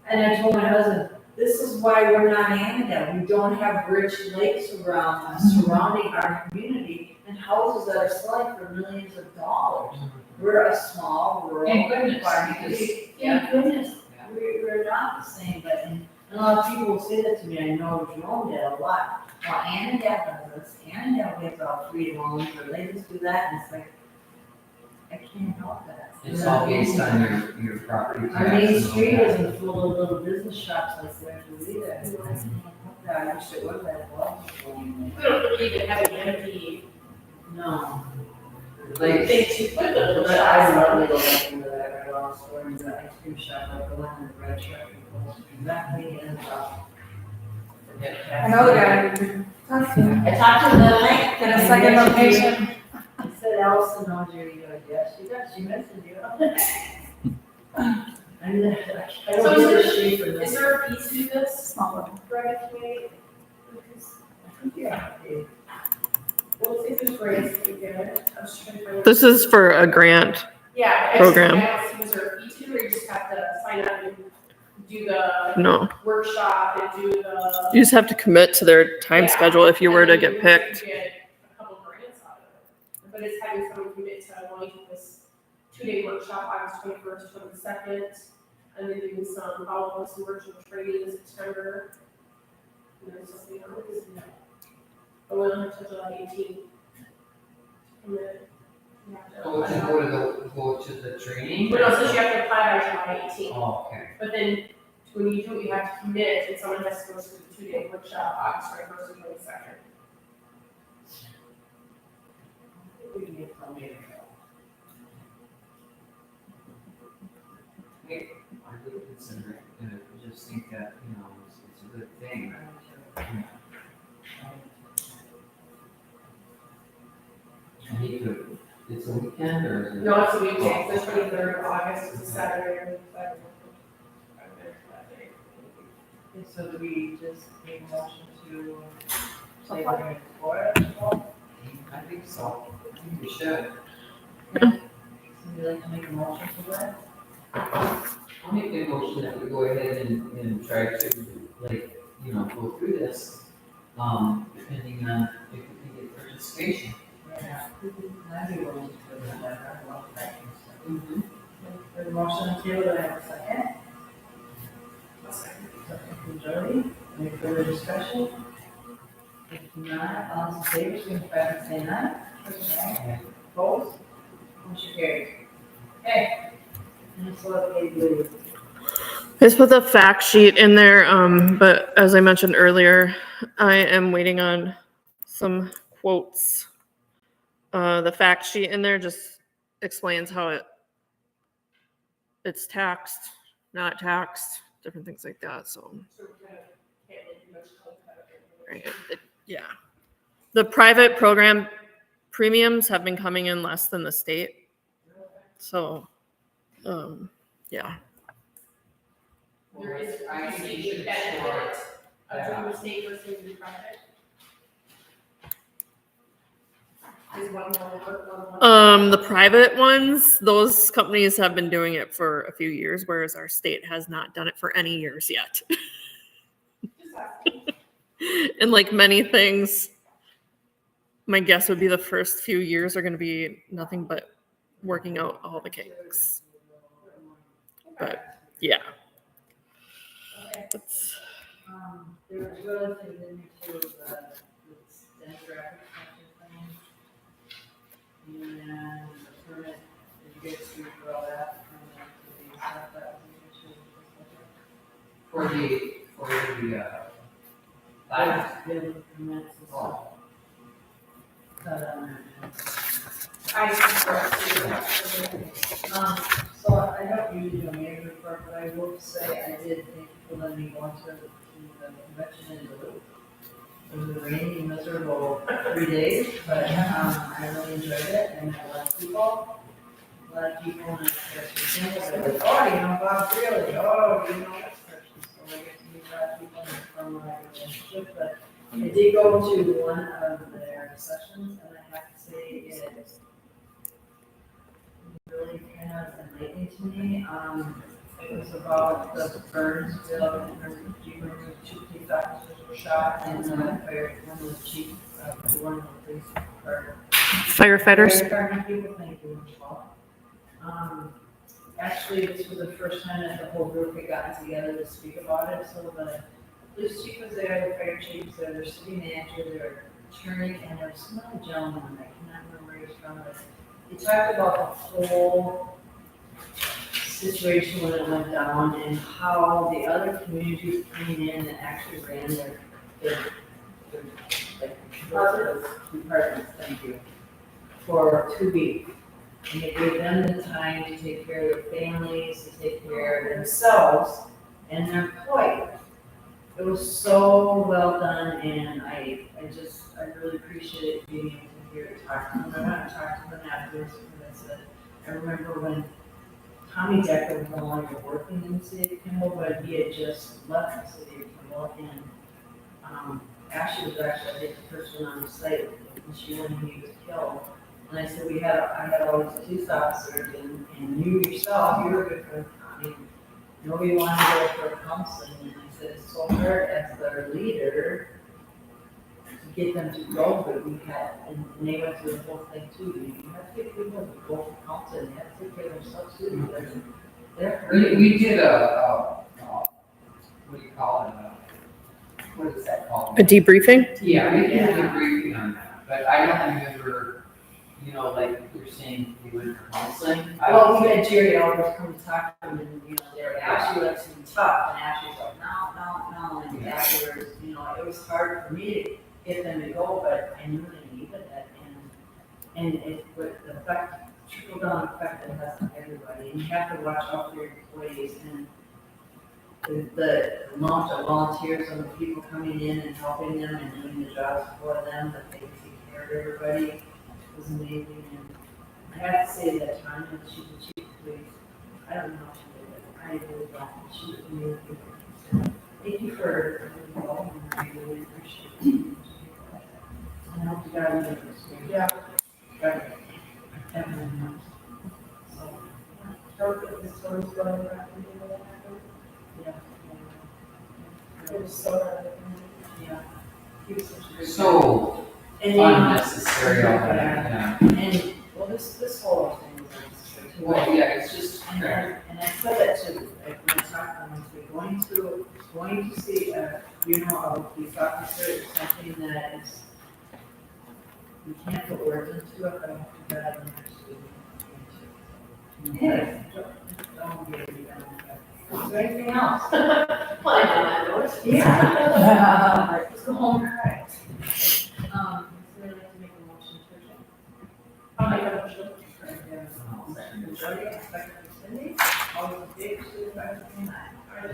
And I told my husband, this is why we're not Annandale, we don't have rich lakes around us, surrounding our community, and houses that are selling for millions of dollars. We're a small rural. Thank goodness, community. because, yeah. Thank goodness, Yeah. we're not the same, but, and a lot of people will say that to me, I know Jerome did a lot. Well, Annandale does this, Annandale gives out free loans, or they just do that, and it's like, I can't help that. It's all based on your property tax. Our main and all street that. isn't full of little business shops like there to either. I can't help that, I wish it was that well. We don't believe in having empty No. Like, things to put the little But I shops. love to go back into that, I love stories, the ice cream shop, like the one in the red truck, exactly, and, I know the guy. I talked to the night. Get a second location. I said, Allison knows you, he goes, yes, she does, she mentioned you. I don't So give a is shit for Is this. there a piece to this, Small one. Greg, community? Yeah. Well, let's see if there's grants to get it. I was trying to find. This is for a grant. Yeah. I Program. I don't see, is there a fee to where you just have to sign up and do the No, workshop and do the. you just have to commit to their time Yeah, schedule if you and were to then get you picked. get a couple grants out of it. But it's having someone commit to wanting to do this 2-day workshop, August 21st, 22nd, and then doing some follow-up, some virtual training in September. And then something else. But we don't have to July 18th. Commit. You have to Go to the training? But no, since you have to apply by July 18th. Oh, okay. But then when you do it, you have to commit, and someone has to go to the 2-day workshop, August 21st and 22nd. I would consider it, I just think that, it's a good thing. And you could, it's a weekend or is it? No, it's a weekday, it's the 23rd of August, it's a Saturday. Okay, so do we just make a motion to say we're going for it? I think so. I think we should. Somebody like to make a motion for that? I'll make a motion that we go ahead and try to, go through this, depending on if we can get participation. Yeah. I'd be willing to do that, I love that. Mm-hmm. There's a motion on the table, do I have a second? Second from Jody, any further discussion? If not, all those in favor, signify by saying aye. Aye. Opposed? Motion carries. Okay. And so what they do. I just put the fact sheet in there, but as I mentioned earlier, I am waiting on some quotes. The fact sheet in there just explains how it's taxed, not taxed, different things like that, so. So we kind of can't really do much color code. Right, yeah. The private program premiums have been coming in less than the state, so, yeah. There is a I think you procedure should benefit explore of doing that. the state versus the private. Is one more. The private ones, those companies have been doing it for a few years, whereas our state has not done it for any years yet. And like many things, my guess would be the first few years are going to be nothing but working out all the kinks. But yeah. That's, There was other things in here too, the demographic thing. And the permit, did you guys see for all that? And the stuff that was an issue. For the, that, Building permits and stuff. So I don't usually do a mayor's report, but I will say I did thank you for letting me go into the convention in Duluth. It was a rainy, miserable 3 days, but I really enjoyed it and met a lot of people. A lot of people and especially Kimball, they're like, oh, you know Bob really, oh, you know that person. So I get to meet a lot of people from my relationship, but I did go to one of their sessions and I have to say it really kind of enlightening to me. It was about the Burnsville, and you remember 2 police officers were shot and fire, one of the chief, one of the police, or firefighters. Firefighting people, thank you, Michelle. Actually, this was the first time that the whole group had gotten together to speak about it, so the police chief was there, the fire chief was there, their city manager, their attorney, and there was some other gentleman, I cannot remember where he was from, but he talked about the whole situation when it went down and how the other communities came in and actually ran their departments, thank you, for 2 weeks. And it gave them the time to take care of their families, to take care of themselves and their employees. It was so well done, and I really appreciated being able to hear it talk to them. I went and talked to them afterwards, and I said, I remember when Tommy Decker was no longer working in the city of Kimball, but he had just left the city of Kimball, and Ashley was actually, I think, the first one on the site when he was killed. And I said, I had all these police officers, and you yourself, you were a good friend of nobody wanted to go for counseling, and I said, it's so hard as their leader to get them to go, but we had, and they went through the whole thing too, you have to get people to go for counseling, they have to take care of themselves too, because they're hurting. We did what do you call it? What is that called? A debriefing? Yeah, we did a briefing on that, but I don't remember, like you're saying, you went for counseling. Well, we had Jerry Albert come to talk to them, and, Jerry actually likes to be tough, and Ashley's like, no, and afterwards, it was hard for me to get them to go, but I knew they needed it, and it, with the effect, trickle-down effect that it has on everybody, and you have to watch out for your employees, and the amount of volunteers and the people coming in and helping them and doing the jobs for them, that they take care of everybody, was amazing, and I have to say that Tanya, she's the chief of police, I don't know how she did it, I really don't, she was amazing. Thank you for involving, I really appreciate it. And I hope you got another experience. Yeah. Got it. Everyone knows. So, Don't get the stories going around. yeah. It was so hard. Yeah. He was such a good guy. So And, unnecessary, yeah. And, well, this whole thing is unnecessary too. Well, yeah, it's just, And I said that to, like, when I talked to them, going to see a police officer is something that is, you can't put words into it, but I have to God understand. Yeah. Don't get me down. Is there anything else? Well, I did not notice. Yeah. Let's go home and cry. Is there like to make a motion to adjourn? I'll make a motion. Majority, second, Cindy, all those in favor, signify by saying aye.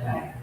Aye.